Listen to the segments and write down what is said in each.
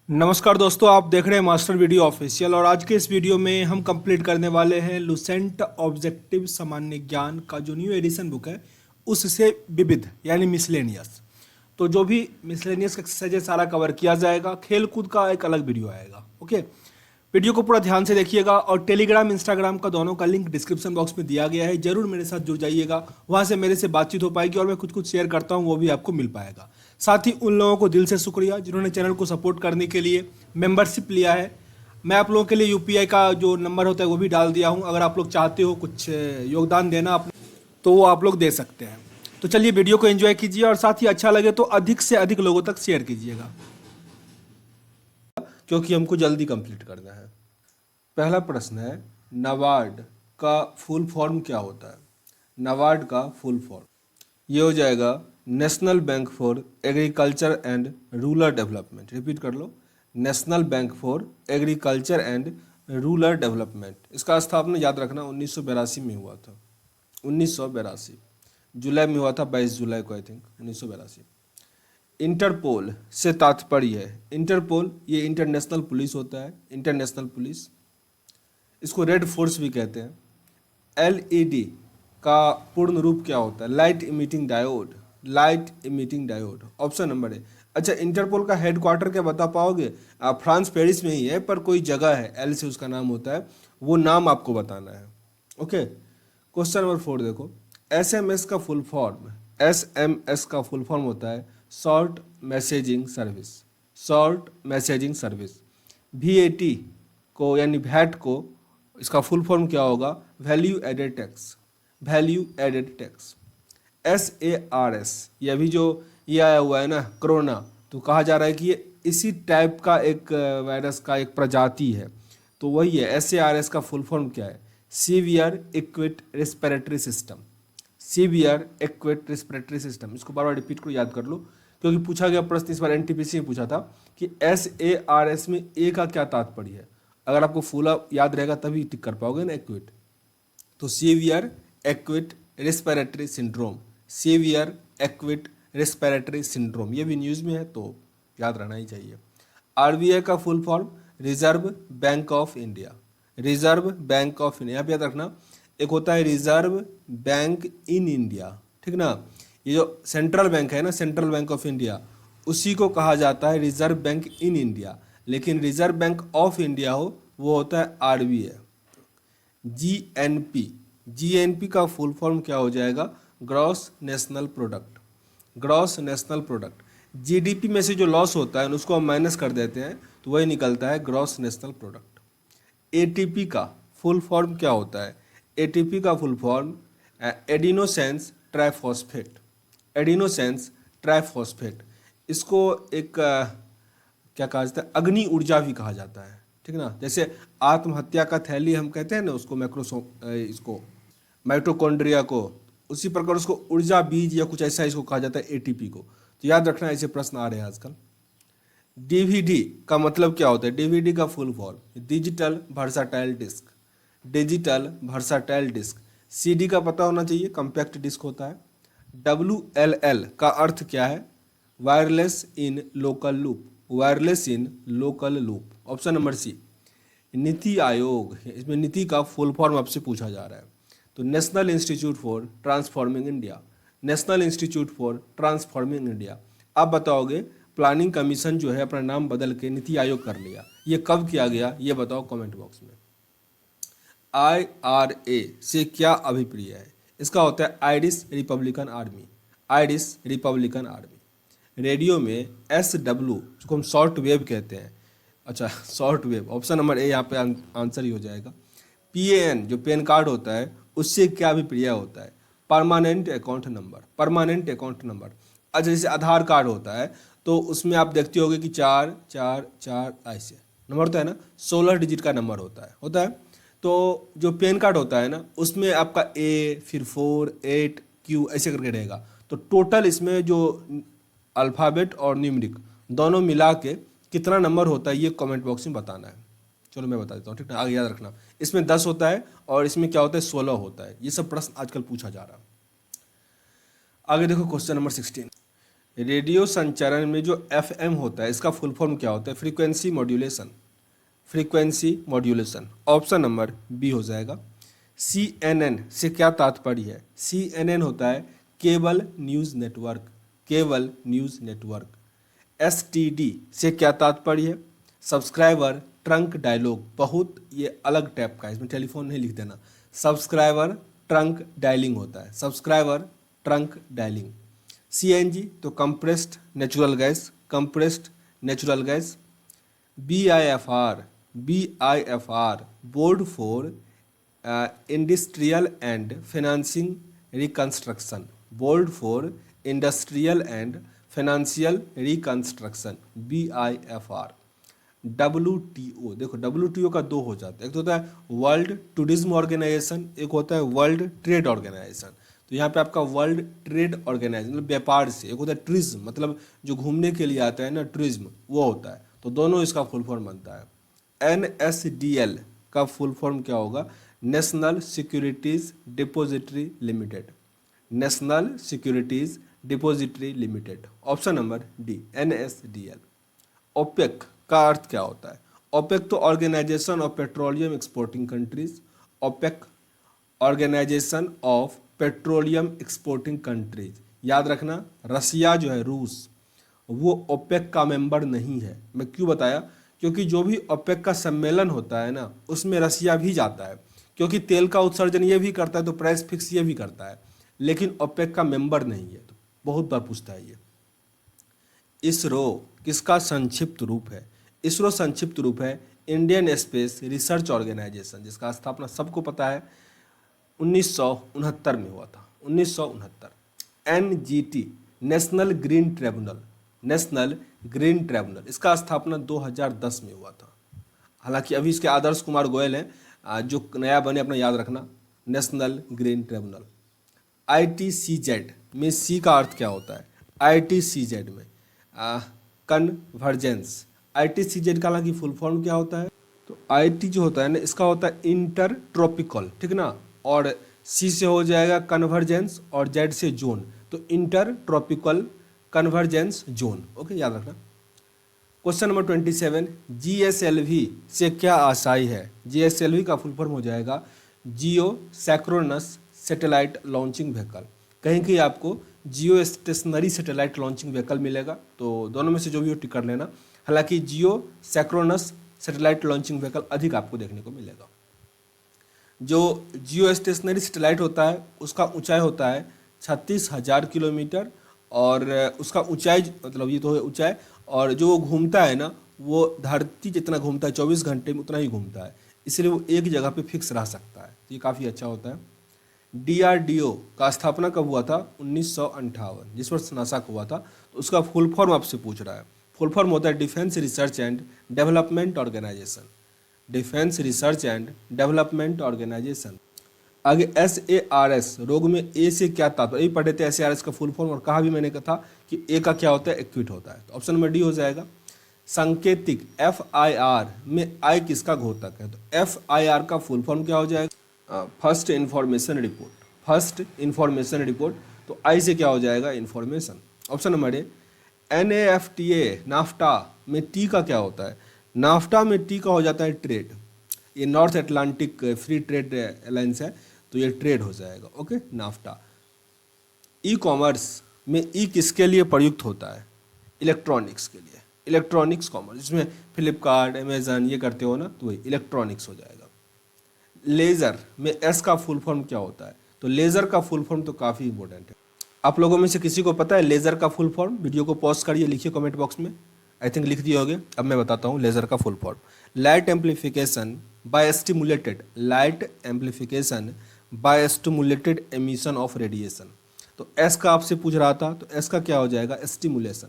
नमस्कार दोस्तों, आप देख रहे हैं मास्टर वीडियो ऑफिशियल। और आज के इस वीडियो में हम कंप्लीट करने वाले हैं लुसेंट ऑब्जेक्टिव सामान्य ज्ञान का जो न्यू एडिशन बुक है उससे विविध यानी मिसलेनियस। तो जो भी मिसलेनियस एक्सरसाइज है सारा कवर किया जाएगा। खेल कूद का एक अलग वीडियो आएगा। ओके, वीडियो को पूरा ध्यान से देखिएगा। और टेलीग्राम इंस्टाग्राम का दोनों का लिंक डिस्क्रिप्शन बॉक्स में दिया गया है, जरूर मेरे साथ जुड़ जाइएगा। वहाँ से मेरे से बातचीत हो पाएगी और मैं कुछ कुछ शेयर करता हूँ वो भी आपको मिल पाएगा। साथ ही उन लोगों को दिल से शुक्रिया जिन्होंने चैनल को सपोर्ट करने के लिए मेंबरशिप लिया है। मैं आप लोगों के लिए यूपीआई का जो नंबर होता है वो भी डाल दिया हूँ। अगर आप लोग चाहते हो कुछ योगदान देना अपने, तो वो आप लोग दे सकते हैं। तो चलिए वीडियो को एंजॉय कीजिए और साथ ही अच्छा लगे तो अधिक से अधिक लोगों तक शेयर कीजिएगा, क्योंकि हमको जल्दी कंप्लीट करना है। पहला प्रश्न है, नाबार्ड का फुल फॉर्म क्या होता है? नाबार्ड का फुल फॉर्म ये हो जाएगा national bank for agriculture and rural development. Repeat कर लो, national bank for agriculture and rural development. इसका स्थापना याद रखना 1982 में हुआ था। 1982 जुलाई में हुआ था, 22 जुलाई को आई थिंक 1982। इंटरपोल से तात्पर्य है, इंटरपोल ये इंटरनेशनल पुलिस होता है, इंटरनेशनल पुलिस। इसको रेड फोर्स भी कहते हैं। एलईडी का पूर्ण रूप क्या होता है? Light emitting diode, light emitting diode. Option number है। अच्छा, इंटरपोल का हेडक्वार्टर क्या बता पाओगे? फ्रांस पेरिस में ही है, पर कोई जगह है एल से उसका नाम होता है, वो नाम आपको बताना है। ओके, क्वेश्चन नंबर 4 देखो। एसएमएस का फुल फॉर्म, एसएमएस का फुल फॉर्म होता है short messaging service, short messaging service. VAT को यानी वैट को इसका फुल फॉर्म क्या होगा? Value added tax, value added tax. SARS, ये अभी जो ये आया हुआ है ना कोरोना, तो कहा जा रहा है कि ये इसी टाइप का एक वायरस का एक प्रजाति है, तो वही है। SARS का फुल फॉर्म क्या है? Severe acute respiratory system, severe acute respiratory system. इसको बार बार रिपीट करो, याद कर लो, क्योंकि पूछा गया प्रश्न इस बार एनटीपीसी में पूछा था कि SARS में ए का क्या तात्पर्य है। अगर आपको फुल याद रहेगा तभी टिक कर पाओगे ना एक्यूट। तो severe acute respiratory syndrome, severe acute respiratory syndrome, ये भी न्यूज़ में है तो याद रहना ही चाहिए। आरबीआई का full form reserve bank of India, reserve bank of India, यहाँ पे याद रखना। एक होता है रिजर्व बैंक इन इंडिया, ठीक ना। ये जो सेंट्रल बैंक है ना, सेंट्रल बैंक ऑफ इंडिया, उसी को कहा जाता है रिजर्व बैंक इन इंडिया। लेकिन रिजर्व बैंक ऑफ इंडिया हो वो होता है आरबीआई। जीएनपी, जीएनपी का फुल फॉर्म क्या हो जाएगा? Gross national product, gross national product. GDP में से जो लॉस होता है उसको हम माइनस कर देते हैं तो वही निकलता है ग्रॉस नेशनल प्रोडक्ट। एटीपी का फुल फॉर्म क्या होता है? एटीपी का फुल फॉर्म एडिनोसेंस ट्राइफॉस्फेट, एडिनोसेंस ट्राइफॉस्फेट। इसको एक क्या कहा जाता है? अग्नि ऊर्जा भी कहा जाता है, ठीक ना। जैसे आत्महत्या का थैली हम कहते हैं ना उसको, इसको माइटोकॉन्ड्रिया को, उसी प्रकार उसको ऊर्जा बीज या कुछ ऐसा इसको कहा जाता है एटीपी को। तो याद रखना, ऐसे प्रश्न आ रहे हैं आजकल। डीवीडी का मतलब क्या होता है? डीवीडी का full form digital versatile disc, digital versatile disc. CD का पता होना चाहिए, कम्पैक्ट डिस्क होता है। WLL का अर्थ क्या है? Wireless in local loop, wireless in local loop. Option number C. NITI Aayog, इसमें नीति का फुल फॉर्म आपसे पूछा जा रहा है, तो national institute for transforming India, national institute for transforming India. आप बताओगे प्लानिंग कमीशन जो है अपना नाम बदल के नीति आयोग कर लिया, ये कब किया गया? ये बताओ कमेंट बॉक्स में। IRA से क्या अभिप्राय है? इसका होता है Irish Republican army, Irish Republican army. Radio में SW जिसको हम शॉर्ट वेव कहते हैं, अच्छा शॉर्ट वेव। ऑप्शन नंबर ए यहाँ पे आंसर ही हो जाएगा। PAN जो पैन कार्ड होता है उससे क्या अभिप्राय होता है? Permanent account number, permanent account number. अच्छा, जैसे आधार कार्ड होता है तो उसमें आप देखते होगे कि 4 ऐसे नंबर होता है ना, 16 डिजिट का नंबर होता है। तो जो पैन कार्ड होता है ना उसमें आपका A फिर 4 8 Q ऐसे करके रहेगा। तो टोटल इसमें जो अल्फ़ाबेट और न्यूमेरिक दोनों मिला के कितना नंबर होता है ये कमेंट बॉक्स में बताना है। चलो मैं बता देता हूँ, ठीक है, आगे याद रखना। इसमें 10 होता है और इसमें क्या होता है? 16 होता है। ये सब प्रश्न आजकल पूछा जा रहा है। आगे देखो क्वेश्चन नंबर 16। रेडियो संचारण में जो एफएम होता है इसका फुल फॉर्म क्या होता है? Frequency modulation, frequency modulation. Option number B हो जाएगा। सीएनएन से क्या तात्पर्य है? सीएनएन होता है cable news network, cable news network. STD से क्या तात्पर्य है? Subscriber trunk dialogue. बहुत ये अलग टाइप का है, इसमें टेलीफोन नहीं लिख देना। सब्सक्राइबर ट्रंक डायलिंग होता है, सब्सक्राइबर ट्रंक डायलिंग। सीएनजी तो compressed natural gas, compressed natural gas. BIFR, BIFR board for industrial and financing reconstruction, board for industrial and financial reconstruction, BIFR. WTO, देखो डब्ल्यूटीओ का दो हो जाता है, एक तो होता है वर्ल्ड टूरिज्म ऑर्गेनाइजेशन, एक होता है वर्ल्ड ट्रेड ऑर्गेनाइजेशन। तो यहाँ पे आपका वर्ल्ड ट्रेड ऑर्गेनाइजेशन मतलब व्यापार से, एक होता है टूरिज्म मतलब जो घूमने के लिए आता है ना, टूरिज्म वो होता है। तो दोनों इसका फुल फॉर्म बनता है। एनएसडीएल का फुल फॉर्म क्या होगा? National securities depository limited, national securities depository limited. Option number D NSDL. OPEC का अर्थ क्या होता है? ओपेक तो organisation of petroleum exporting countries, OPEC organisation of petroleum exporting countries. याद रखना रसिया जो है, रूस, वो ओपेक का मेंबर नहीं है। मैं क्यों बताया? क्योंकि जो भी ओपेक का सम्मेलन होता है ना, उसमें रसिया भी जाता है, क्योंकि तेल का उत्सर्जन ये भी करता है तो प्राइस फिक्स ये भी करता है, लेकिन ओपेक का मेंबर नहीं है। तो बहुत बार पूछता है ये। इसरो किसका संक्षिप्त रूप है? इसरो संक्षिप्त रूप है इंडियन स्पेस रिसर्च ऑर्गेनाइजेशन, जिसका स्थापना सबको पता है 1969 में हुआ था, 1969। NGT national green tribunal, national green tribunal, इसका स्थापना 2010 में हुआ था। हालांकि अभी इसके आदर्श कुमार गोयल हैं, जो नया बने अपना याद रखना, नेशनल ग्रीन ट्रिब्यूनल। आईटीसीजेड में सी का अर्थ क्या होता है? आईटीसीजेड में कन्वर्जेंस, आईटीसीजेड का हालांकि फुल फॉर्म क्या होता है? तो आईटी जो होता है ना, इसका होता है इंटर ट्रॉपिकल, ठीक ना, और सी से हो जाएगा कन्वर्जेंस और जेड से जोन, तो inter tropical convergence zone. Okay, याद रखना। क्वेश्चन नंबर 27, जीएसएलवी से क्या आशय है? जीएसएलवी का फुल फॉर्म हो जाएगा जियो सैक्रोनस सैटेलाइट लॉन्चिंग व्हीकल। कहीं कहीं आपको जियो स्टेशनरी सैटेलाइट लॉन्चिंग व्हीकल मिलेगा, तो दोनों में से जो भी हो टिक कर लेना। हालांकि जियो सैक्रोनस सैटेलाइट लॉन्चिंग व्हीकल अधिक आपको देखने को मिलेगा। जो जियो स्टेशनरी सैटेलाइट होता है उसका ऊंचाई होता है 36,000 किलोमीटर, और उसका ऊंचाई मतलब ये तो है ऊंचाई, और जो वो घूमता है ना, वो धरती जितना घूमता है 24 घंटे में उतना ही घूमता है, इसलिए वो एक जगह पे फिक्स रह सकता है। तो ये काफ़ी अच्छा होता है। डीआरडीओ का स्थापना कब हुआ था? 1958, जिस वर्ष नासा का हुआ था। तो उसका फुल फॉर्म आपसे पूछ रहा है। फुल फॉर्म होता है defence research and development organisation, defence research and development organisation. आगे SARS, रोग में ए से क्या तात्पर्य? यही पढ़े थे SARS का फुल फॉर्म, और कहा भी मैंने कहा था कि ए का क्या होता है? एक्यूट होता है। तो ऑप्शन नंबर डी हो जाएगा। सांकेतिक FIR में आई किसका घोतक है? तो FIR का फुल फॉर्म क्या हो जाएगा? First information report, first information report. तो आई से क्या हो जाएगा? इंफॉर्मेशन। ऑप्शन नंबर ए। NAFTA नाफ्टा में टी का क्या होता है? नाफ्टा में टी का हो जाता है ट्रेड। ये north Atlantic free trade alliance है, तो ये ट्रेड हो जाएगा। Okay, NAFTA. ई कॉमर्स में ई किसके लिए प्रयुक्त होता है? इलेक्ट्रॉनिक्स के लिए, इलेक्ट्रॉनिक्स कॉमर्स, जिसमें फ्लिपकार्ट अमेजन ये करते हो ना, तो वही इलेक्ट्रॉनिक्स हो जाएगा। लेज़र में एस का फुल फॉर्म क्या होता है? तो लेज़र का फुल फॉर्म तो काफ़ी इंपॉर्टेंट है। आप लोगों में से किसी को पता है लेज़र का फुल फॉर्म? वीडियो को पॉज करिए, लिखिए कमेंट बॉक्स में। आई थिंक लिख दिए होंगे। अब मैं बताता हूँ लेज़र का full form. Light amplification by stimulated, light amplification by stimulated emission of radiation. तो एस का आपसे पूछ रहा था, तो एस का क्या हो जाएगा? Stimulation,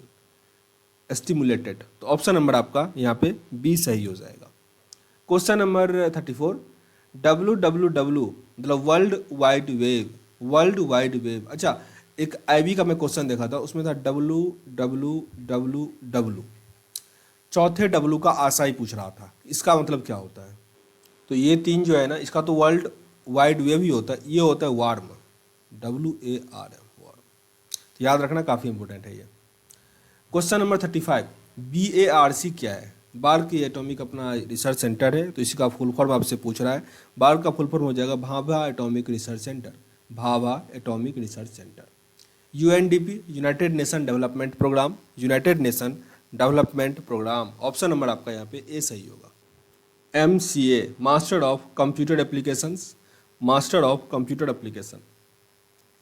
stimulated. तो ऑप्शन नंबर आपका यहाँ पे बी सही हो जाएगा। क्वेश्चन नंबर 34, WWW मतलब world wide web, world wide web. अच्छा, एक IB का मैं क्वेश्चन देखा था, उसमें था WWWW, चौथे W का आशय पूछ रहा था, इसका मतलब क्या होता है? तो ये तीन जो है ना, इसका तो वर्ल्ड वाइड वेब ही होता है, ये होता है वार्म, WARM, वार्म। तो याद रखना, काफ़ी इंपॉर्टेंट है ये। क्वेश्चन नंबर 35, BARC क्या है? बार्क ये एटॉमिक अपना रिसर्च सेंटर है, तो इसी का फुल फॉर्म आपसे पूछ रहा है। बार्क का फुल फॉर्म हो जाएगा Bhabha atomic research centre, Bhabha atomic research centre. UNDP, united nation development programme, united nation development programme. Option number आपका यहाँ पे ए सही होगा। MCA, master of computer applications, master of computer application.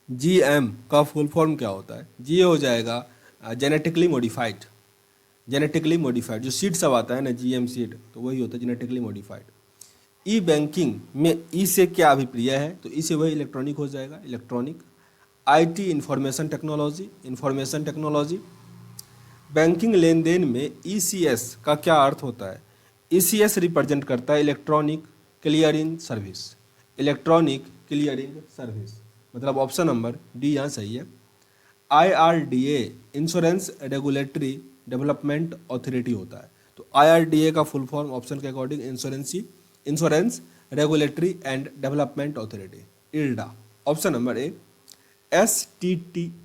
GM का full form क्या होता है? जी हो जाएगा जेनेटिकली मॉडिफाइड, जेनेटिकली मॉडिफाइड जो सीड सब आता है ना, GM सीड, तो वही होता है जेनेटिकली मॉडिफाइड। ई बैंकिंग में ई से क्या अभिप्रिय है? तो ई से वही इलेक्ट्रॉनिक हो जाएगा, electronic. IT, information technology, information technology. Banking लेन देन में ECS का क्या अर्थ होता है? ECS रिप्रेजेंट करता है electronic clearing service, electronic clearing service, मतलब ऑप्शन नंबर डी यहाँ सही है। IRDA, insurance regulatory development authority होता है, तो IRDA का फुल फॉर्म ऑप्शन के according insurance regulatory and development authority, IRDA, option number A.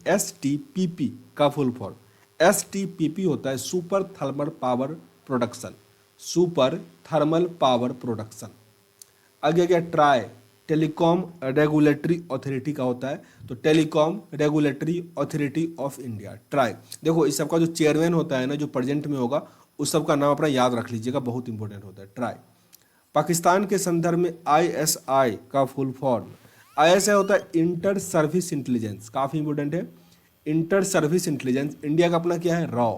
STPP का फुल फॉर्म, STPP होता है super thermal power production, super thermal power production. आगे क्या? ट्राई, टेलीकॉम रेगुलेटरी अथॉरिटी का होता है, तो telecom regulatory authority of India, try. देखो इस सबका जो चेयरमैन होता है ना, जो प्रेजेंट में होगा, उस सब का नाम अपना याद रख लीजिएगा, बहुत इंपॉर्टेंट होता है, ट्राई। पाकिस्तान के संदर्भ में ISI का फुल फॉर्म, ISI होता है इंटर सर्विस इंटेलिजेंस, काफ़ी इंपॉर्टेंट है, इंटर सर्विस इंटेलिजेंस। इंडिया का अपना क्या है? रॉ।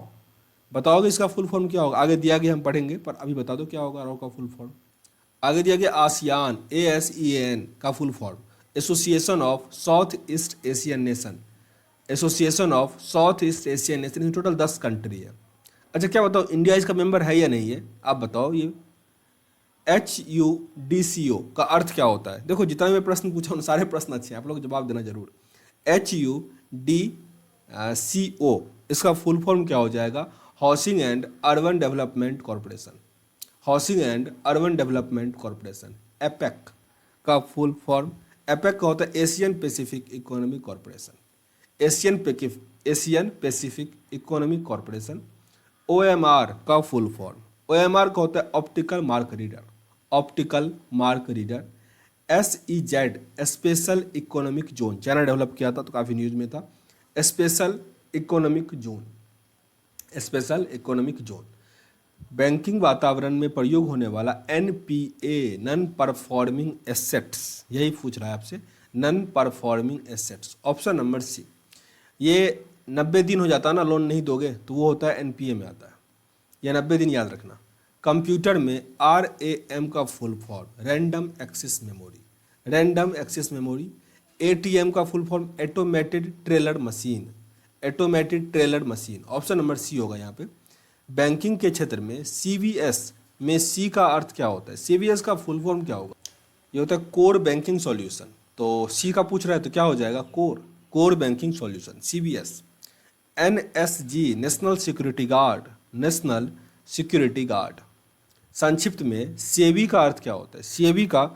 बताओगे इसका फुल फॉर्म क्या होगा? आगे दिया गया, हम पढ़ेंगे, पर अभी बता दो क्या होगा रॉ का फुल फॉर्म। आगे दिया गया आसियान, ASEAN का full form, association of south east Asian nation, association of south east Asian nation. Total 10 country है। अच्छा क्या बताओ, इंडिया इसका मेंबर है या नहीं है? आप बताओ। ये HUDCO का अर्थ क्या होता है? देखो जितना मैं प्रश्न पूछा उन सारे प्रश्न अच्छे हैं, आप लोग जवाब देना जरूर। HUDCO इसका फुल फॉर्म क्या हो जाएगा? Housing and urban development corporation, housing and urban development corporation. APEC का फुल फॉर्म, APEC का होता है Asian Pacific economic corporation, Asian Pacific economic corporation. OMR का फुल फॉर्म, OMR का होता है optical mark reader, optical mark reader. SEZ, special economic zone, China develop किया था तो काफ़ी न्यूज में था, special economic zone, special economic zone. Banking वातावरण में प्रयोग होने वाला NPA, नॉन परफॉर्मिंग एसेट्स, यही पूछ रहा है आपसे, non performing assets, option number C. ये 90 दिन हो जाता है ना, लोन नहीं दोगे तो वो होता है NPA में आता है, या 90 दिन याद रखना। कंप्यूटर में RAM का full form, random access memory, random access memory. ATM का full form, automated trailer machine, automated trailer machine, option number C होगा यहाँ पे। बैंकिंग के क्षेत्र में CBS में C का अर्थ क्या होता है? CBS का फुल फॉर्म क्या होगा? ये होता है कोर बैंकिंग सॉल्यूशन, तो C का पूछ रहा है तो क्या हो जाएगा? Core banking solution, CBS। NSG, national security guard, national security guard. संक्षिप्त में SEBI का अर्थ क्या होता है? SEBI का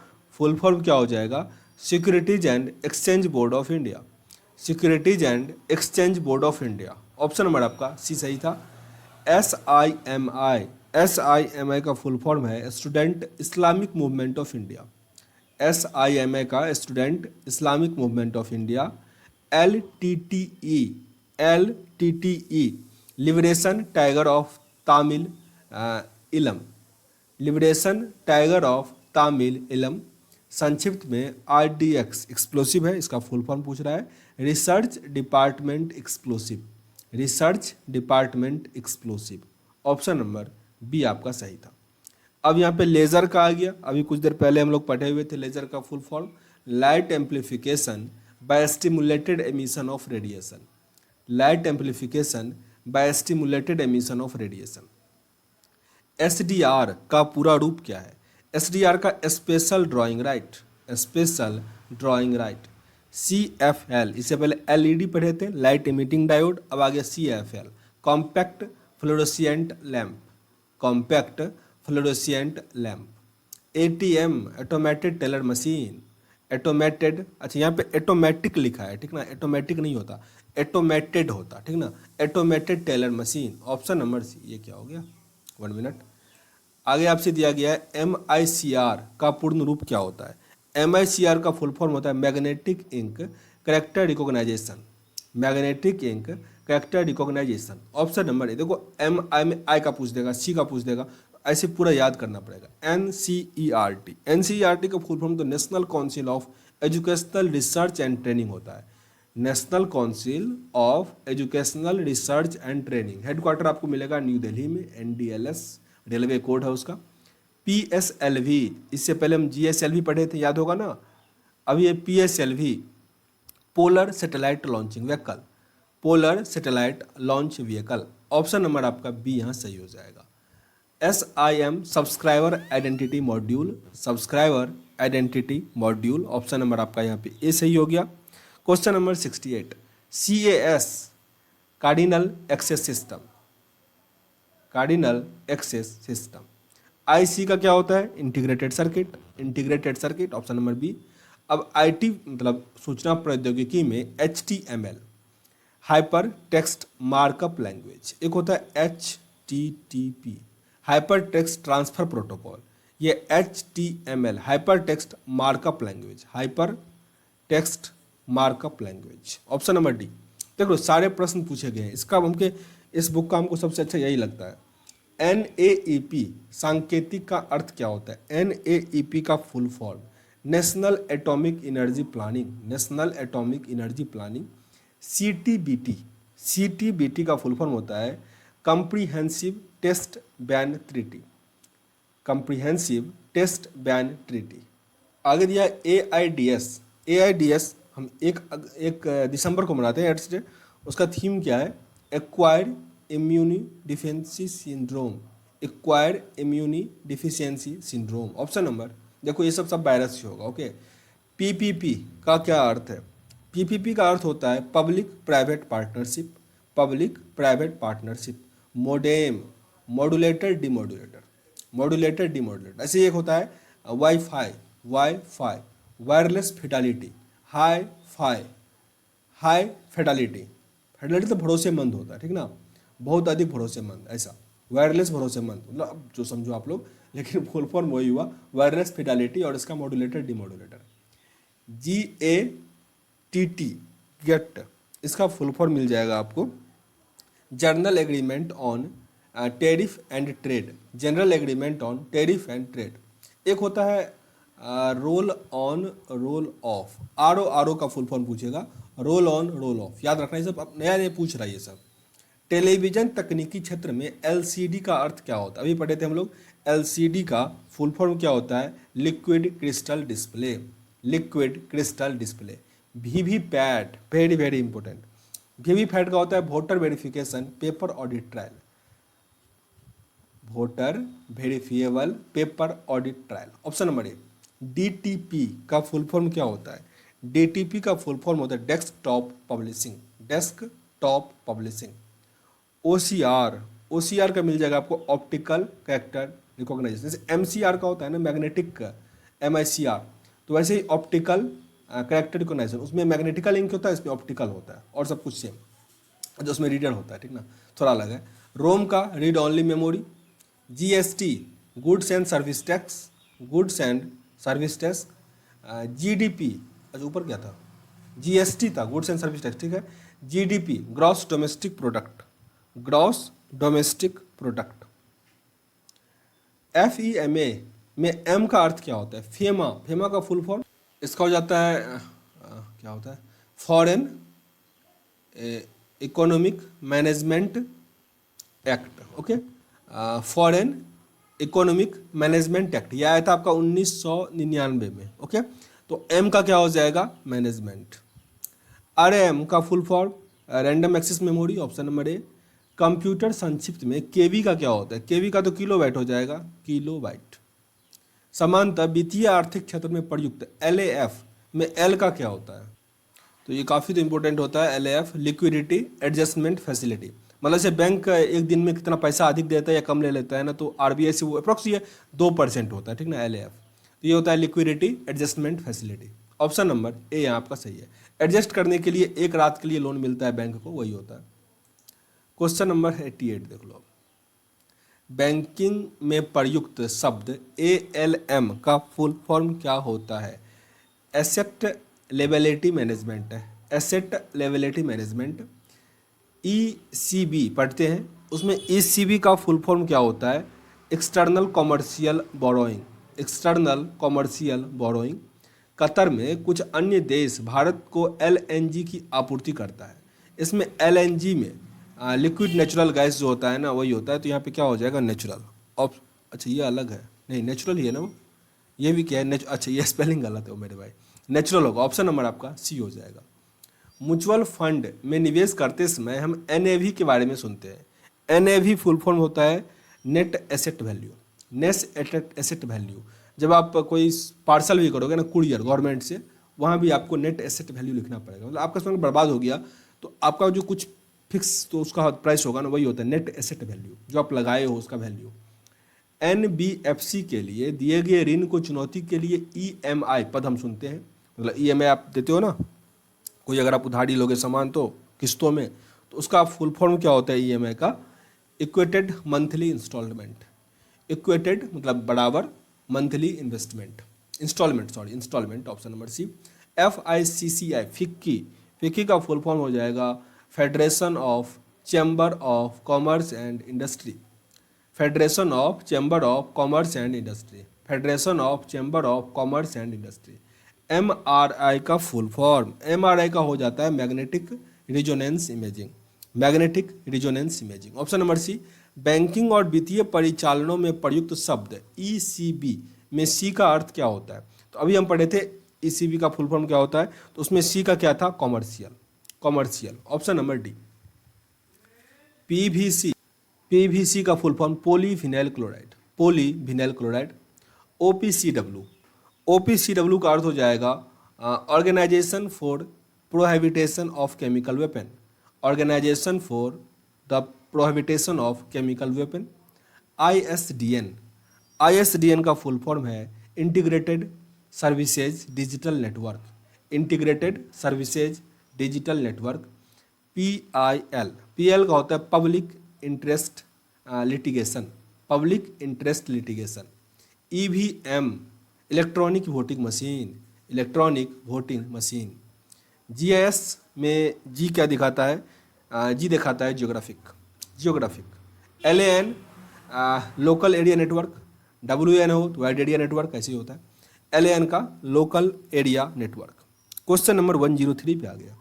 फुल फॉर्म क्या हो जाएगा? Securities and exchange board of India, securities and exchange board of India, option number आपका सी सही था। SIMI का फुल फॉर्म है student Islamic movement of India, SIMI का student Islamic movement of India. LTTE, liberation tiger of Tamil Eelam, liberation tiger of Tamil इलम। संक्षिप्त में RDX, explosive है, इसका फुल फॉर्म पूछ रहा है, research department explosive, research department explosive, option number B आपका सही था। अब यहाँ पे लेज़र का आ गया, अभी कुछ देर पहले हम लोग पढ़े हुए थे। लेज़र का full form, light amplification by stimulated emission of radiation, light amplification by stimulated emission of radiation. SDR का पूरा रूप क्या है? SDR का special drawing right, special drawing right. CFL, इससे पहले LED पढ़े थे, लाइट इमिटिंग डायोड, अब आ गया CFL, compact fluorescent lamp, compact fluorescent lamp. ATM, automated teller machine, automated, अच्छा यहाँ पे ऑटोमेटिक लिखा है, ठीक ना, ऑटोमेटिक नहीं होता, ऑटोमेटेड होता, ठीक ना, automated teller machine, option number C. ये क्या हो गया, 1 मिनट। आगे आपसे दिया गया है MICR का पूर्ण रूप क्या होता है। MICR का फुल फॉर्म होता है magnetic ink character recognisation, magnetic ink character recognisation, option number A. देखो MI में आई का पूछ देगा, सी का पूछ देगा, ऐसे पूरा याद करना पड़ेगा। NCERT, NCERT का फुल फॉर्म तो national council of educational research and training होता है, national council of educational research and training. Headquarter आपको मिलेगा न्यू दिल्ली में, NDLS रेलवे कोड है उसका। PSLV, इससे पहले हम GSLV पढ़े थे, याद होगा ना। अब ये PSLV polar satellite launching vehicle, polar satellite launch vehicle, option number आपका बी यहाँ सही हो जाएगा। SIM subscriber identity module, subscriber identity module, option number आपका यहाँ पे ए सही हो गया। Question number 68, CAS cardinal access system, cardinal access system. IC का क्या होता है, integrated circuit, integrated circuit, option number B. अब IT मतलब सूचना प्रौद्योगिकी में HTML hyper text markup language, एक होता है HTTP hyper text transfer protocol, ये HTML hyper text markup language, hyper text markup language, option number D. देखो सारे प्रश्न पूछे गए हैं, इसका हमके इस बुक का हमको सबसे अच्छा यही लगता है। NAEP सांकेतिक का अर्थ क्या होता है। NAEP का full form national atomic energy planning, national atomic energy planning. CTBT, CTBT का फुल फॉर्म होता है comprehensive test ban treaty, comprehensive test ban treaty. आगे दिया AIDS, AIDS हम एक दिसंबर को मनाते हैं एड्स डे, उसका थीम क्या है, acquired immune deficiency syndrome, acquired immune deficiency syndrome, option number. देखो ये सब वायरस से होगा, ओके। PPP का क्या अर्थ है, PPP का अर्थ होता है public private partnership, public private partnership. Modem, modulator demodulator, modulator demodulator. ऐसे एक होता है wifi, wifi, wireless Fidelity, hi fi, high Fidelity, Fidelity तो भरोसेमंद होता है, ठीक ना, बहुत अधिक भरोसेमंद, ऐसा वायरलेस भरोसेमंद, मतलब जो समझो आप लोग, लेकिन फुल फॉर्म वही हुआ वायरलेस फिडेलिटी और इसका मॉड्यूलेटर डिमॉड्यूलेटर। GATT, गेट, इसका फुल फॉर्म मिल जाएगा आपको general agreement on tariff and trade, general agreement on tariff and trade. एक होता है roll on roll of, RO का फुल फॉर्म पूछेगा, रोल ऑन रोल ऑफ, याद रखना, ये सब नया नया पूछ रहा है ये सब। टेलीविजन तकनीकी क्षेत्र में LCD का अर्थ क्या होता है, अभी पढ़े थे हम लोग। LCD का फुल फॉर्म क्या होता है, liquid crystal display, liquid crystal display. VVPAT, very very important, VVPAT का होता है voter verification paper audit trial, voter verifiable paper audit trial, option number ए। DTP का फुल फॉर्म क्या होता है, DTP का फुल फॉर्म होता है desktop publishing, desktop publishing. OCR का मिल जाएगा आपको ऑप्टिकल कैरेक्टर रिकॉग्नाइजेशन, जैसे MCR का होता है ना मैग्नेटिक MICR, तो वैसे ही ऑप्टिकल कैरेक्टर रिकॉग्नाइजेशन, उसमें मैग्नेटिकल इंक होता है, इसमें ऑप्टिकल होता है, और सब कुछ सेम, जो उसमें रीडर होता है, ठीक ना, थोड़ा अलग है। रोम का read only memory. GST goods and service tax, goods and service tax. GDP, अच्छा ऊपर क्या था, GST था, गुड्स एंड सर्विस टैक्स, ठीक है। GDP gross domestic product, gross domestic product. FEMA में M का अर्थ क्या होता है, फेमा, फेमा का फुल फॉर्म इसका हो जाता है क्या होता है, foreign economic management act, okay, foreign economic management act, यह आया था आपका 1999 में, ओके। तो M का क्या हो जाएगा, मैनेजमेंट। RAM का full form random access memory, option number A. Computer संक्षिप्त में KV का क्या होता है, KV का तो किलोबाइट हो जाएगा, किलोबाइट। समानतः वित्तीय आर्थिक क्षेत्र में प्रयुक्त LAF में L का क्या होता है, तो ये काफ़ी तो इंपॉर्टेंट होता है। LAF लिक्विडिटी एडजस्टमेंट फैसिलिटी, मतलब से बैंक एक दिन में कितना पैसा अधिक देता है या कम ले लेता है ना, तो RBI से वो अप्रोक्स ये 2% होता है, ठीक ना, LAF। तो ये होता है liquidity adjustment facility, option number ए यहाँ आपका सही है। एडजस्ट करने के लिए एक रात के लिए लोन मिलता है बैंक को, वही होता है। क्वेश्चन नंबर 88 देख लो। बैंकिंग में प्रयुक्त शब्द ALM का फुल फॉर्म क्या होता है? एसेट लेबिलिटी मैनेजमेंट है, एसेट लेबिलिटी मैनेजमेंट। ECB पढ़ते हैं, उसमें ECB का फुल फॉर्म क्या होता है? External commercial borrowing, external commercial borrowing. Qatar में कुछ अन्य देश भारत को LNG की आपूर्ति करता है। इसमें LNG में लिक्विड नेचुरल गैस जो होता है ना, वही होता है। तो यहाँ पे क्या हो जाएगा? नेचुरल। अच्छा ये अलग है, नहीं नेचुरल ही है ना वो, ये भी क्या है? अच्छा ये स्पेलिंग गलत है वो मेरे भाई, नेचुरल होगा। ऑप्शन नंबर आपका सी हो जाएगा। म्यूचुअल फंड में निवेश करते समय हम NAV के बारे में सुनते हैं। NAV फुल फॉर्म होता है net asset value, net asset value. जब आप कोई पार्सल भी करोगे ना कुरियर गवर्नमेंट से, वहाँ भी आपको नेट एसेट वैल्यू लिखना पड़ेगा। मतलब आपका समय बर्बाद हो गया तो आपका जो कुछ फिक्स तो उसका प्राइस होगा ना, वही होता है नेट एसेट वैल्यू, जो आप लगाए हो उसका वैल्यू। NBFC के लिए दिए गए ऋण को चुनौती के लिए EMI पद हम सुनते हैं। मतलब EMI आप देते हो ना, कोई अगर आप उधारी लोगे सामान तो किस्तों में, तो उसका फुल फॉर्म क्या होता है EMI का? Equated monthly instalment. इक्वेटेड मतलब बराबर, monthly investment instalment. Option number सी। FICCI फिक्की का फुल फॉर्म हो जाएगा federation of chamber of commerce and industry. Federation of chamber of commerce and industry, federation of chamber of commerce and industry. MRI का full form, MRI का हो जाता है magnetic resonance imaging, magnetic resonance imaging. Option number सी। Banking और वित्तीय परिचालनों में प्रयुक्त शब्द ECB में C का अर्थ क्या होता है? तो अभी हम पढ़े थे ECB का फुल फॉर्म क्या होता है, तो उसमें C का क्या था? Commercial. Option number D. PVC का full form polyvinyl chloride. OPCW का अर्थ हो जाएगा organisation for prohibition of chemical weapon, organisation for the prohibition of chemical weapon. ISDN का फुल फॉर्म है integrated services digital network, integrated services digital network. PIL का होता है public interest litigation, EVM electronic voting machine. GIS में G क्या दिखाता है? G दिखाता है geographic. LAN local area network, WAN हो तो वाइड एरिया नेटवर्क, ऐसे ही होता है। LAN का local area network. Question number 103 पे आ गया।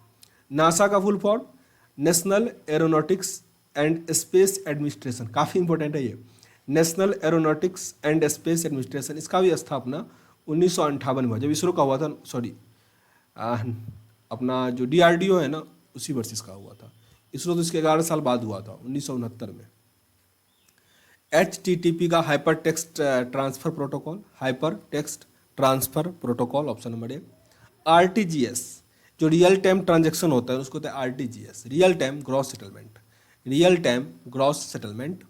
नासा का full form national aeronautics and space administration, काफ़ी इंपॉर्टेंट है ये, national aeronautics and space administration. इसका भी स्थापना 1958 में, जब इसरो का हुआ था, अपना जो DRDO है ना, उसी वर्ष इसका हुआ था। इसरो तो इसके 11 साल बाद हुआ था, 1969 में। HTTP का hyper text transfer protocol. Option number A. RTGS जो रियल टाइम ट्रांजेक्शन होता है उसको होता है RTGS, real time gross settlement.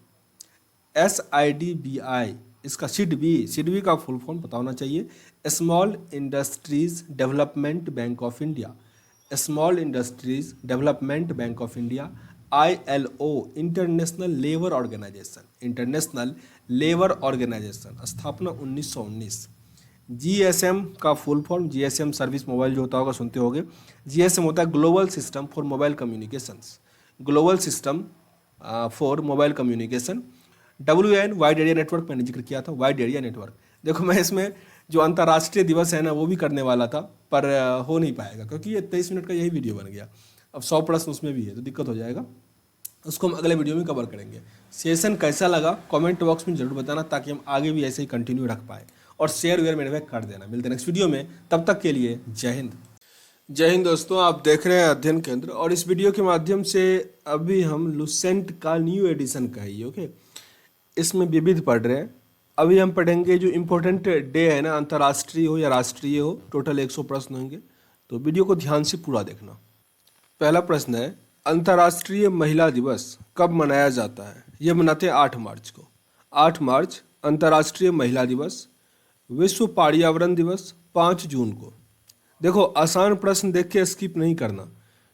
SIDBI इसका SIDBI का फुल फॉर्म पता होना चाहिए, small industries development bank of India, small industries development bank of India. ILO international labour organisation, स्थापना 1919। GSM का full form, GSM service mobile जो होता होगा सुनते होगे, GSM होता है global system for mobile communication. WAN wide area network मैंने जिक्र किया था, वाइड एरिया नेटवर्क। देखो मैं इसमें जो अंतर्राष्ट्रीय दिवस है ना वो भी करने वाला था, पर हो नहीं पाएगा क्योंकि ये 23 मिनट का यही वीडियो बन गया। अब 100 प्रश्न उसमें भी है तो दिक्कत हो जाएगा, उसको हम अगले वीडियो में कवर करेंगे। सेशन कैसा लगा कमेंट बॉक्स में जरूर बताना, ताकि हम आगे भी ऐसे ही कंटिन्यू रख पाए, और शेयर मेरे भाई कर देना। मिलते हैं नेक्स्ट वीडियो में, तब तक के लिए जय हिंद। जय हिंद दोस्तों, आप देख रहे हैं अध्ययन केंद्र, और इस वीडियो के माध्यम से अभी हम लुसेंट का न्यू एडिशन का ही ओके, इसमें विविध पढ़ रहे हैं। अभी हम पढ़ेंगे जो इम्पोर्टेंट डे है ना, अंतर्राष्ट्रीय हो या राष्ट्रीय हो, टोटल 100 प्रश्न होंगे, तो वीडियो को ध्यान से पूरा देखना। पहला प्रश्न है, अंतर्राष्ट्रीय महिला दिवस कब मनाया जाता है? ये मनाते हैं 8 मार्च को। 8 मार्च अंतर्राष्ट्रीय महिला दिवस। विश्व पर्यावरण दिवस 5 जून को। देखो आसान प्रश्न देख के स्किप नहीं करना,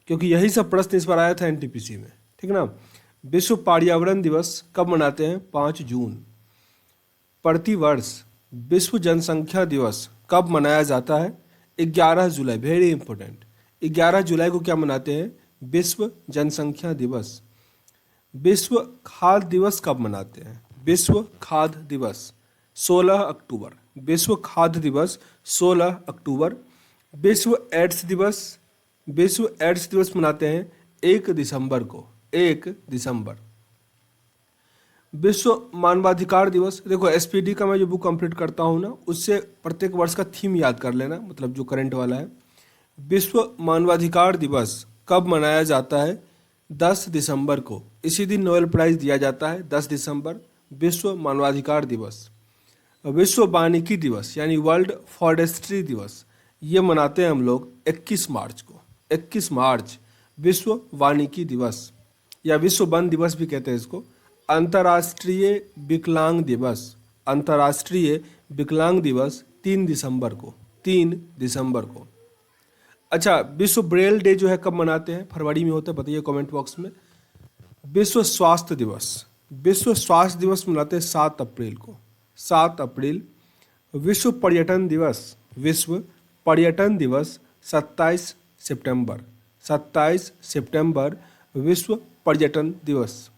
क्योंकि यही सब प्रश्न इस बार आया था एनटीपीसी में, ठीक ना। विश्व पर्यावरण दिवस कब मनाते हैं? 5 जून। प्रतिवर्ष विश्व जनसंख्या दिवस कब मनाया जाता है? 11 जुलाई। Very important. 11 जुलाई को क्या मनाते हैं? विश्व जनसंख्या दिवस। विश्व खाद्य दिवस कब मनाते हैं? विश्व खाद्य दिवस 16 अक्टूबर। विश्व खाद्य दिवस 16 अक्टूबर। विश्व एड्स दिवस, विश्व एड्स दिवस मनाते हैं 1 दिसंबर को, 1 दिसंबर। विश्व मानवाधिकार दिवस, देखो एसपीडी का मैं जो बुक कंप्लीट करता हूँ ना, उससे प्रत्येक वर्ष का थीम याद कर लेना, मतलब जो करंट वाला है। विश्व मानवाधिकार दिवस कब मनाया जाता है? 10 दिसंबर को। इसी दिन नोबेल प्राइज दिया जाता है, 10 दिसंबर, विश्व मानवाधिकार दिवस। विश्व वानिकी दिवस यानी वर्ल्ड फॉरेस्ट्री दिवस, ये मनाते हैं हम लोग 21 मार्च को, 21 मार्च विश्व वानिकी दिवस या विश्व वन दिवस भी कहते हैं इसको। अंतर्राष्ट्रीय विकलांग दिवस, अंतर्राष्ट्रीय विकलांग दिवस 3 दिसंबर को, 3 दिसंबर को। अच्छा, विश्व ब्रेल डे जो है कब मनाते हैं? फरवरी में होता है, बताइए कमेंट बॉक्स में। विश्व स्वास्थ्य दिवस, विश्व स्वास्थ्य दिवस मनाते हैं 7 अप्रैल को, 7 अप्रैल। विश्व पर्यटन दिवस, विश्व पर्यटन दिवस 27 सितंबर, 27 सितंबर विश्व पर्यटन दिवस।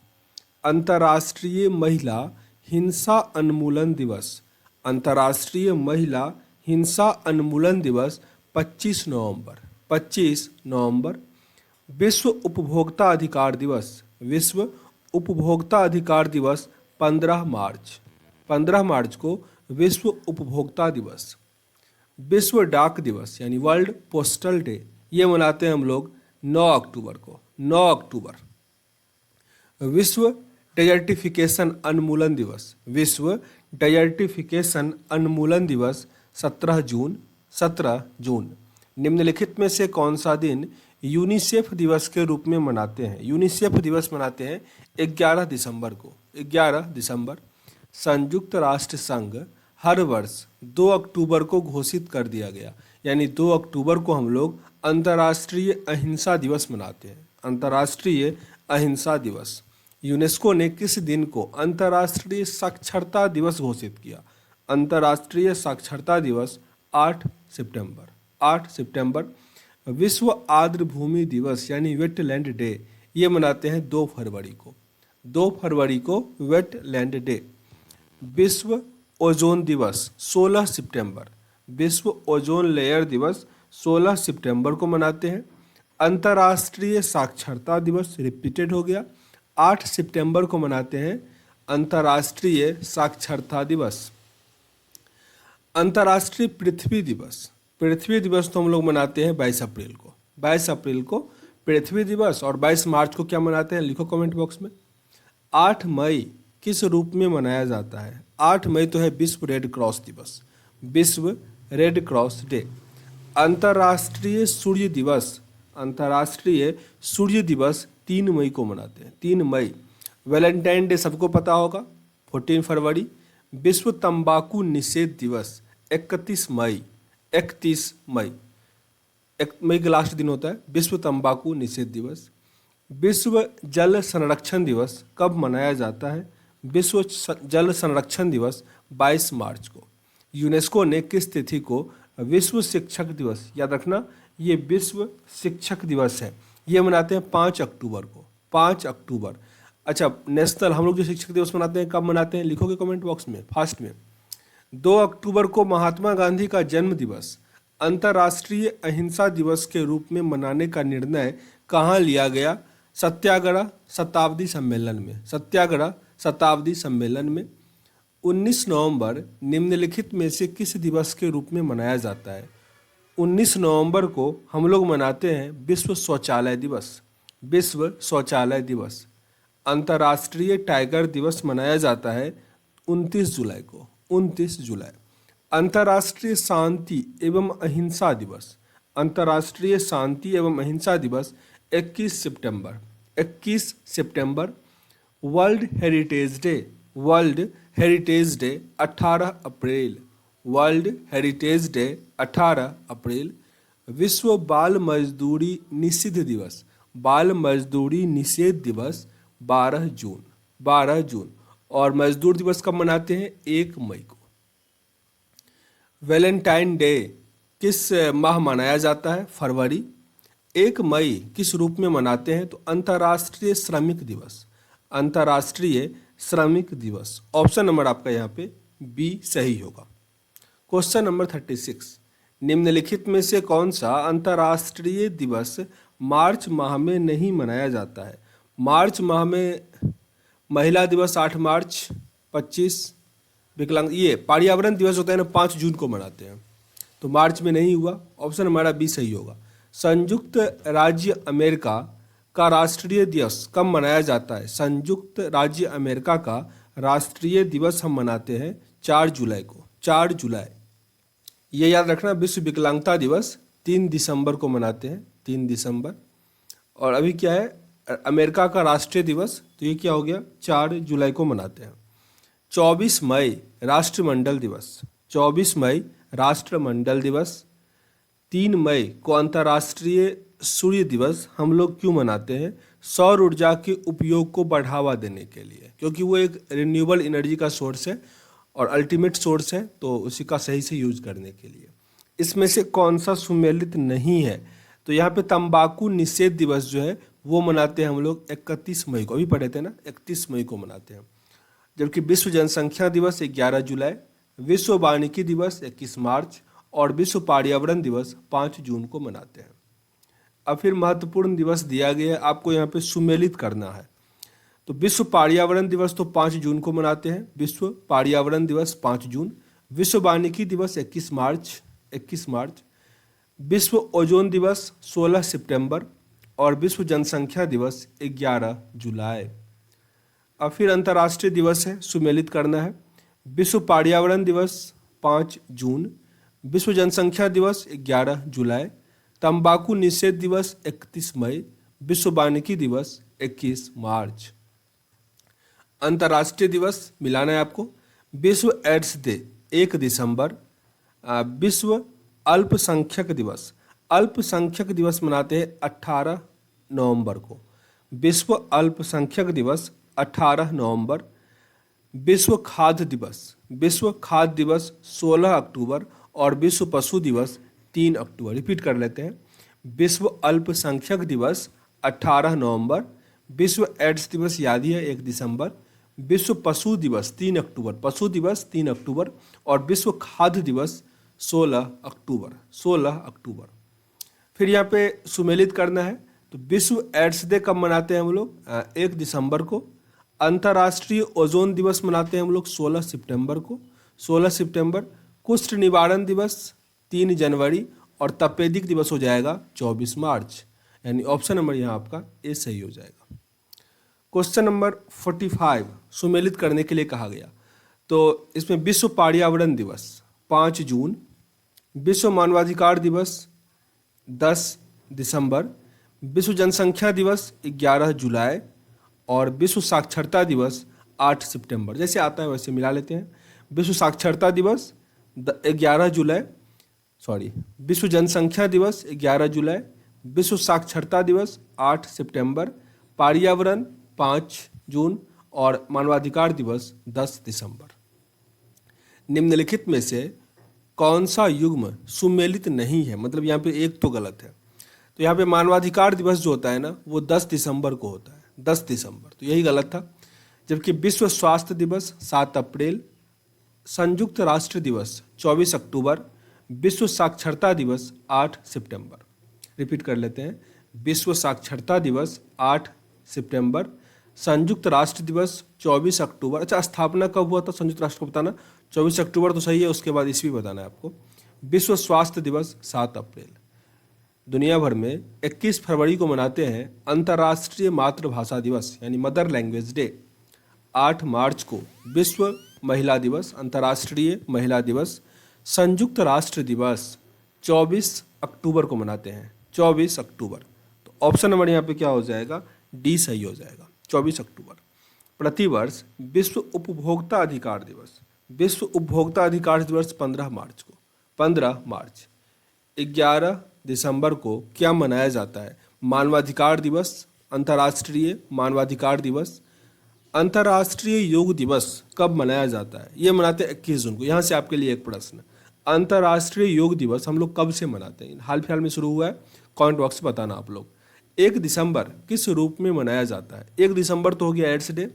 अंतर्राष्ट्रीय महिला हिंसा उन्मूलन दिवस, अंतर्राष्ट्रीय महिला हिंसा उन्मूलन दिवस 25 नवंबर, 25 नवंबर। विश्व उपभोक्ता अधिकार दिवस, विश्व उपभोक्ता अधिकार दिवस 15 मार्च, 15 मार्च को विश्व उपभोक्ता दिवस। विश्व डाक दिवस यानी वर्ल्ड पोस्टल डे, ये मनाते हैं हम लोग 9 अक्टूबर को, 9 अक्टूबर। विश्व डेजर्टिफिकेशन उन्मूलन दिवस, विश्व डेजर्टिफिकेशन उन्मूलन दिवस 17 जून, 17 जून। निम्नलिखित में से कौन सा दिन यूनिसेफ दिवस के रूप में मनाते हैं? यूनिसेफ दिवस मनाते हैं 11 दिसंबर को, 11 दिसंबर। संयुक्त राष्ट्र संघ हर वर्ष 2 अक्टूबर को घोषित कर दिया गया, यानी 2 अक्टूबर को हम लोग अंतर्राष्ट्रीय अहिंसा दिवस मनाते हैं, अंतर्राष्ट्रीय अहिंसा दिवस। यूनेस्को ने किस दिन को अंतर्राष्ट्रीय साक्षरता दिवस घोषित किया? अंतर्राष्ट्रीय साक्षरता दिवस 8 सितंबर, 8 सितंबर। विश्व आर्द्र भूमि दिवस यानी वेटलैंड डे, ये मनाते हैं 2 फरवरी को, 2 फरवरी को वेटलैंड डे। विश्व ओजोन दिवस 16 सितंबर, विश्व ओजोन लेयर दिवस 16 सितंबर को मनाते हैं। अंतर्राष्ट्रीय साक्षरता दिवस रिपीटेड हो गया, 8 सितंबर को मनाते हैं अंतर्राष्ट्रीय साक्षरता दिवस। अंतर्राष्ट्रीय पृथ्वी दिवस, पृथ्वी दिवस तो हम लोग मनाते हैं 22 अप्रैल को, 22 अप्रैल को पृथ्वी दिवस। और 22 मार्च को क्या मनाते हैं? लिखो कमेंट बॉक्स में। 8 मई किस रूप में मनाया जाता है? 8 मई तो है विश्व रेड क्रॉस दिवस, विश्व रेड क्रॉस डे। अंतर्राष्ट्रीय सूर्य दिवस, अंतर्राष्ट्रीय सूर्य दिवस 3 मई को मनाते हैं, 3 मई। वैलेंटाइन डे सबको पता होगा, 14 फरवरी। विश्व तंबाकू निषेध दिवस 31 मई, 31 मई, 1 मई का लास्ट दिन होता है विश्व तंबाकू निषेध दिवस। विश्व जल संरक्षण दिवस कब मनाया जाता है? विश्व जल संरक्षण दिवस 22 मार्च को। यूनेस्को ने किस तिथि को विश्व शिक्षक दिवस, याद रखना ये विश्व शिक्षक दिवस है, ये मनाते हैं 5 अक्टूबर को, 5 अक्टूबर। अच्छा, नेशनल हम लोग जो शिक्षक दिवस मनाते हैं कब मनाते हैं? लिखोगे कमेंट बॉक्स में फास्ट में। 2 अक्टूबर को महात्मा गांधी का जन्म दिवस अंतर्राष्ट्रीय अहिंसा दिवस के रूप में मनाने का निर्णय कहाँ लिया गया? सत्याग्रह शताब्दी सम्मेलन में, सत्याग्रह शताब्दी सम्मेलन में। 19 नवंबर निम्नलिखित में से किस दिवस के रूप में मनाया जाता है? 19 नवंबर को हम लोग मनाते हैं विश्व शौचालय दिवस, विश्व शौचालय दिवस। अंतर्राष्ट्रीय टाइगर दिवस मनाया जाता है 29 जुलाई को, 29 जुलाई। अंतर्राष्ट्रीय शांति एवं अहिंसा दिवस, अंतर्राष्ट्रीय शांति एवं अहिंसा दिवस 21 सितंबर, 21 सितंबर। World heritage day, world heritage day 18 अप्रैल, वर्ल्ड हेरिटेज डे 18 अप्रैल। विश्व बाल मजदूरी निषिद्ध दिवस, बाल मजदूरी निषेध दिवस 12 जून, 12 जून। और मजदूर दिवस कब मनाते हैं? 1 मई को। वैलेंटाइन डे किस माह मनाया जाता है? फरवरी। 1 मई किस रूप में मनाते हैं? तो अंतर्राष्ट्रीय श्रमिक दिवस, अंतर्राष्ट्रीय श्रमिक दिवस। ऑप्शन नंबर आपका यहाँ पे बी सही होगा। क्वेश्चन नंबर 36, निम्नलिखित में से कौन सा अंतर्राष्ट्रीय दिवस मार्च माह में नहीं मनाया जाता है? मार्च माह में महिला दिवस 8 मार्च, 25 विकलांग, ये पर्यावरण दिवस होता है ना 5 जून को मनाते हैं, तो मार्च में नहीं हुआ। ऑप्शन हमारा बी सही होगा। संयुक्त राज्य अमेरिका का राष्ट्रीय दिवस कब मनाया जाता है? संयुक्त राज्य अमेरिका का राष्ट्रीय दिवस हम मनाते हैं 4 जुलाई को, 4 जुलाई। ये याद रखना, विश्व विकलांगता दिवस 3 दिसंबर को मनाते हैं, 3 दिसंबर। और अभी क्या है, अमेरिका का राष्ट्रीय दिवस, तो ये क्या हो गया, 4 जुलाई को मनाते हैं। 24 मई राष्ट्रमंडल दिवस, 24 मई राष्ट्रमंडल दिवस। 3 मई को अंतर्राष्ट्रीय सूर्य दिवस हम लोग क्यों मनाते हैं? सौर ऊर्जा के उपयोग को बढ़ावा देने के लिए, क्योंकि वो एक रिन्यूएबल एनर्जी का सोर्स है और अल्टीमेट सोर्स है, तो उसी का सही से यूज करने के लिए। इसमें से कौन सा सुमेलित नहीं है? तो यहाँ पे तंबाकू निषेध दिवस जो है वो मनाते हैं हम लोग 31 मई को, अभी पढ़े थे ना, 31 मई को मनाते हैं। जबकि विश्व जनसंख्या दिवस 11 जुलाई, विश्व वानिकी दिवस 21 मार्च और विश्व पर्यावरण दिवस 5 जून को मनाते हैं। अब फिर महत्वपूर्ण दिवस दिया गया है, आपको यहाँ पे सुमेलित करना है। तो विश्व पर्यावरण दिवस तो 5 जून को मनाते हैं, विश्व पर्यावरण दिवस 5 जून, विश्व वानिकी दिवस 21 मार्च, 21 मार्च, विश्व ओजोन दिवस 16 सितंबर और विश्व जनसंख्या दिवस 11 जुलाई। अब फिर अंतर्राष्ट्रीय दिवस है, सुमेलित करना है। विश्व पर्यावरण दिवस 5 जून, विश्व जनसंख्या दिवस 11 जुलाई, तंबाकू निषेध दिवस 31 मई, विश्व वानिकी दिवस 21 मार्च। अंतर्राष्ट्रीय दिवस मिलाना है आपको। विश्व एड्स डे 1 दिसंबर, विश्व अल्पसंख्यक दिवस, अल्पसंख्यक दिवस मनाते हैं 18 नवंबर को, विश्व अल्पसंख्यक दिवस 18 नवंबर। विश्व खाद्य दिवस, विश्व खाद्य दिवस 16 अक्टूबर और विश्व पशु दिवस 3 अक्टूबर। रिपीट कर लेते हैं, विश्व अल्पसंख्यक दिवस 18 नवंबर, विश्व एड्स दिवस याद ही है 1 दिसंबर, विश्व पशु दिवस 3 अक्टूबर, पशु दिवस 3 अक्टूबर और विश्व खाद्य दिवस 16 अक्टूबर, 16 अक्टूबर। फिर यहाँ पे सुमेलित करना है, तो विश्व एड्स डे कब मनाते हैं हम लोग? 1 दिसंबर को। अंतर्राष्ट्रीय ओजोन दिवस मनाते हैं हम लोग 16 सितंबर को, 16 सितंबर। कुष्ठ निवारण दिवस 3 जनवरी और तपेदिक दिवस हो जाएगा 24 मार्च, यानी ऑप्शन नंबर यहाँ आपका ए सही हो जाएगा। क्वेश्चन नंबर 45 सुमेलित करने के लिए कहा गया, तो इसमें विश्व पर्यावरण दिवस 5 जून, विश्व मानवाधिकार दिवस 10 दिसंबर, विश्व जनसंख्या दिवस 11 जुलाई और विश्व साक्षरता दिवस 8 सितंबर। जैसे आता है वैसे मिला लेते हैं। विश्व साक्षरता दिवस 11 जुलाई, विश्व जनसंख्या दिवस 11 जुलाई, विश्व साक्षरता दिवस 8 सितंबर, पर्यावरण 5 जून और मानवाधिकार दिवस 10 दिसंबर। निम्नलिखित में से कौन सा युग्म सुमेलित नहीं है? मतलब यहाँ पे एक तो गलत है। तो यहाँ पे मानवाधिकार दिवस जो होता है ना वो 10 दिसंबर को होता है, 10 दिसंबर, तो यही गलत था। जबकि विश्व स्वास्थ्य दिवस 7 अप्रैल, संयुक्त राष्ट्र दिवस 24 अक्टूबर, विश्व साक्षरता दिवस 8 सितंबर। रिपीट कर लेते हैं, विश्व साक्षरता दिवस 8 सितंबर, संयुक्त राष्ट्र दिवस 24 अक्टूबर। अच्छा, स्थापना कब हुआ था संयुक्त राष्ट्र को बताना, 24 अक्टूबर तो सही है, उसके बाद ईस्वी बताना है आपको। विश्व स्वास्थ्य दिवस 7 अप्रैल। दुनिया भर में 21 फरवरी को मनाते हैं अंतर्राष्ट्रीय मातृभाषा दिवस यानी मदर लैंग्वेज डे। 8 मार्च को विश्व महिला दिवस, अंतर्राष्ट्रीय महिला दिवस। संयुक्त राष्ट्र दिवस 24 अक्टूबर को मनाते हैं, 24 अक्टूबर। तो ऑप्शन नंबर यहाँ पे क्या हो जाएगा, डी सही हो जाएगा, 24 अक्टूबर। प्रतिवर्ष विश्व उपभोक्ता अधिकार दिवस, विश्व उपभोक्ता अधिकार दिवस 15 मार्च को, 15 मार्च। 11 दिसंबर को क्या मनाया जाता है? मानवाधिकार दिवस, अंतर्राष्ट्रीय मानवाधिकार दिवस। अंतर्राष्ट्रीय योग दिवस कब मनाया जाता है? ये मनाते हैं 21 जून को। यहाँ से आपके लिए एक प्रश्न, अंतर्राष्ट्रीय योग दिवस हम लोग कब से मनाते हैं? हाल फिलहाल में शुरू हुआ है, कमेंट बॉक्स में बताना आप लोग। 1 दिसंबर किस रूप में मनाया जाता है? 1 दिसंबर तो हो गया एड्स डे।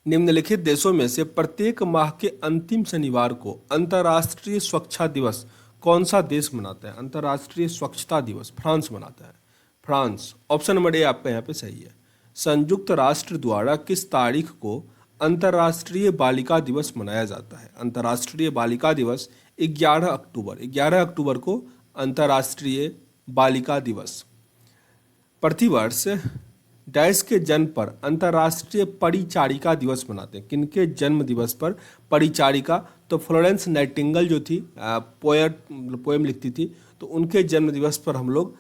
निम्नलिखित देशों में से प्रत्येक माह के अंतिम शनिवार को अंतर्राष्ट्रीय स्वच्छता दिवस कौन सा देश मनाता है? अंतर्राष्ट्रीय स्वच्छता दिवस फ्रांस मनाता है, फ्रांस। ऑप्शन नंबर ए आपका यहाँ पे सही है। संयुक्त राष्ट्र द्वारा किस तारीख को अंतर्राष्ट्रीय बालिका दिवस मनाया जाता है? अंतर्राष्ट्रीय बालिका दिवस 11 अक्टूबर, 11 अक्टूबर को अंतर्राष्ट्रीय बालिका दिवस। प्रतिवर्ष डैश के जन्म पर अंतर्राष्ट्रीय परिचारिका दिवस मनाते हैं। किनके जन्म दिवस पर परिचारिका? तो फ्लोरेंस नाइटिंगेल जो थी, पोएम लिखती थी, तो उनके जन्म दिवस पर हम लोग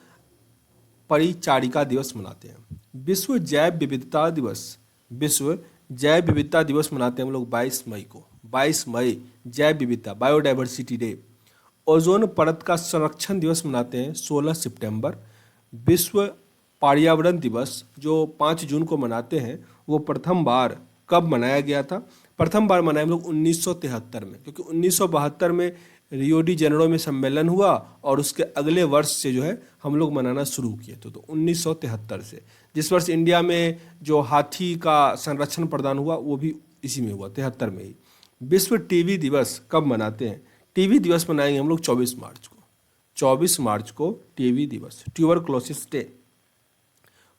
परिचारिका दिवस मनाते हैं। विश्व जैव विविधता दिवस, विश्व जैव विविधता दिवस मनाते हैं हम लोग 22 मई को, 22 मई जैव विविधता, बायोडाइवर्सिटी डे। ओजोन परत का संरक्षण दिवस मनाते हैं 16 सितंबर। विश्व पर्यावरण दिवस जो 5 जून को मनाते हैं, वो प्रथम बार कब मनाया गया था? प्रथम बार मनाया हम लोग 1973 में, क्योंकि 1972 में रियो डी जेनेरो में सम्मेलन हुआ और उसके अगले वर्ष से जो है हम लोग मनाना शुरू किए थे। तो 1973 से, जिस वर्ष इंडिया में जो हाथी का संरक्षण प्रदान हुआ वो भी इसी में हुआ, 73 में ही। विश्व टीबी दिवस कब मनाते हैं? टीबी दिवस मनाएंगे हम लोग 24 मार्च को, 24 मार्च को टीबी दिवस, ट्यूबरक्लोसिस डे।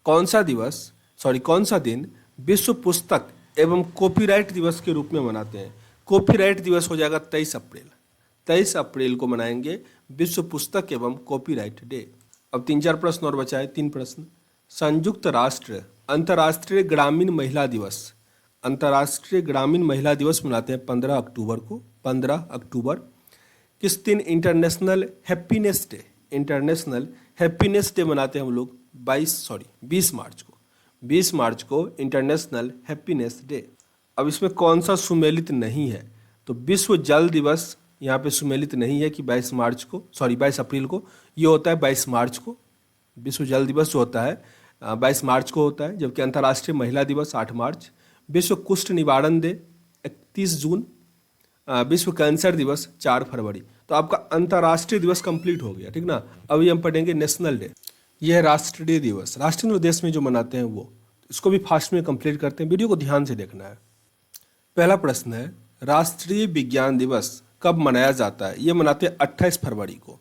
कौन सा दिन विश्व पुस्तक एवं कॉपीराइट दिवस के रूप में मनाते हैं? कॉपीराइट दिवस हो जाएगा 23 अप्रैल, 23 अप्रैल को मनाएंगे विश्व पुस्तक एवं कॉपीराइट डे। अब 3-4 प्रश्न और बचा है, 3 प्रश्न। संयुक्त राष्ट्र अंतर्राष्ट्रीय ग्रामीण महिला दिवस, अंतर्राष्ट्रीय ग्रामीण महिला दिवस मनाते हैं 15 अक्टूबर को, 15 अक्टूबर। किस दिन international happiness day, international happiness day मनाते हैं हम लोग? 20 मार्च को, 20 मार्च को इंटरनेशनल हैप्पीनेस डे। अब इसमें कौन सा सुमेलित नहीं है? तो विश्व जल दिवस यहाँ पे सुमेलित नहीं है कि 22 अप्रैल को, ये होता है 22 मार्च को। विश्व जल दिवस जो होता है 22 मार्च को होता है, जबकि अंतर्राष्ट्रीय महिला दिवस 8 मार्च। विश्व कुष्ठ निवारण डे 31 जून। विश्व कैंसर दिवस 4 फरवरी। तो आपका अंतर्राष्ट्रीय दिवस कंप्लीट हो गया, ठीक ना। अभी हम पढ़ेंगे नेशनल डे। यह है राष्ट्रीय दिवस, राष्ट्रीय देश में जो मनाते हैं वो, इसको भी फास्ट में कंप्लीट करते हैं, वीडियो को ध्यान से देखना है। पहला प्रश्न है, राष्ट्रीय विज्ञान दिवस कब मनाया जाता है? ये मनाते हैं 28 फरवरी को,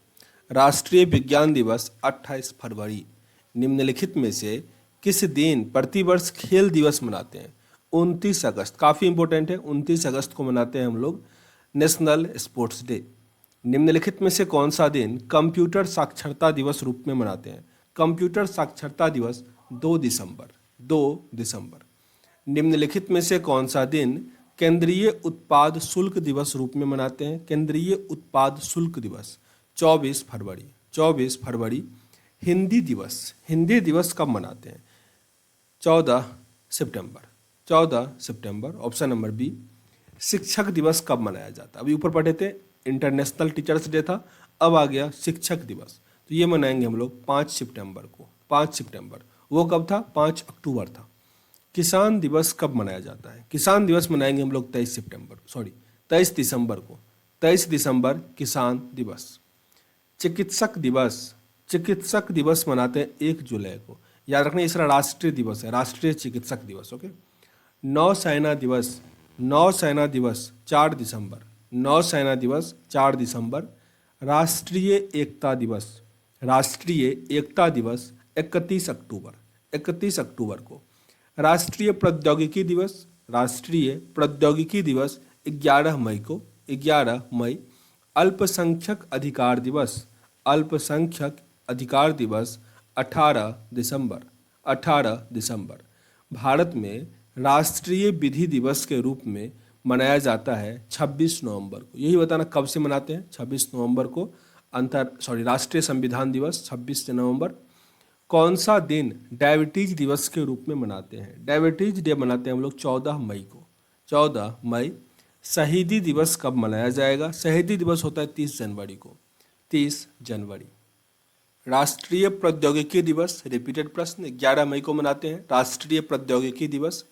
राष्ट्रीय विज्ञान दिवस 28 फरवरी। निम्नलिखित में से किस दिन प्रतिवर्ष खेल दिवस मनाते हैं? 29 अगस्त, काफ़ी इंपॉर्टेंट है, 29 अगस्त को मनाते हैं हम लोग नेशनल स्पोर्ट्स डे। निम्नलिखित में से कौन सा दिन कंप्यूटर साक्षरता दिवस रूप में मनाते हैं? कंप्यूटर साक्षरता दिवस 2 दिसंबर, 2 दिसंबर। निम्नलिखित में से कौन सा दिन केंद्रीय उत्पाद शुल्क दिवस रूप में मनाते हैं? केंद्रीय उत्पाद शुल्क दिवस 24 फरवरी, 24 फरवरी। हिंदी दिवस, हिंदी दिवस कब मनाते हैं? 14 सितंबर, 14 सितंबर, ऑप्शन नंबर बी। शिक्षक दिवस कब मनाया जाता है? अभी ऊपर पढ़े थे इंटरनेशनल टीचर्स डे था, अब आ गया शिक्षक दिवस, तो ये मनाएंगे हम लोग 5 सितंबर को, 5 सितंबर। वो कब था? 5 अक्टूबर था। किसान दिवस कब मनाया जाता है? किसान दिवस मनाएंगे हम लोग 23 दिसंबर को, 23 दिसंबर किसान दिवस। चिकित्सक दिवस, चिकित्सक दिवस मनाते हैं 1 जुलाई को, याद रखना इसरा राष्ट्रीय दिवस है, राष्ट्रीय चिकित्सक दिवस। ओके। नौसेना दिवस, नौसेना दिवस 4 दिसंबर, नौसेना दिवस 4 दिसंबर। राष्ट्रीय एकता दिवस, राष्ट्रीय एकता दिवस 31 अक्टूबर, 31 अक्टूबर को। राष्ट्रीय प्रौद्योगिकी दिवस, राष्ट्रीय प्रौद्योगिकी दिवस 11 मई को, 11 मई। अल्पसंख्यक अधिकार दिवस, अल्पसंख्यक अधिकार दिवस 18 दिसंबर, 18 दिसंबर। भारत में राष्ट्रीय विधि दिवस के रूप में मनाया जाता है 26 नवंबर को। यही बताना कब से मनाते हैं? 26 नवंबर को। राष्ट्रीय संविधान दिवस 26 नवंबर। कौन सा दिन डायबिटीज दिवस के रूप में मनाते हैं? डायबिटीज डे मनाते हैं हम लोग 14 मई को, 14 मई। शहीदी दिवस कब मनाया जाएगा? शहीदी दिवस होता है 30 जनवरी को, 30 जनवरी। राष्ट्रीय प्रौद्योगिकी दिवस, रिपीटेड प्रश्न, 11 मई को मनाते हैं राष्ट्रीय प्रौद्योगिकी दिवस।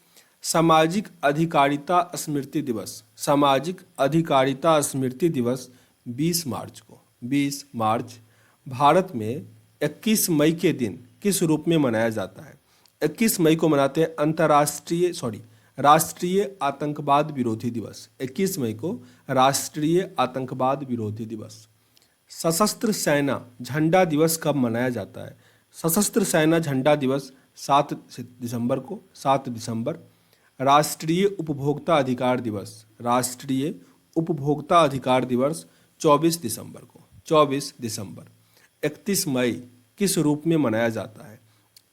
सामाजिक अधिकारिता स्मृति दिवस, सामाजिक अधिकारिता स्मृति दिवस 20 मार्च को, 20 मार्च। भारत में 21 मई के दिन किस रूप में मनाया जाता है? 21 मई को मनाते हैं राष्ट्रीय आतंकवाद विरोधी दिवस। 21 मई को राष्ट्रीय आतंकवाद विरोधी दिवस। सशस्त्र सेना झंडा दिवस कब मनाया जाता है? सशस्त्र सेना झंडा दिवस 7 दिसंबर को, 7 दिसंबर। राष्ट्रीय उपभोक्ता अधिकार दिवस, राष्ट्रीय उपभोक्ता अधिकार दिवस 24 दिसंबर को, 24 दिसंबर। 31 मई किस रूप में मनाया जाता है?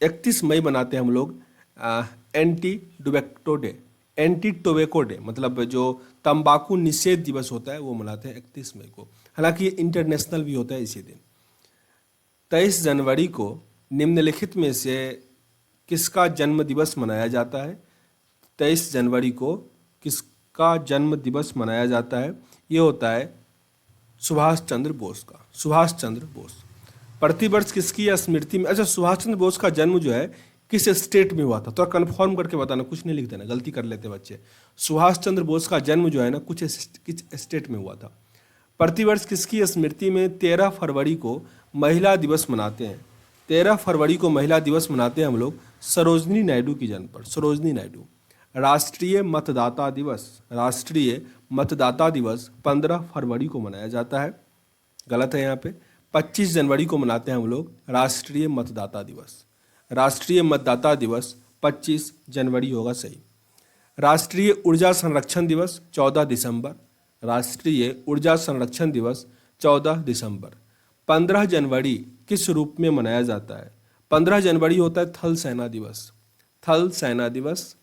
31 मई मनाते हैं हम लोग एंटी टोबैको डे, मतलब जो तंबाकू निषेध दिवस होता है वो मनाते हैं 31 मई को। हालांकि ये इंटरनेशनल भी होता है इसी दिन। 23 जनवरी को निम्नलिखित में से किसका जन्म दिवस मनाया जाता है? 23 जनवरी को किसका जन्म दिवस मनाया जाता है? ये होता है सुभाष चंद्र बोस का, सुभाष चंद्र बोस। प्रतिवर्ष किसकी स्मृति में, अच्छा सुभाष चंद्र बोस का जन्म जो है किस स्टेट में हुआ था? तो कंफर्म करके बताना, कुछ नहीं लिख देना, गलती कर लेते बच्चे। सुभाष चंद्र बोस का जन्म जो है ना किस स्टेट में हुआ था? प्रतिवर्ष किसकी स्मृति में 13 फरवरी को महिला दिवस मनाते हैं? 13 फरवरी को महिला दिवस मनाते हैं हम लोग सरोजनी नायडू की जन्म पर, सरोजनी नायडू। राष्ट्रीय मतदाता दिवस, राष्ट्रीय मतदाता दिवस 15 फरवरी को मनाया जाता है, गलत है यहाँ पे। 25 जनवरी को मनाते हैं हम लोग राष्ट्रीय मतदाता दिवस, राष्ट्रीय मतदाता दिवस 25 जनवरी होगा सही। राष्ट्रीय ऊर्जा संरक्षण दिवस 14 दिसंबर, राष्ट्रीय ऊर्जा संरक्षण दिवस 14 दिसंबर। 15 जनवरी किस रूप में मनाया जाता है? 15 जनवरी होता है थल सेना दिवस, थल सेना दिवस।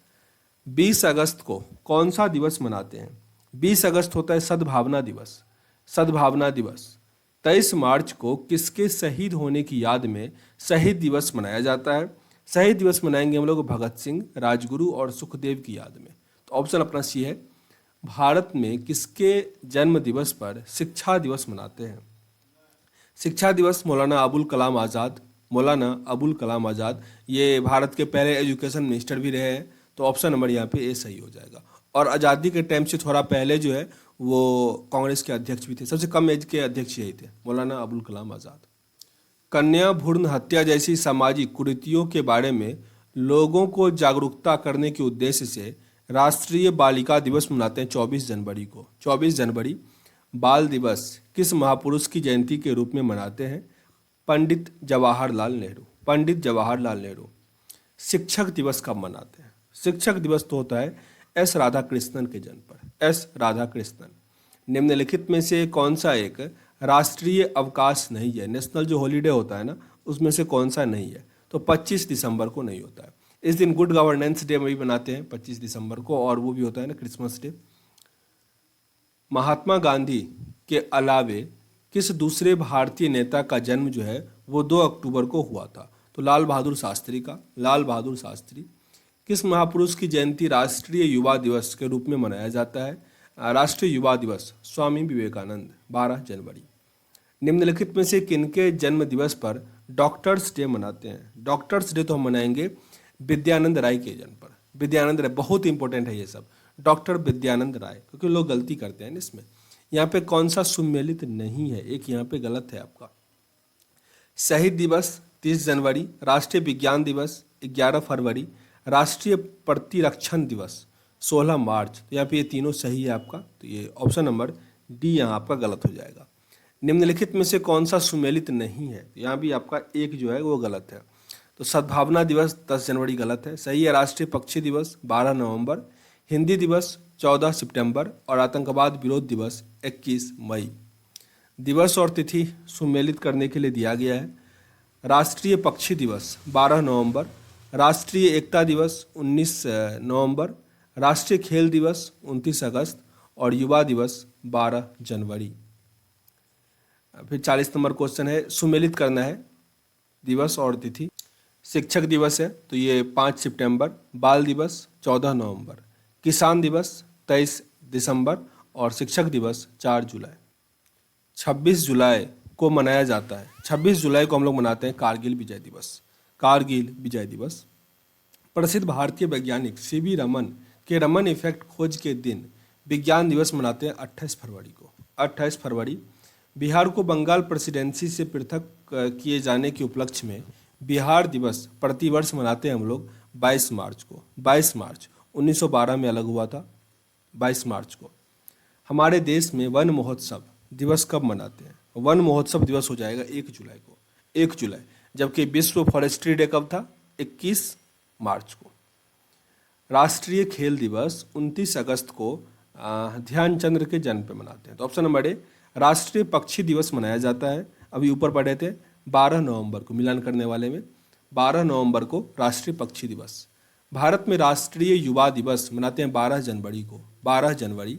20 अगस्त को कौन सा दिवस मनाते हैं? 20 अगस्त होता है सद्भावना दिवस, सद्भावना दिवस। 23 मार्च को किसके शहीद होने की याद में शहीद दिवस मनाया जाता है? शहीद दिवस मनाएंगे हम लोग भगत सिंह, राजगुरु और सुखदेव की याद में। तो ऑप्शन अपना सी है। भारत में किसके जन्म दिवस पर शिक्षा दिवस मनाते हैं? शिक्षा दिवस मौलाना अबुल कलाम आज़ाद, मौलाना अबुल कलाम आज़ाद, ये भारत के पहले एजुकेशन मिनिस्टर भी रहे हैं, तो ऑप्शन नंबर यहाँ पे ए सही हो जाएगा। और आज़ादी के टाइम से थोड़ा पहले जो है वो कांग्रेस के अध्यक्ष भी थे, सबसे कम एज के अध्यक्ष यही थे, मौलाना अबुल कलाम आज़ाद। कन्या भ्रूण हत्या जैसी सामाजिक कुरीतियों के बारे में लोगों को जागरूकता करने के उद्देश्य से राष्ट्रीय बालिका दिवस मनाते हैं 24 जनवरी को, 24 जनवरी। बाल दिवस किस महापुरुष की जयंती के रूप में मनाते हैं? पंडित जवाहरलाल नेहरू, पंडित जवाहरलाल नेहरू। शिक्षक दिवस कब मनाते हैं? शिक्षक दिवस तो होता है एस राधाकृष्णन के जन्म पर, एस राधाकृष्णन। निम्नलिखित में से कौन सा एक राष्ट्रीय अवकाश नहीं है? नेशनल जो हॉलीडे होता है ना उसमें से कौन सा नहीं है? तो 25 दिसंबर को नहीं होता है। इस दिन गुड गवर्नेंस डे में भी मनाते हैं 25 दिसंबर को, और वो भी होता है ना क्रिसमस डे। महात्मा गांधी के अलावे किस दूसरे भारतीय नेता का जन्म जो है वो 2 अक्टूबर को हुआ था? तो लाल बहादुर शास्त्री का, लाल बहादुर शास्त्री। किस महापुरुष की जयंती राष्ट्रीय युवा दिवस के रूप में मनाया जाता है? राष्ट्रीय युवा दिवस स्वामी विवेकानंद, 12 जनवरी। निम्नलिखित में से किनके जन्म दिवस पर डॉक्टर्स डे मनाते हैं? डॉक्टर्स डे तो हम मनाएंगे विद्यानंद राय के जन्म पर, विद्यानंद राय, बहुत इंपॉर्टेंट है ये सब, डॉक्टर विद्यानंद राय, क्योंकि लोग गलती करते हैं इसमें। यहाँ पे कौन सा सुमेलित नहीं है? एक यहाँ पे गलत है आपका। शहीद दिवस 30 जनवरी, राष्ट्रीय विज्ञान दिवस 11 फरवरी, राष्ट्रीय प्रतिरक्षण दिवस 16 मार्च। तो यहाँ पे ये तीनों सही है आपका, तो ये ऑप्शन नंबर डी यहाँ आपका गलत हो जाएगा। निम्नलिखित में से कौन सा सुमेलित नहीं है? तो यहाँ भी आपका एक जो है वो गलत है। तो सद्भावना दिवस 10 जनवरी गलत है, सही है राष्ट्रीय पक्षी दिवस 12 नवंबर, हिंदी दिवस 14 सितंबर और आतंकवाद विरोध दिवस 21 मई। दिवस और तिथि सुमेलित करने के लिए दिया गया है। राष्ट्रीय पक्षी दिवस 12 नवंबर, राष्ट्रीय एकता दिवस 19 नवंबर, राष्ट्रीय खेल दिवस 29 अगस्त और युवा दिवस 12 जनवरी। फिर 40 नंबर क्वेश्चन है, सुमेलित करना है दिवस और तिथि। शिक्षक दिवस है तो ये 5 सितंबर, बाल दिवस 14 नवंबर, किसान दिवस 23 दिसंबर और शिक्षक दिवस 4 जुलाई। 26 जुलाई को मनाया जाता है? 26 जुलाई को हम लोग मनाते हैं कारगिल विजय दिवस। कारगिल विजय दिवस। प्रसिद्ध भारतीय वैज्ञानिक सीवी रमन के रमन इफेक्ट खोज के दिन विज्ञान दिवस मनाते हैं 28 फरवरी को। 28 फरवरी। बिहार को बंगाल प्रेसिडेंसी से पृथक किए जाने के उपलक्ष्य में बिहार दिवस प्रतिवर्ष मनाते हैं हम लोग 22 मार्च को। 22 मार्च 1912 में अलग हुआ था, 22 मार्च को। हमारे देश में वन महोत्सव दिवस कब मनाते हैं? वन महोत्सव दिवस हो जाएगा 1 जुलाई को, 1 जुलाई। जबकि विश्व फॉरेस्ट्री डे कब था? 21 मार्च को। राष्ट्रीय खेल दिवस 29 अगस्त को ध्यानचंद्र के जन्म पे मनाते हैं। तो ऑप्शन नंबर ए। राष्ट्रीय पक्षी दिवस मनाया जाता है, अभी ऊपर पढ़े थे, 12 नवंबर को, मिलान करने वाले में 12 नवंबर को राष्ट्रीय पक्षी दिवस। भारत में राष्ट्रीय युवा दिवस मनाते हैं 12 जनवरी को, 12 जनवरी।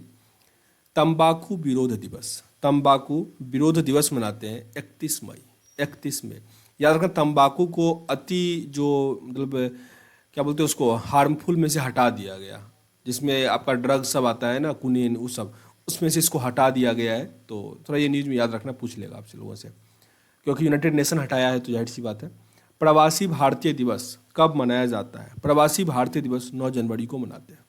तंबाकू विरोध दिवस, तंबाकू विरोध दिवस मनाते हैं 31 मई, 31 मई। याद रखना तंबाकू को अति जो मतलब क्या बोलते हैं उसको हार्मफुल में से हटा दिया गया, जिसमें आपका ड्रग सब आता है ना, कुनीन, वो सब, उसमें से इसको हटा दिया गया है। तो थोड़ा ये न्यूज़ में याद रखना, पूछ लेगा आपसे लोगों से, क्योंकि यूनाइटेड नेशन हटाया है तो जाहिर सी बात है। प्रवासी भारतीय दिवस कब मनाया जाता है? प्रवासी भारतीय दिवस 9 जनवरी को मनाते हैं।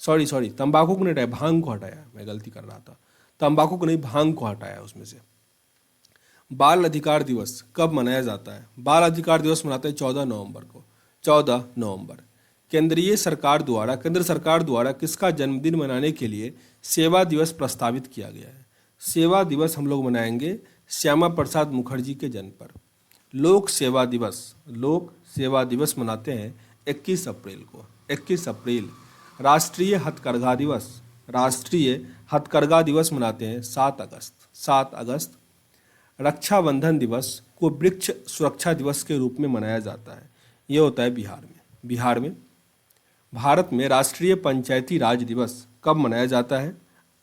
सॉरी तंबाकू को नहीं हटाया, भांग को हटाया, मैं गलती कर रहा था, तंबाकू को नहीं, भांग को हटाया उसमें से। बाल अधिकार दिवस कब मनाया जाता है? बाल अधिकार दिवस मनाते हैं 14 नवंबर को, 14 नवंबर। केंद्र सरकार द्वारा किसका जन्मदिन मनाने के लिए सेवा दिवस प्रस्तावित किया गया है? सेवा दिवस हम लोग मनाएंगे श्यामा प्रसाद मुखर्जी के जन्म पर। लोक सेवा दिवस मनाते हैं 21 अप्रैल को, 21 अप्रैल। राष्ट्रीय हथकरघा दिवस मनाते हैं 7 अगस्त, 7 अगस्त। रक्षाबंधन दिवस को वृक्ष सुरक्षा दिवस के रूप में मनाया जाता है, ये होता है बिहार में। भारत में राष्ट्रीय पंचायती राज दिवस कब मनाया जाता है?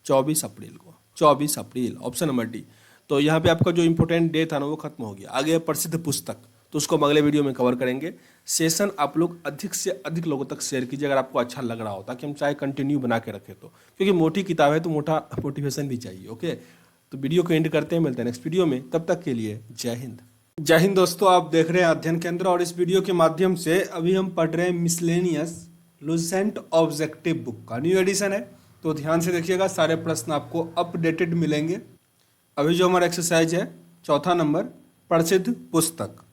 24 अप्रैल को, 24 अप्रैल, ऑप्शन नंबर डी। तो यहाँ पे आपका जो इंपॉर्टेंट डे था ना वो खत्म हो गया। आगे प्रसिद्ध पुस्तक, तो उसको हम अगले वीडियो में कवर करेंगे। सेशन आप लोग अधिक से अधिक लोगों तक शेयर कीजिए अगर आपको अच्छा लग रहा हो, ताकि हम चाहे कंटिन्यू बना के रखें, तो क्योंकि मोटी किताब है तो मोटा मोटिवेशन भी चाहिए। ओके, तो वीडियो को एंड करते हैं, मिलते हैं नेक्स्ट वीडियो में, तब तक के लिए जय हिंद। जय हिंद दोस्तों, आप देख रहे हैं अध्ययन केंद्र, और इस वीडियो के माध्यम से अभी हम पढ़ रहे हैं मिसलेनियस लुसेंट ऑब्जेक्टिव बुक का न्यू एडिशन है। तो ध्यान से देखिएगा, सारे प्रश्न आपको अपडेटेड मिलेंगे। अभी जो हमारा एक्सरसाइज है 4था नंबर, प्रसिद्ध पुस्तक।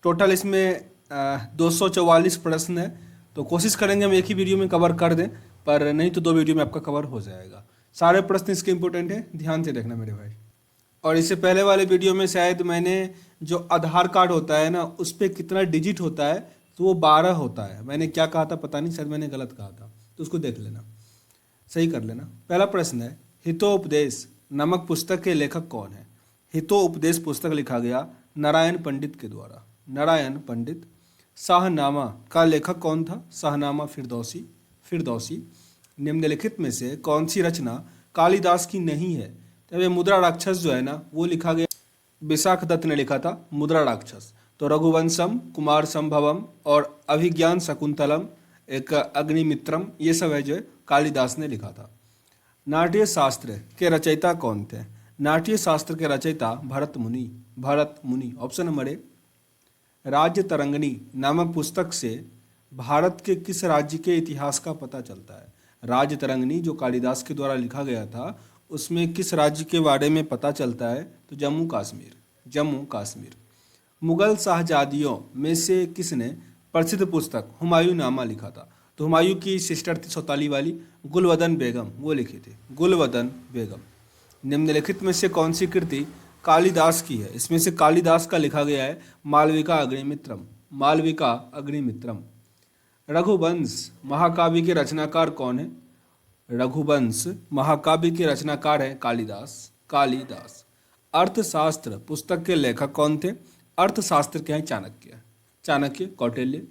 टोटल इसमें 244 प्रश्न है, तो कोशिश करेंगे हम एक ही वीडियो में कवर कर दें, पर नहीं तो 2 वीडियो में आपका कवर हो जाएगा। सारे प्रश्न इसके इंपॉर्टेंट है, ध्यान से देखना मेरे भाई। और इससे पहले वाले वीडियो में शायद मैंने जो आधार कार्ड होता है ना, उस पर कितना डिजिट होता है, तो वो 12 होता है। मैंने क्या कहा था पता नहीं, शायद मैंने गलत कहा था, तो उसको देख लेना, सही कर लेना। पहला प्रश्न है, हितोपदेश नामक पुस्तक के लेखक कौन है? हितोपदेश पुस्तक लिखा गया नारायण पंडित के द्वारा, नारायण पंडित। शाहनामा का लेखक कौन था? शाहनामा फिरदौसी। निम्नलिखित में से कौन सी रचना कालिदास की नहीं है? तो ये मुद्रा राक्षस जो है ना, वो लिखा गया विशाख दत्त ने लिखा था, मुद्रा राक्षस। तो रघुवंशम, कुमार संभवम और अभिज्ञान शकुंतलम, एक अग्निमित्रम, ये सब है जो कालिदास ने लिखा था। नाट्य शास्त्र के रचयिता कौन थे? नाट्य शास्त्र के रचयिता भरत मुनि। ऑप्शन नंबर ए। राज्य तरंगिणी नामक पुस्तक से भारत के किस राज्य के इतिहास का पता चलता है? राज्य तरंगिणी जो कालिदास के द्वारा लिखा गया था, उसमें किस राज्य के बारे में पता चलता है? तो जम्मू कश्मीर। मुगल शाहजादियों में से किसने प्रसिद्ध पुस्तक हुमायूं नामा लिखा था? तो हुमायूं की सिस्टर थी सौताली वाली, गुलवदन बेगम, वो लिखी थी, गुलवदन बेगम। निम्नलिखित में से कौन सी कृति कालिदास की है? इसमें से कालिदास का लिखा गया है मालविका अग्निमित्रम। रघुवंश महाकाव्य के रचनाकार कौन है? रघुवंश महाकाव्य के रचनाकार है कालिदास। अर्थशास्त्र पुस्तक के लेखक कौन थे? अर्थशास्त्र के हैं चाणक्य, कौटिल्य।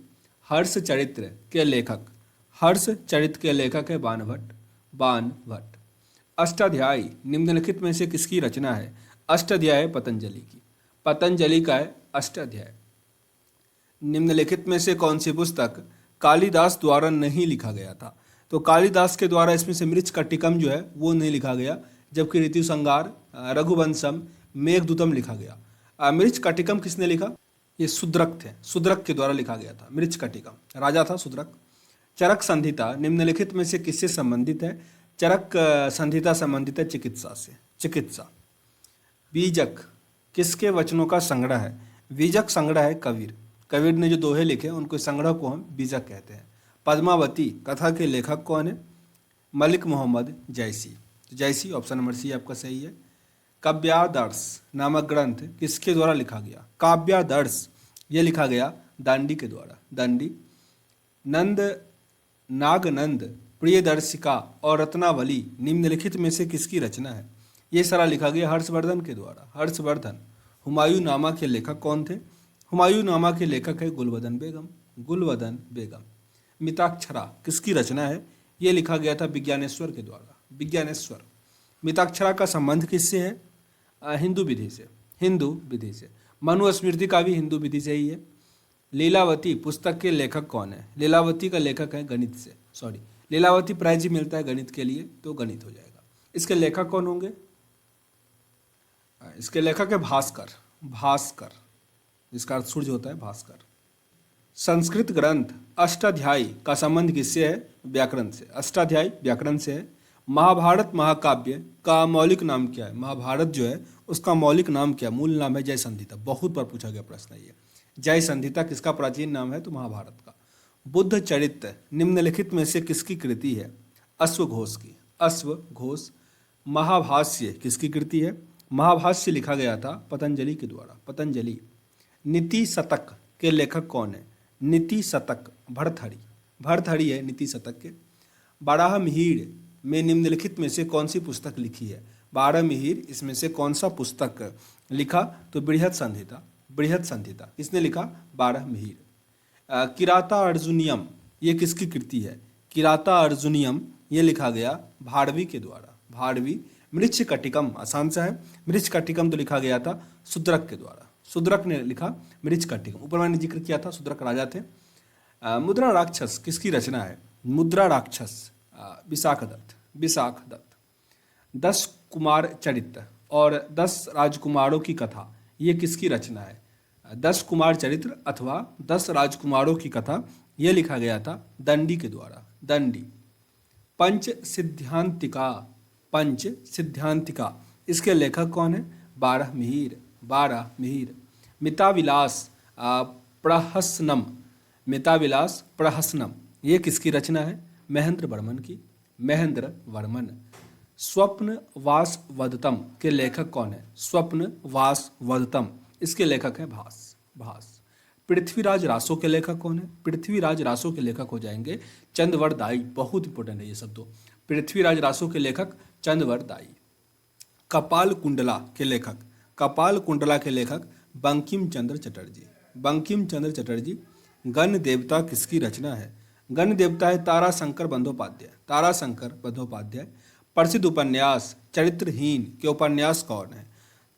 हर्ष चरित्र के लेखक है बाणभट्ट। अष्टाध्यायी निम्नलिखित में से किसकी रचना है? अष्टाध्याय पतंजलि का है अष्टाध्याय। निम्नलिखित में से कौन सी पुस्तक कालिदास द्वारा नहीं लिखा गया था? तो कालिदास के द्वारा इसमें से मृच्छकटिकम जो है वो नहीं लिखा गया, जबकि ऋतुसंहार, रघुवंशम, मेघदूतम लिखा गया। मृच्छकटिकम किसने लिखा? ये शूद्रक थे, शूद्रक के द्वारा लिखा गया था। मृच्छकटिकम राजा था शूद्रक। चरक संहिता निम्नलिखित में से किससे संबंधित है? चरक संहिता संबंधित है चिकित्सा से, चिकित्सा। बीजक किसके वचनों का संग्रह है? बीजक संग्रह है कबीर, कबीर ने जो दोहे लिखे उनको संग्रह को हम बीजक कहते हैं। पद्मावती कथा के लेखक कौन है? मलिक मोहम्मद जैसी। तो जैसी ऑप्शन नंबर सी आपका सही है। काव्यादर्श नामक ग्रंथ किसके द्वारा लिखा गया? काव्यादर्श ये लिखा गया दांडी के द्वारा, दांडी। नंद नागनंद प्रियदर्शिका और रत्नावली निम्नलिखित में से किसकी रचना है? ये सारा लिखा गया हर्षवर्धन के द्वारा, हर्षवर्धन। हुमायूं नामा के लेखक कौन थे? हुमायूं नामा के लेखक है गुलवदन बेगम, गुलवदन बेगम। मिताक्षरा किसकी रचना है? ये लिखा गया था विज्ञानेश्वर के द्वारा, विज्ञानेश्वर। मिताक्षरा का संबंध किससे है? हिंदू विधि से, हिंदू विधि से। मनुस्मृति का भी हिंदू विधि से ही है। लीलावती पुस्तक के लेखक कौन है? लीलावती का लेखक है गणित से, सॉरी लीलावती प्राइज ही मिलता है गणित के लिए, तो गणित हो जाएगा। इसके लेखक कौन होंगे? इसके लेखक है भास्कर, भास्कर, जिसका अर्थ सूर्य होता है, भास्कर। संस्कृत ग्रंथ अष्टाध्यायी का संबंध किससे है? व्याकरण से, अष्टाध्यायी व्याकरण से है। महाभारत महाकाव्य का मौलिक नाम क्या है? महाभारत जो है उसका मौलिक नाम क्या? मूल नाम है जय संहिता। बहुत बार पूछा गया प्रश्न ये। जय संहिता किसका प्राचीन नाम है? तो महाभारत का। बुद्ध चरित्र निम्नलिखित में से किसकी कृति है? अश्वघोष की, अश्वघोष। महाभाष्य किसकी कृति है? महाभाष्य लिखा गया था पतंजलि के द्वारा, पतंजलि। नीति शतक के लेखक कौन है? नीति शतक भर्तृहरि, भर्तृहरि है नीति शतक के। बारहमिहिर में निम्नलिखित में से कौन सी पुस्तक लिखी है? बारहमिहिर इसमें से कौन सा पुस्तक लिखा? तो बृहद संहिता, बृहद संहिता। किसने लिखा? बारहमिहिर। किराता अर्जुनियम ये किसकी कृति है? किराता अर्जुनियम ये लिखा गया भारवी के द्वारा, भारवी। मृच्छकटिकम आसान सा है, मृच्छकटिकम तो लिखा गया था शूद्रक के द्वारा, शूद्रक ने लिखा मृच्छकटिकम। ऊपर मैंने जिक्र किया था शूद्रक राजा थे। मुद्रा राक्षस किसकी रचना है? मुद्रा राक्षस विशाखदत्त, विशाखदत्त। 10 कुमार चरित्र और 10 राजकुमारों की कथा ये किसकी रचना है? 10 कुमार चरित्र अथवा 10 राजकुमारों की कथा ये लिखा गया था दंडी के द्वारा, दंडी। पंच सिद्धांतिका, पंच सिद्धांतिका इसके लेखक कौन है? बारहमिहिर, बारहमिहिर। मिताविलास प्रहसनम, मिताविलास प्रहसनम ये किसकी रचना है? महेंद्र वर्मन की, महेंद्र वर्मन। स्वप्न वासवदत्तम के लेखक कौन है? स्वप्न वासवदत्तम इसके लेखक है भास, भास। पृथ्वीराज रासो के लेखक कौन है? पृथ्वीराज रासो के लेखक हो जाएंगे चंद्रवरदाई। बहुत इंपॉर्टेंट है ये सब तो। पृथ्वीराज रासो के लेखक चंद्रवरदाई। कपाल कुंडला के लेखक, कपाल कुंडला के लेखक बंकिम चंद्र चटर्जी, बंकिम चंद्र चटर्जी। गण देवता किसकी रचना है? गण देवता है ताराशंकर बंदोपाध्याय, ताराशंकर बंदोपाध्याय। प्रसिद्ध उपन्यास चरित्रहीन के उपन्यास कौन है?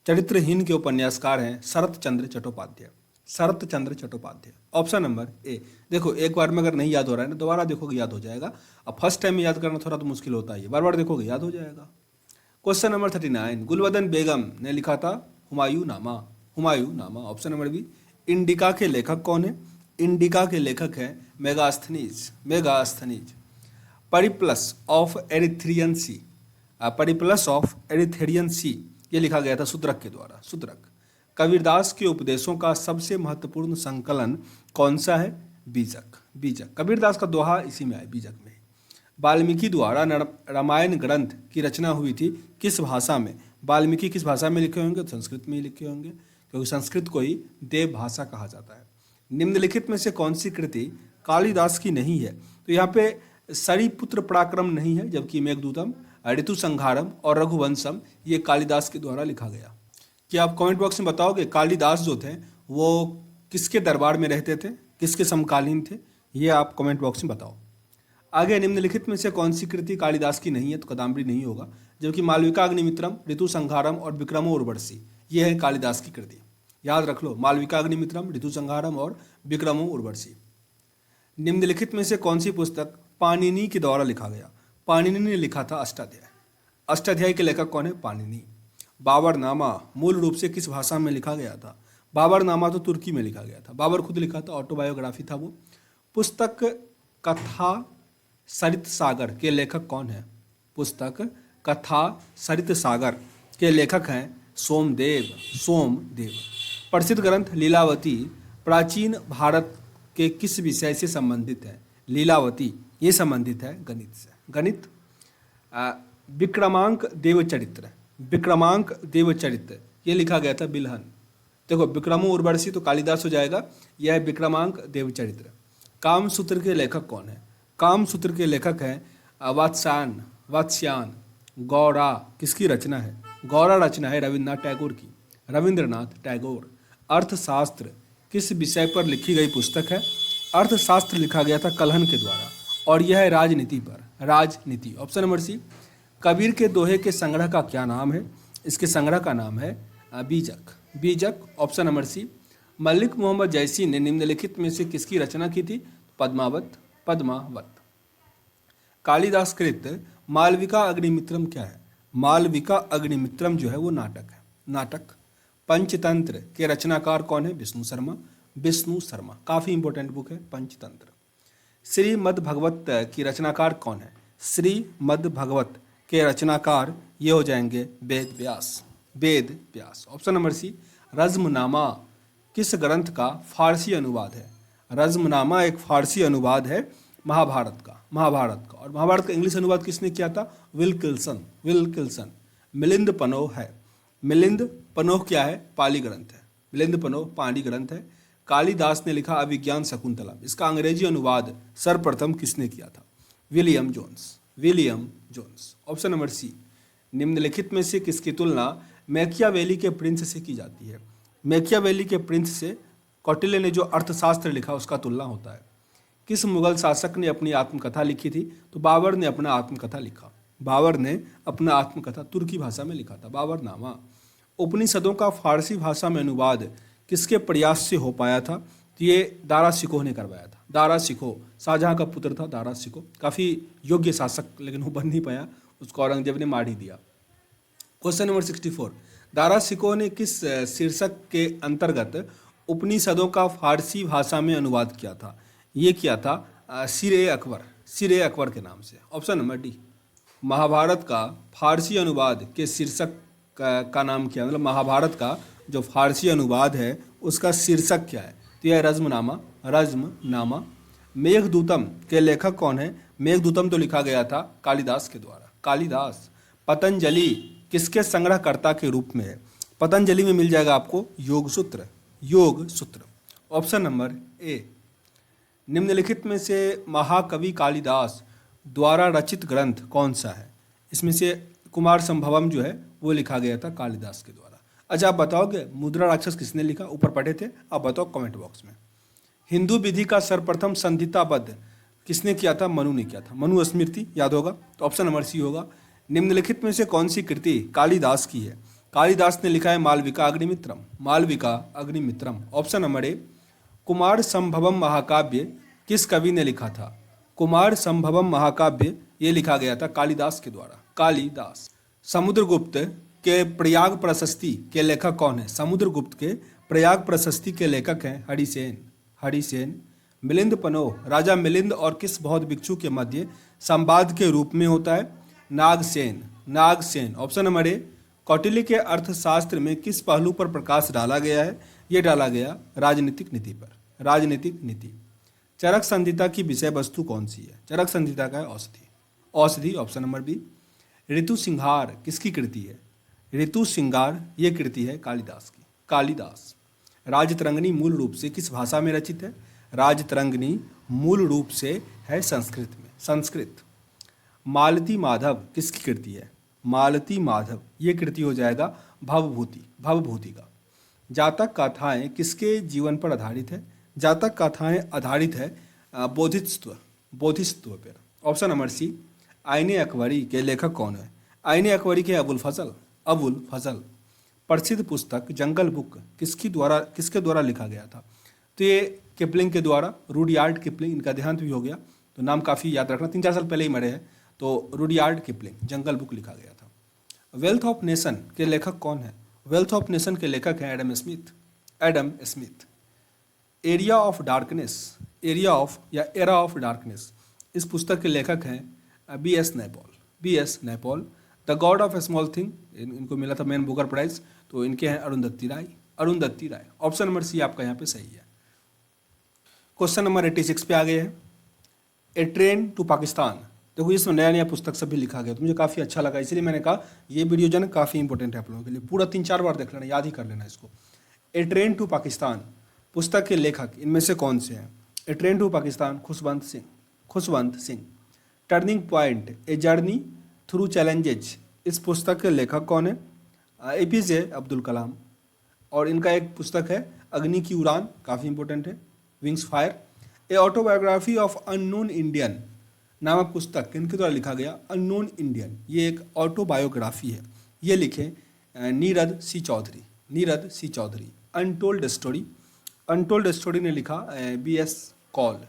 चरित्रहीन के उपन्यासकार हैं Sharat Chandra Chattopadhyay, Sharat Chandra Chattopadhyay. Option number A. देखो एक बार में अगर नहीं याद हो रहा है ना, दोबारा देखोगे याद हो जाएगा। अब फर्स्ट टाइम में याद करना थोड़ा तो मुश्किल होता है, बार बार देखोगे याद हो जाएगा। क्वेश्चन नंबर 39, गुलवदन बेगम ने लिखा था हुमायूं नामा, हुमायूं नामा। Option number B. इंडिका के लेखक कौन है? इंडिका के लेखक है Megasthenes, Megasthenes. Periplus of Erythraean sea, Periplus of Erythraean sea ये लिखा गया था शूद्रक के द्वारा, शूद्रक। कबीरदास के उपदेशों का सबसे महत्वपूर्ण संकलन कौन सा है? बीजक, बीजक। कबीरदास का दोहा इसी में है, बीजक में। वाल्मीकि द्वारा रामायण ग्रंथ की रचना हुई थी किस भाषा में? वाल्मीकि किस भाषा में लिखे होंगे? तो संस्कृत में ही लिखे होंगे, क्योंकि संस्कृत को ही देव भाषा कहा जाता है। निम्नलिखित में से कौन सी कृति कालिदास की नहीं है? तो यहाँ पे सरिपुत्र पराक्रम नहीं है, जबकि मेघदूतम, ऋतु संहारम और रघुवंशम ये कालिदास के द्वारा लिखा गया। क्या आप कमेंट बॉक्स में बताओगे कालिदास जो थे वो किसके दरबार में रहते थे, किसके समकालीन थे? ये आप कमेंट बॉक्स में बताओ। आगे निम्नलिखित में से कौन सी कृति कालिदास की नहीं है? तो कादम्बरी नहीं होगा, जबकि मालविकाग्निमित्रम, ऋतु संहारम और विक्रमो उर्वशी ये है कालिदास की कृति। याद रख लो, मालविकाग्निमित्रम, ऋतु संहारम और विक्रमो उर्वशी। निम्नलिखित में से कौन सी पुस्तक पाणिनि के द्वारा लिखा गया? पाणिनि ने लिखा था अष्टाध्याय, अष्टाध्याय के लेखक कौन है? पाणिनि। बाबरनामा मूल रूप से किस भाषा में लिखा गया था? बाबरनामा तो तुर्की में लिखा गया था, बाबर खुद लिखा था, ऑटोबायोग्राफी था वो। पुस्तक कथा सरित सागर के लेखक कौन है? पुस्तक कथा सरित सागर के लेखक हैं सोमदेव। प्रसिद्ध ग्रंथ लीलावती प्राचीन भारत के किस विषय से संबंधित है? लीलावती ये संबंधित है गणित से। गणित। विक्रमांक देवचरित्र ये लिखा गया था बिल्हन। देखो विक्रमो उर्वशी तो कालिदास हो जाएगा, यह है विक्रमांक देवचरित्र। कामसूत्र के लेखक कौन है? कामसूत्र के लेखक हैं वात्स्यायन गौड़ा। किसकी रचना है? गौड़ा रचना है रविंद्रनाथ टैगोर। अर्थशास्त्र किस विषय पर लिखी गई पुस्तक है? अर्थशास्त्र लिखा गया था कलहन के द्वारा, और यह है राजनीति पर। राजनीति। ऑप्शन नंबर सी। कबीर के दोहे के संग्रह का क्या नाम है? इसके संग्रह का नाम है Bijak. Option number C. Malik Mohammad Jaisi ने निम्नलिखित में से किसकी रचना की थी? पद्मावत। कालिदास कृत मालविका अग्निमित्रम क्या है? मालविका अग्निमित्रम जो है वो नाटक। पंचतंत्र के रचनाकार कौन है? विष्णु शर्मा। काफी इंपॉर्टेंट बुक है पंचतंत्र। श्रीमद् भगवत की रचनाकार कौन है? श्रीमद् भगवत के रचनाकार ये हो जाएंगे वेद व्यास। ऑप्शन नंबर सी। रज़्मनामा किस ग्रंथ का फारसी अनुवाद है? रज़्मनामा एक फारसी अनुवाद है महाभारत का। और महाभारत का इंग्लिश अनुवाद किसने किया था? विल किल्सन। मिलिंद पनोह है। मिलिंद पनोह क्या है? पाली ग्रंथ है। मिलिंद पनोह पाली ग्रंथ है। कालिदास ने लिखा अभिज्ञान शकुंतला, इसका अंग्रेजी अनुवाद सर्वप्रथम किसने किया था? William Jones. Option number C. निम्नलिखित में से किसकी तुलना मैकियावेली के प्रिंस से की जाती है? मैकियावेली के प्रिंस से कौटिल्य ने जो अर्थशास्त्र लिखा उसका तुलना होता है। किस मुगल शासक ने अपनी आत्मकथा लिखी थी? तो बाबर ने अपना आत्मकथा लिखा। बाबर ने अपना आत्मकथा तुर्की भाषा में लिखा था, बाबरनामा। उपनिषदों का फारसी भाषा में अनुवाद किसके प्रयास से हो पाया था? तो ये दारा शिकोह ने करवाया था। दारा शिकोह शाहजहां का पुत्र था दारा शिकोह, काफ़ी योग्य शासक, लेकिन वो बन नहीं पाया, उसको औरंगजेब ने मार ही दिया। Question number 64। दारा शिकोह ने किस शीर्षक के अंतर्गत उपनिषदों का फारसी भाषा में अनुवाद किया था? ये किया था सिर-ए अकबर के नाम से। Option number D. महाभारत का फारसी अनुवाद के शीर्षक का नाम क्या है? मतलब महाभारत का जो फारसी अनुवाद है उसका शीर्षक क्या है? तो यह रज़्मनामा। मेघदूतम के लेखक कौन है? मेघदूतम तो लिखा गया था कालिदास के द्वारा। पतंजलि किसके संग्रहकर्ता के रूप में है? पतंजलि में मिल जाएगा आपको योग सूत्र। ऑप्शन नंबर ए। निम्नलिखित में से महाकवि कालिदास द्वारा रचित ग्रंथ कौन सा है? इसमें से कुमार संभवम जो है वो लिखा गया था कालिदास के द्वारा। अच्छा, आप बताओगे मुद्रा राक्षस किसने लिखा? ऊपर पढ़े थे, आप बताओ कमेंट बॉक्स में। हिंदू विधि का सर्वप्रथम संहिताबद्ध किसने किया था? मनु ने किया था। मनु स्मृति याद होगा, तो ऑप्शन नंबर सी होगा। निम्नलिखित में से कौन सी कृति कालिदास की है? कालिदास ने लिखा है Malavika Agnimitram. Option number A. Kumara Sambhavam महाकाव्य किस कवि ने लिखा था? कुमार संभवम महाकाव्य ये लिखा गया था कालिदास के द्वारा। समुद्रगुप्त के प्रयाग प्रशस्ति के लेखक कौन है? समुद्रगुप्त के प्रयाग प्रशस्ति के लेखक हैं हरिसेन। मिलिंद पनोह राजा मिलिंद और किस बौद्ध भिक्षु के मध्य संवाद के रूप में होता है? Nagasena. Option number A. Kautilya के अर्थशास्त्र में किस पहलू पर प्रकाश डाला गया है? ये डाला गया राजनीतिक नीति। चरक संहिता की विषय वस्तु कौन सी है? चरक संहिता का है औषधि। Option number B. Ritu Samhara किसकी कृति है? ऋतु सिंगार ये कृति है कालिदास। राजतरंगिणी मूल रूप से किस भाषा में रचित है? राजतरंगिणी मूल रूप से है संस्कृत। मालती माधव किसकी कृति है? मालती माधव ये कृति हो जाएगा भवभूति का। जातक गाथाएं किसके जीवन पर आधारित है? जातक गाथाएं आधारित है बोधिसत्व पर। Option number C. Ain-e Akbari के लेखक कौन है? आईने अकबरी के अबुल फजल। प्रसिद्ध पुस्तक जंगल बुक किसके द्वारा लिखा गया था? तो ये किपलिंग के द्वारा, रुडयार्ड किपलिंग। इनका देहांत भी हो गया, तो नाम काफ़ी याद रखना, 3-4 साल पहले ही मरे हैं। तो रुडयार्ड किपलिंग, जंगल बुक लिखा गया था। वेल्थ ऑफ नेशन के लेखक कौन है? वेल्थ ऑफ नेशन के लेखक हैं Adam Smith. Adam Smith. Area of darkness, area of या एरा ऑफ डार्कनेस, इस पुस्तक के लेखक हैं B S Naipaul. B S Naipaul. The god of a small thing, इनको मिला था मैन बुकर प्राइज, तो इनके हैं Arundhati Roy. Arundhati Roy. Option number C आपका यहाँ पे सही है। क्वेश्चन नंबर 86 पे आ गए हैं। A train to Pakistan. देखो इसमें नया नया पुस्तक सब भी लिखा गया, तो मुझे काफ़ी अच्छा लगा, इसलिए मैंने कहा ये वीडियो जो है काफ़ी इंपॉर्टेंट है आप लोगों के लिए। पूरा 3-4 बार देख लेना, याद ही कर लेना इसको। ए ट्रेन टू पाकिस्तान पुस्तक के लेखक इनमें से कौन से हैं? A train to Pakistan, Khushwant Singh. Khushwant Singh. Turning point, a journey through challenges, इस पुस्तक के लेखक कौन है? एपीजे अब्दुल कलाम। और इनका एक पुस्तक है अग्नि की उड़ान, काफ़ी इंपॉर्टेंट है, wings fire. A autobiography of unknown Indian नामक पुस्तक किनके द्वारा लिखा गया? अननोन इंडियन, ये एक ऑटोबायोग्राफी है, ये लिखे Nirad C Chaudhuri. Nirad C Chaudhuri. Untold story, untold story ने लिखा B S Kaul.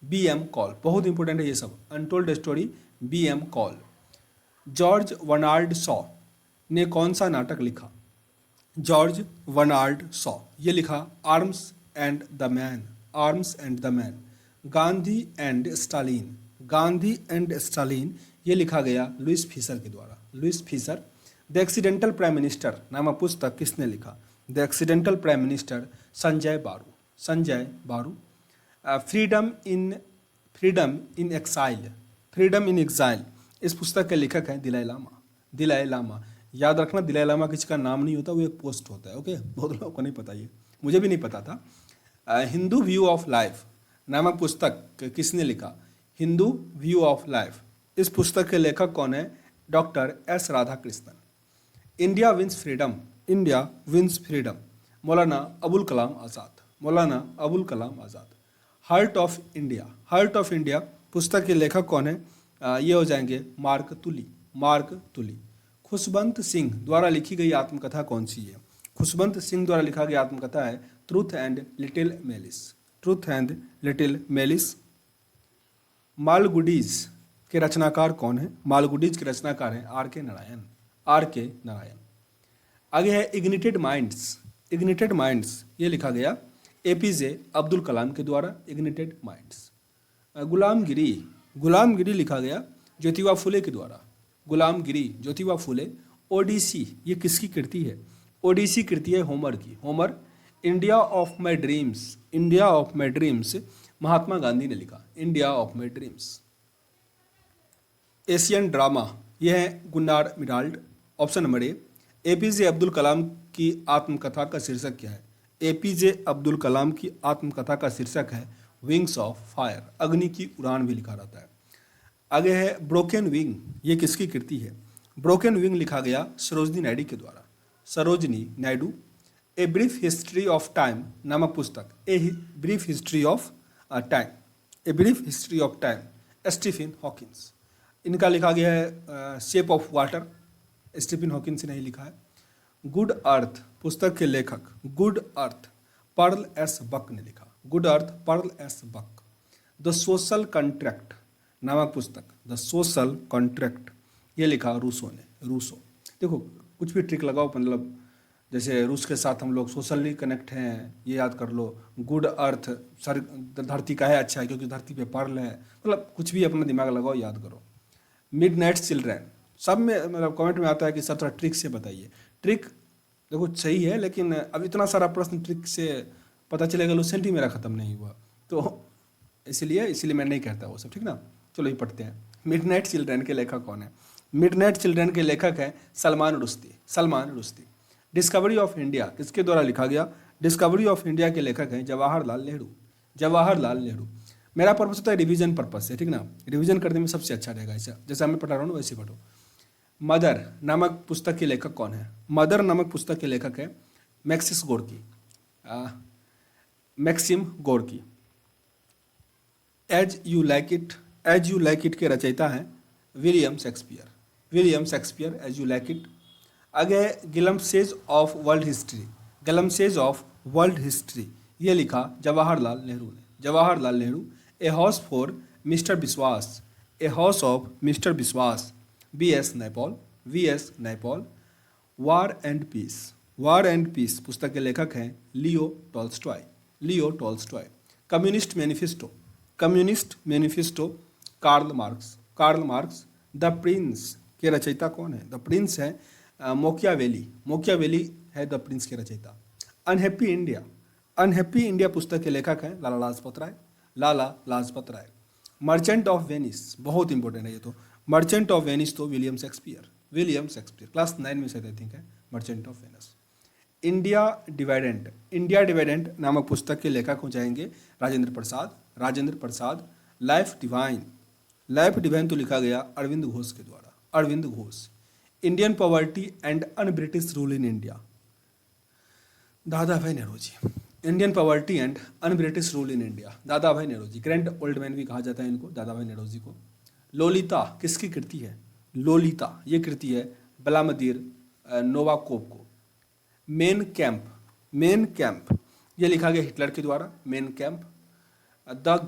B M Kaul, बहुत इंपॉर्टेंट है ये सब। Untold story B M Kaul. George Bernard Shaw ने कौन सा नाटक लिखा? जॉर्ज वर्नार्ड शॉ, ये लिखा arms and the man. Arms and the man. Gandhi and Stalin, Gandhi and Stalin, ये लिखा गया लुइस फिशर के द्वारा। Louis Fischer. The accidental prime minister नामक पुस्तक किसने लिखा? The accidental prime minister Sanjay Baru. Sanjay Baru. Freedom in exile, freedom in exile, इस पुस्तक के लेखक हैं दलाई लामा। दलाई लामा। याद रखना दलाई लामा किसी का नाम नहीं होता, वो एक पोस्ट होता है। ओके, बहुत लोगों को नहीं पता, ये मुझे भी नहीं पता था। हिंदू व्यू ऑफ लाइफ नामक पुस्तक किसने लिखा? हिंदू व्यू ऑफ लाइफ, इस पुस्तक के लेखक कौन है? Doctor S Radhakrishnan. India wins freedom, India wins freedom, Maulana Abul Kalam Azad. Maulana Abul Kalam Azad. Heart of India, heart of India पुस्तक के लेखक कौन है? ये हो जाएंगे मार्क तुली। मार्क तुली। खुशवंत सिंह द्वारा लिखी गई आत्मकथा कौन सी है? खुशवंत सिंह द्वारा लिखा गया आत्मकथा है truth and little malice. Truth and little malice. मालगुडीज के रचनाकार कौन है? मालगुडीज के रचनाकार हैं आर के नारायण। आर के नारायण। आगे है इग्निटेड माइंड्स। इग्निटेड माइंड्स, ये लिखा गया एपीजे अब्दुल कलाम के द्वारा। Ignited minds. गुलामगिरी, गुलामगिरी लिखा गया ज्योतिबा फुले के द्वारा। गुलामगिरी, ज्योतिबा फुले। ओडिसी, ये किसकी कृति है? ओडिसी कृति है होमर की। Homer. India of my dreams, India of my dreams Mahatma Gandhi ने लिखा। India of my dreams. Asian drama, यह है Gunnar Myrdal. Option number A. APJ Abdul Kalam की आत्मकथा का शीर्षक क्या है? एपीजे अब्दुल कलाम की आत्मकथा का शीर्षक है विंग्स ऑफ फायर, अग्नि की उड़ान भी लिखा रहता है। आगे है ब्रोकन विंग, ये किसकी कृति है? ब्रोकन विंग लिखा गया सरोजनी नायडू के द्वारा। Sarojini Naidu. A brief history of time नामक पुस्तक, a brief history of time, a brief history of time, Stephen Hawkins. इनका लिखा गया है shape of water, Stephen Hawkins ने ही लिखा है। गुड अर्थ पुस्तक के लेखक good earth Pearl S Buck ने लिखा। Good earth Pearl S Buck. The social contract नामक पुस्तक, द सोशल कॉन्ट्रैक्ट, ये लिखा रूसो ने। रूसो। देखो कुछ भी ट्रिक लगाओ, मतलब जैसे रूस के साथ हम लोग सोशली कनेक्ट हैं, ये याद कर लो। गुड अर्थ, सर धरती का है अच्छा है क्योंकि धरती पे पर्ल है, मतलब कुछ भी अपना दिमाग लगाओ, याद करो। मिडनाइट चिल्ड्रन, सब में मतलब कमेंट में आता है कि सर थोड़ा ट्रिक से बताइए। ट्रिक देखो सही है, लेकिन अब इतना सारा प्रश्न ट्रिक से पता चलेगा लुसेंट ही मेरा ख़त्म नहीं हुआ, तो इसलिए मैं नहीं कहता वो सब, ठीक ना। चलो ये पढ़ते हैं। मिडनाइट चिल्ड्रन के लेखक कौन है? मिडनाइट चिल्ड्रन के लेखक हैं Salman Rushdie. Salman Rushdie. Discovery of India किसके द्वारा लिखा गया? डिस्कवरी ऑफ इंडिया के लेखक हैं जवाहरलाल नेहरू। जवाहरलाल नेहरू। मेरा पर्पस होता है रिवीजन पर्पस से, ठीक ना, रिवीजन करने में सबसे अच्छा रहेगा ऐसा, जैसे मैं पढ़ा रहा हूँ वैसे पढ़ो। मदर नामक पुस्तक के लेखक कौन है? मदर नामक पुस्तक के लेखक है Maxim Gorky. Maxim Gorky. As you like it के रचयिता हैं William Shakespeare. William Shakespeare, as you like it. आगे glimpses of world history. Glimpses of world history, ये लिखा जवाहरलाल नेहरू ने। Jawaharlal Nehru. A house for mister Biswas. A house of mister Biswas, B S Naipaul. VS Naipaul. War and peace पुस्तक के लेखक हैं Leo Tolstoy. Communist manifesto Karl Marx. The prince के रचयिता कौन है? द प्रिंस है मोकियावेली है द प्रिंस के रचयिता। अनहैप्पी इंडिया पुस्तक के लेखक हैं Lala Lajpat Rai. Merchant of Venice बहुत इंपॉर्टेंट है ये तो। मर्चेंट ऑफ वेनिस तो विलियम शेक्सपियर क्लास 9 में से आई थिंक है मर्चेंट ऑफ वेनिस। इंडिया डिवाइडेंट नामक पुस्तक के लेखक हो जाएंगे राजेंद्र प्रसाद। लाइफ डिवाइन तो लिखा गया अरविंद घोष के द्वारा। Indian poverty and un British rule in India, Dadabhai Naoroji. Indian poverty and un British rule in India, Dadabhai Nehru ji. Grand old man भी कहा जाता है इनको, दादा भाई नेहरूजी को। लोलिता किसकी कृति है? लोलिता ये कृति है ब्लामदीर नोवाकोव को। मेन कैंप ये लिखा गया हिटलर के द्वारा, मेन कैंप। द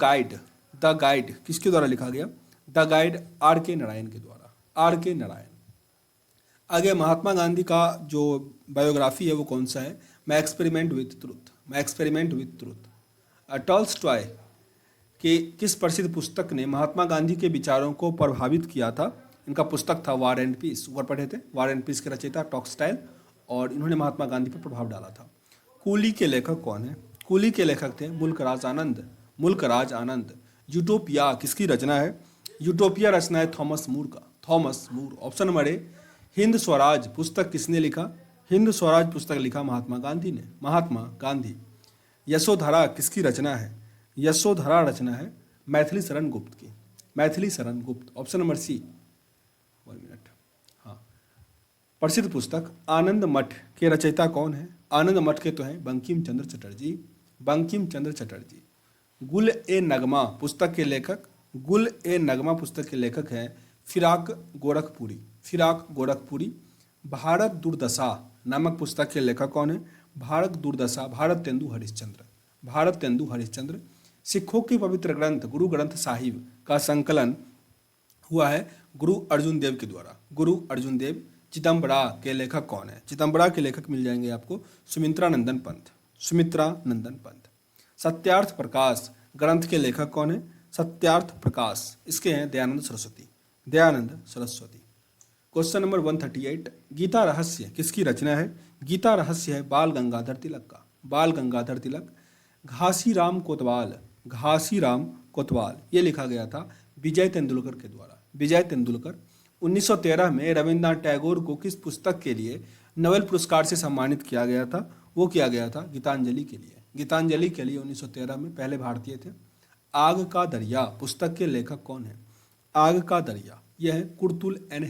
गाइड किसके द्वारा लिखा गया? द गाइड आर के नारायण के द्वारा। आगे महात्मा गांधी का जो बायोग्राफी है वो कौन सा है? मैं एक्सपेरिमेंट विथ ट्रूथ। टॉल्स्टॉय के किस प्रसिद्ध पुस्तक ने महात्मा गांधी के विचारों को प्रभावित किया था? इनका पुस्तक था वार एंड पीस, ऊपर पढ़े थे। वार एंड पीस के रचयिता टॉल्स्टॉय, और इन्होंने महात्मा गांधी पर प्रभाव डाला था। कूली के लेखक कौन है? कूली के लेखक थे मुल्कराज आनंद। यूटोपिया किसकी रचना है? यूटोपिया रचना है Thomas More. Option number A. Hind Swaraj पुस्तक किसने लिखा? हिंद स्वराज पुस्तक लिखा महात्मा गांधी। यशोधरा किसकी रचना है? यशोधरा रचना है Maithili Sharan Gupt. Option number C. 1 minute. हाँ, प्रसिद्ध पुस्तक आनंद मठ के रचयिता कौन है? आनंद मठ के तो हैं बंकिम चंद्र चटर्जी। गुल ए नगमा पुस्तक के लेखक हैं फिराक गोरखपुरी। भारत दुर्दशा नामक पुस्तक के लेखक कौन है? भारत तेंदु हरिश्चंद्र। सिखों के पवित्र ग्रंथ गुरु ग्रंथ साहिब का संकलन हुआ है गुरु अर्जुन देव के द्वारा। चिदम्बरा के लेखक कौन है? चिदम्बरा के लेखक मिल जाएंगे आपको सुमित्रा नंदन पंत। सत्यार्थ प्रकाश ग्रंथ के लेखक कौन है? सत्यार्थ प्रकाश इसके हैं दयानंद सरस्वती। Question number 138। गीता रहस्य किसकी रचना है? गीता रहस्य है बाल गंगाधर तिलक। घासीराम कोतवाल ये लिखा गया था विजय तेंदुलकर के द्वारा। 1913 में रविन्द्रनाथ टैगोर को किस पुस्तक के लिए नोबेल पुरस्कार से सम्मानित किया गया था? वो किया गया था गीतांजलि के लिए 1913 में पहले भारतीय थे। आग का दरिया पुस्तक के लेखक कौन है? आग का दरिया यह है कुर्तुल एन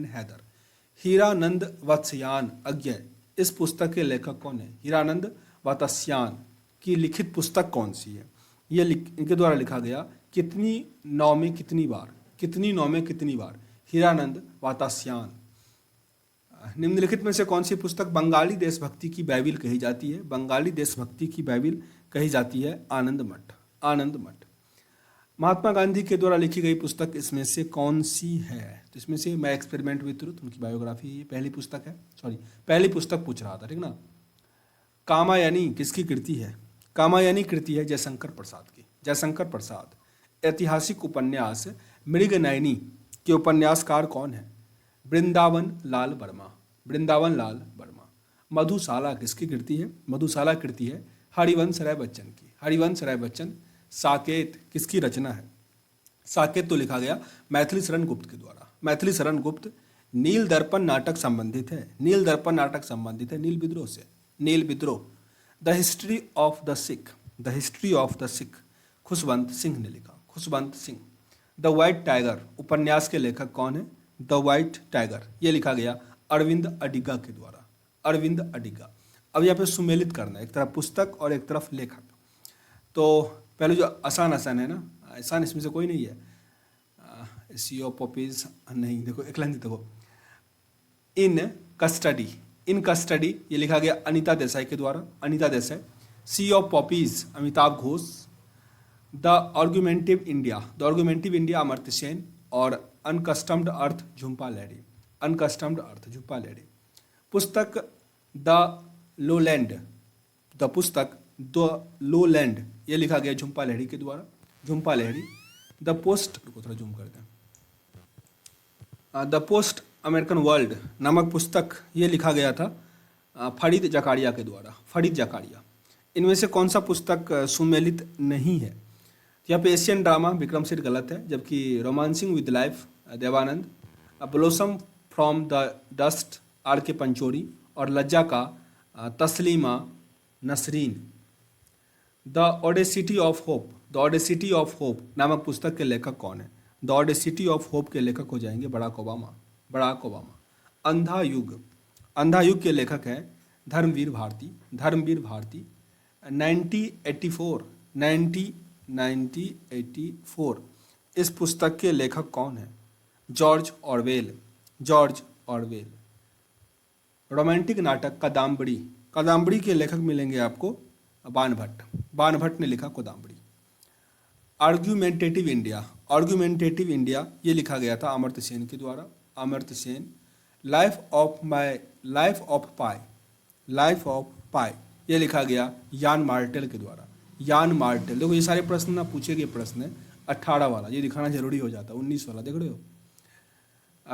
हैदर। हीरानंद वत्स्यायन अज्ञे इस पुस्तक के लेखक कौन है? हीरानंद वत्स्यायन की लिखित पुस्तक कौन सी है? ये इनके द्वारा लिखा गया कितनी नौ में कितनी बार, हीरानंद वत्स्यायन। निम्नलिखित में से कौन सी पुस्तक बंगाली देशभक्ति की बाइबिल कही जाती है? आनंद मठ। महात्मा गांधी के द्वारा लिखी गई पुस्तक इसमें से कौन सी है? तो इसमें से मैं एक्सपेरिमेंट विद ट्रुथ उनकी बायोग्राफी पहली पुस्तक पूछ रहा था, ठीक ना। कामायनी किसकी कृति है? कामायनी कृति है जयशंकर प्रसाद। ऐतिहासिक उपन्यास मृगनयनी के उपन्यासकार कौन है? वृंदावन लाल वर्मा। मधुशाला किसकी कृति है? मधुशाला कृति है हरिवंश राय बच्चन। साकेत किसकी रचना है? साकेत तो लिखा गया मैथिली शरण गुप्त के द्वारा। नील दर्पण नाटक संबंधित है नील विद्रोह। The history of the Sikh Khushwant Singh ने लिखा। द व्हाइट टाइगर उपन्यास के लेखक कौन है? द व्हाइट टाइगर ये लिखा गया अरविंद अडिगा के द्वारा। अब यहाँ पे सुमेलित करना है, एक तरफ पुस्तक और एक तरफ लेखक। तो पहले जो आसान है ना, आसान इसमें से कोई नहीं है। सीओ पॉपीज नहीं, देखो एक लाइन देखो, इन कस्टडी ये लिखा गया अनीता देसाई के द्वारा। Sea of poppies Amitav Ghosh. The argumentative India Amartya Sen और unaccustomed earth Jhumpa Lahiri. Unaccustomed earth, Jhumpa Lahiri. पुस्तक द लोलैंड, द पुस्तक द लोलैंड, ये लिखा गया झुम्पा लहरी के द्वारा, झुम्पा लहरी। द पोस्ट, रुको थोड़ा जूम करते हैं, द पोस्ट अमेरिकन वर्ल्ड नामक पुस्तक ये लिखा गया था फरीद जकारिया के द्वारा, फरीद जकारिया। इनमें से कौन सा पुस्तक सुमेलित नहीं है? यहाँ पे एशियन ड्रामा विक्रम सेठ गलत है, जबकि romancing with life Devanand, blossom from the dust R K Pachauri, और लज्जा का Taslima Nasreen. The audacity of hope, the audacity of hope नामक पुस्तक के लेखक कौन है? द ओडेसिटी ऑफ होप के लेखक हो जाएंगे बराक ओबामा, बराक ओबामा। अंधा युग, अंधा युग के लेखक हैं धर्मवीर भारती, धर्मवीर भारती। 1984, 1984 इस पुस्तक के लेखक कौन है? George Orwell, George Orwell. Romantic नाटक कादम्बरी, कादम्बरी के लेखक मिलेंगे आपको बाणभट्ट, बाणभट्ट ने लिखा Kadambari. Argumentative India, argumentative India ये लिखा गया था अमर्त्य सेन के द्वारा, Amartya Sen. Life of my, life of Pi, life of Pi ये लिखा गया यान मार्टेल के द्वारा, यान मार्टेल। देखो ये सारे प्रश्न ना पूछे गए प्रश्न है, 18 वाला ये दिखाना जरूरी हो जाता है, 19 वाला देख रहे हो।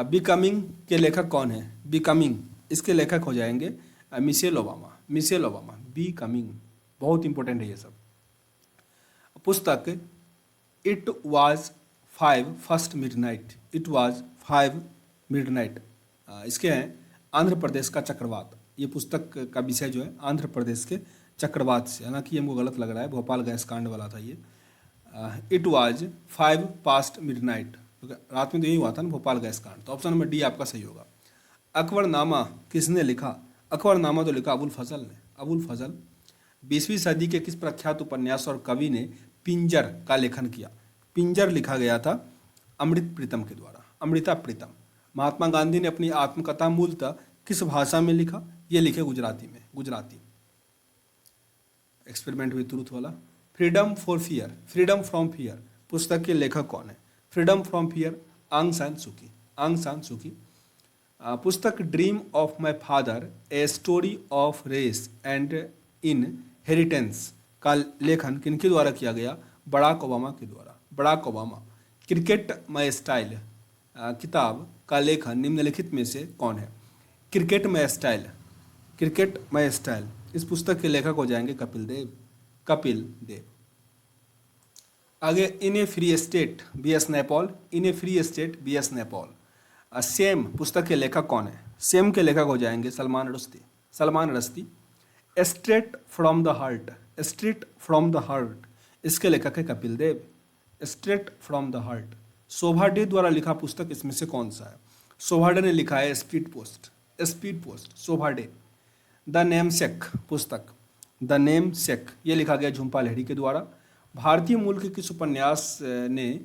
बिकमिंग के लेखक कौन है? बिकमिंग इसके लेखक हो जाएंगे Michelle Obama, Michelle Obama. Becoming बहुत इंपॉर्टेंट है ये सब। पुस्तक it was 5 first midnight, it was 5 midnight इसके हैं आंध्र प्रदेश का चक्रवात। ये पुस्तक का विषय जो है आंध्र प्रदेश के चक्रवात से, हालांकि हमको गलत लग रहा है, भोपाल गैस कांड वाला था ये। इट वाज 5 पास्ट मिडनाइट, रात में तो यही हुआ था ना भोपाल गैस कांड, तो ऑप्शन नंबर डी आपका सही होगा। अकबरनामा किसने लिखा? अकबरनामा तो लिखा अबुल फजल ने, अबुल फजल। 20वीं सदी के किस प्रख्यात उपन्यास और कवि ने पिंजर का लेखन किया? पिंजर लिखा गया था अमृत प्रीतम के द्वारा, अमृता प्रीतम। महात्मा गांधी ने अपनी आत्मकथा मूलतः किस भाषा में लिखा? ये लिखे गुजराती में, गुजराती। एक्सपेरिमेंट विद ट्रूथ वाला। Freedom for fear, freedom from fear पुस्तक के लेखक कौन है? फ्रीडम फ्रॉम फियर आंग सान सूकी, आंग सान सूकी। पुस्तक dream of my father a story of race and inheritance का लेखन किनके द्वारा किया गया? बराक ओबामा के द्वारा, Barack Obama. Cricket my style किताब का लेखन निम्नलिखित में से कौन है? Cricket my style, cricket my style इस पुस्तक के लेखक हो जाएंगे कपिल देव, कपिल देव। आगे in a free state B S Naipaul, in a free state B S Naipaul. Same पुस्तक के लेखक कौन है? सेम के लेखक हो जाएंगे Salman Rushdie, Salman Rushdie. Straight from the heart, straight from the heart इसके लेखक है Kapil Dev, straight from the heart. Shobhaa De द्वारा लिखा पुस्तक इसमें से कौन सा है? शोभा डे ने लिखा है speed post, speed post, Shobha day. The namesake पुस्तक, द नेमसेक ये लिखा गया झुम्पा लहरी के द्वारा। भारतीय मूल के किस उपन्यास ने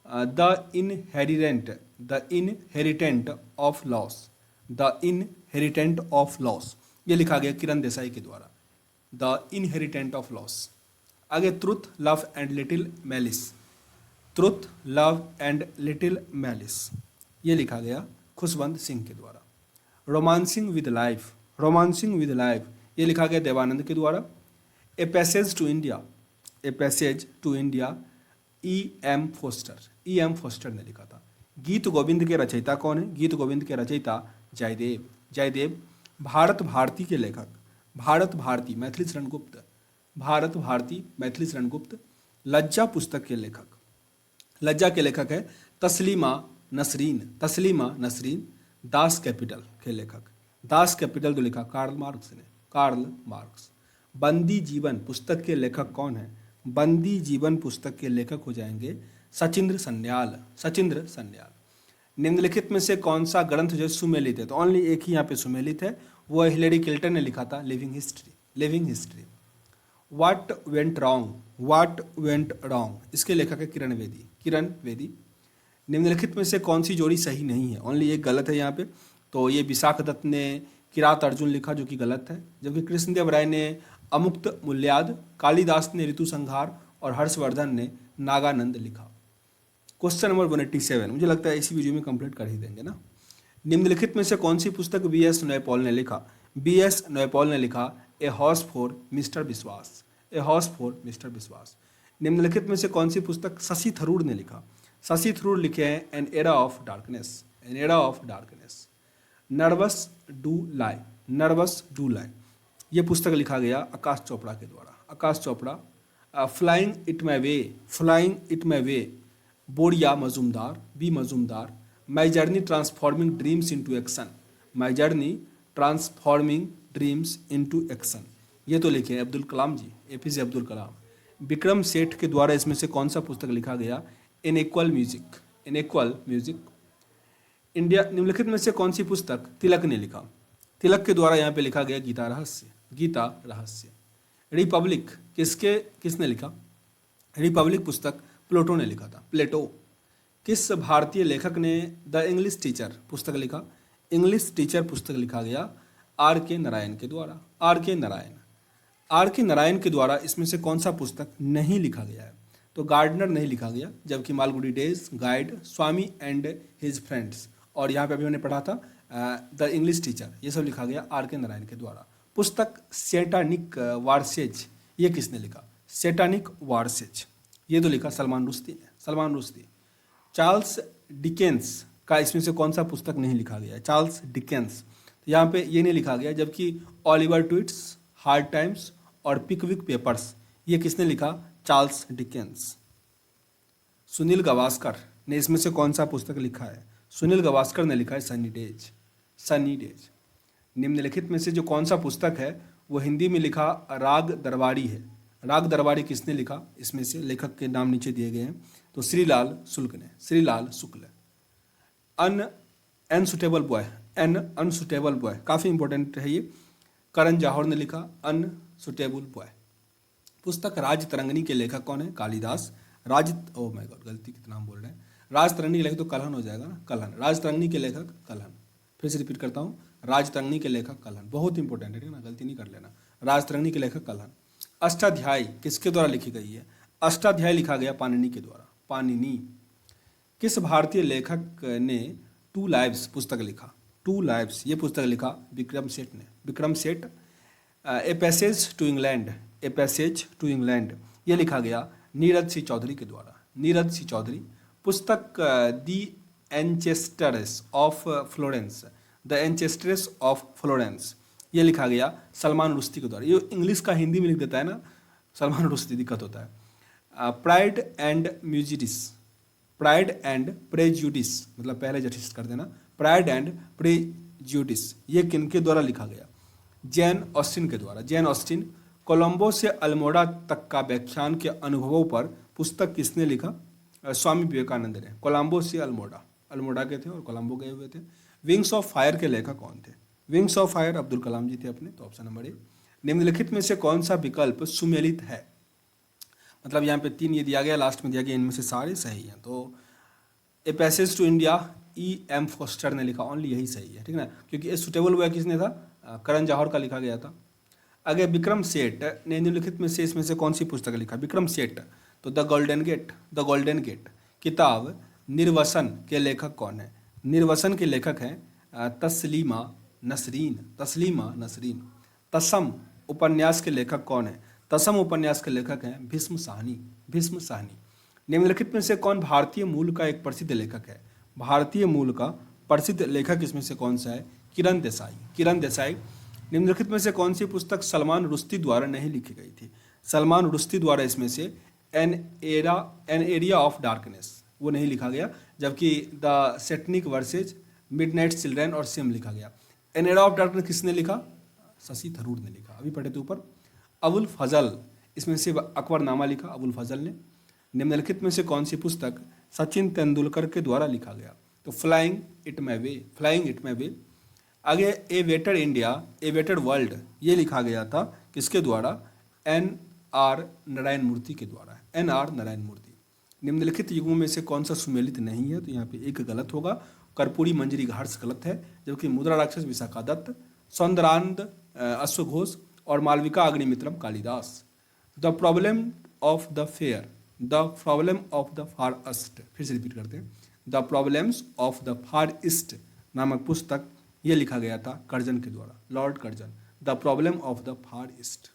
the inheritance, the inheritance of loss, the inheritance of loss ये लिखा गया किरण देसाई के द्वारा, द इनहेरिटेंट ऑफ लॉस। आगे truth love and little malice, truth love and little malice ये लिखा गया खुशवंत सिंह के द्वारा। Romancing with life, romancing with life ये लिखा गया देवानंद के द्वारा। A passage to India, a passage to India E M Forster, E M Forster ने लिखा था। गीत गोविंद के रचयिता कौन है? गीत गोविंद के रचयिता जयदेव, जयदेव। भारत भारती के लेखक, भारत भारती मैथिली शरण गुप्त, भारत भारती मैथिली शरण गुप्त। लज्जा पुस्तक के लेखक, लज्जा के लेखक है तस्लीमा नसरीन, तस्लीमा नसरीन। दास कैपिटल के लेखक, दास कैपिटल तो लिखा कार्ल मार्क्स ने, कार्ल मार्क्स। बंदी जीवन पुस्तक के लेखक कौन है? बंदी जीवन पुस्तक के लेखक हो जाएंगे सचिंद्र सन्याल, सचिंद्र सन्याल। निम्नलिखित में से कौन सा ग्रंथ जो सुमेलित है? तो ओनली एक ही यहाँ पे सुमेलित है, वो हिलेरी किल्टन ने लिखा था living history, living history. What went wrong, what went wrong इसके लेखक है किरण बेदी, किरण बेदी। निम्नलिखित में से कौन सी जोड़ी सही नहीं है? ओनली एक गलत है यहाँ पे, तो ये विशाख दत्त ने किरात अर्जुन लिखा जो कि गलत है, जबकि कृष्णदेव राय ने अमुक्त मूल्याद, कालिदास ने ऋतु संहार और हर्षवर्धन ने नागानंद लिखा। क्वेश्चन नंबर 187 मुझे लगता है इसी वीडियो में कंप्लीट कर ही देंगे ना। निम्नलिखित में से कौन सी पुस्तक बी एस नैपॉल ने लिखा? बी एस नैपॉल ने लिखा a horse for mister Biswas, a horse for mister विश्वास। निम्नलिखित में से कौन सी पुस्तक शशि थरूर ने लिखा? शशि थरूर लिखे हैं an era of darkness, an era of darkness. Nervous do lie, nervous do lie, ये पुस्तक लिखा गया आकाश चोपड़ा के द्वारा, Aakash Chopra. Flying it my way, flying it my way, Boria Majumdar, B Majumdar. My journey transforming dreams into action, my journey transforming dreams into action, ये तो लिखे हैं अब्दुल कलाम जी, एपीजे अब्दुल कलाम। विक्रम सेठ के द्वारा इसमें से कौन सा पुस्तक लिखा गया? Inequal music, inequal music. India, निम्नलिखित में से कौन सी पुस्तक तिलक ने लिखा? तिलक के द्वारा यहाँ पे लिखा गया गीता रहस्य, गीता रहस्य। रिपब्लिक किसने लिखा? रिपब्लिक पुस्तक प्लेटो ने लिखा था, प्लेटो। किस भारतीय लेखक ने द इंग्लिश टीचर पुस्तक लिखा? इंग्लिश टीचर पुस्तक लिखा गया आर के नारायण के द्वारा, आर के नारायण। आर के नारायण के द्वारा इसमें से कौन सा पुस्तक नहीं लिखा गया है? तो गार्डनर नहीं लिखा गया, जबकि Malgudi days, guide, Swami and his friends, और यहाँ पे अभी हमने पढ़ा था द इंग्लिश टीचर, ये सब लिखा गया आर के नारायण के द्वारा। पुस्तक सैटानिक वारसेज, ये किसने लिखा? सैटानिक वारसेज, ये तो लिखा सलमान रुश्दी ने, सलमान रुश्दी। चार्ल्स डिकेंस का इसमें से कौन सा पुस्तक नहीं लिखा गया है? चार्ल्स डिकेंस, तो यहाँ पे ये नहीं लिखा गया, जबकि ऑलिवर ट्विट्स, हार्ड टाइम्स और पिकविक पेपर्स, ये किसने लिखा? Charles Dickens. सुनील गावस्कर ने इसमें से कौन सा पुस्तक लिखा है? सुनील गावस्कर ने लिखा है सनी डेज, सनी डेज। निम्नलिखित में से जो कौन सा पुस्तक है वो हिंदी में लिखा राग दरबारी है? राग दरबारी किसने लिखा? इसमें से लेखक के नाम नीचे दिए गए हैं, तो श्रीलाल शुक्ल ने, Shrilal Shukla. Unsuitable boy, an unsuitable boy काफ़ी इंपॉर्टेंट है ये, करण जौहर ने लिखा अनसुटेबल बॉय। पुस्तक राज तरंगिणी के लेखक कौन है? कालिदास। ओ माय गॉड, गलती कितना नाम बोल रहे हैं, राज तरंगिणी के लेखक तो कलहन हो जाएगा ना, कलहन। राज तरंगिणी के लेखक कलहन, फिर से रिपीट करता हूँ, राज तरंगिणी के लेखक कलहन, बहुत इंपॉर्टेंट है ना, गलती नहीं कर लेना। राज तरंगिणी के लेखक कलहन। अष्टाध्यायी किसके द्वारा लिखी गई है? अष्टाध्यायी लिखा गया पाणिनि के द्वारा, पाणिनि। किस भारतीय लेखक ने टू लाइव्स पुस्तक लिखा? टू लाइव्स, ये पुस्तक लिखा विक्रम सेठ ने, Vikram Seth. A passage to England, a passage to England, ये लिखा गया नीरज सिंह चौधरी के द्वारा, नीरज सिंह चौधरी। पुस्तक the ancestors of Florence, the ancestors of Florence, ये लिखा गया सलमान रुश्दी के द्वारा। ये इंग्लिश का हिंदी में लिख देता है ना सलमान रुश्दी, दिक्कत होता है। Pride and prejudice, pride and prejudice, मतलब पहले जटिस कर देना, प्राइड एंड प्रेजुडिस, ये किनके द्वारा लिखा गया? जैन ऑस्टिन के द्वारा, जैन ऑस्टिन। कोलंबो से अल्मोड़ा तक का व्याख्यान के अनुभवों पर पुस्तक किसने लिखा? स्वामी विवेकानंद ने। कोलंबो से अल्मोड़ा, अल्मोड़ा के थे और कोलंबो गए हुए थे। विंग्स ऑफ फायर के लेखक कौन थे? Wings of fire Abdul Kalam जी थे अपने, तो ऑप्शन नंबर ए। निम्नलिखित में से कौन सा विकल्प सुमेलित है? मतलब यहाँ पे 3 ये दिया गया, लास्ट में दिया गया, इनमें से सारे सही हैं। तो a passage to India, E M Forster ने लिखा, ओनली यही सही है, ठीक है ना, क्योंकि ए सुटेबल हुआ किसने था? करण जौहर का लिखा गया था। आगे विक्रम सेठ ने निम्नलिखित में से इसमें से कौन सी पुस्तक लिखा? विक्रम सेठ, तो the golden gate, the golden gate. किताब निर्वसन के लेखक कौन है? निर्वसन के लेखक हैं तस्लीमा नसरीन, तस्लीमा नसरीन। तसम उपन्यास के लेखक कौन है? तसम उपन्यास के लेखक हैं भीष्म साहनी, भीष्म साहनी। निम्नलिखित में से कौन भारतीय मूल का एक प्रसिद्ध लेखक है? भारतीय मूल का प्रसिद्ध लेखक इसमें से कौन सा है? किरण देसाई, किरण देसाई। निम्नलिखित में से कौन सी पुस्तक सलमान रुश्दी द्वारा नहीं लिखी गई थी? सलमान रुश्दी द्वारा इसमें से एन एरिया ऑफ डार्कनेस, वो नहीं लिखा गया, जबकि the Satinique versus, midnight children और सिम लिखा गया। एन एरिया ऑफ डार्कनेस किसने लिखा? शशि थरूर ने लिखा, अभी पढ़े थे ऊपर। अबुल फजल, इसमें से अकबरनामा लिखा अबुल फजल ने। निम्नलिखित में से कौन सी पुस्तक सचिन तेंदुलकर के द्वारा लिखा गया? तो flying it my way, flying it my way. आगे a better India, a better world, ये लिखा गया था किसके द्वारा? एन आर नारायण मूर्ति के द्वारा, एन आर नारायण मूर्ति। निम्नलिखित युगों में से कौन सा सुमेलित नहीं है? तो यहाँ पे एक गलत होगा, कर्पूरी मंजरी घाट्स गलत है, जबकि मुद्रा राक्षस विशाखा दत्त, सौंदरानंद अश्वघोष और Malavika Agnimitram Kalidasa. The problem of the fair, the problem of the Far East, फिर से रिपीट करते हैं, the problems of the Far East नामक पुस्तक ये लिखा गया था कर्जन के द्वारा, Lord Curzon, the problem of the Far East.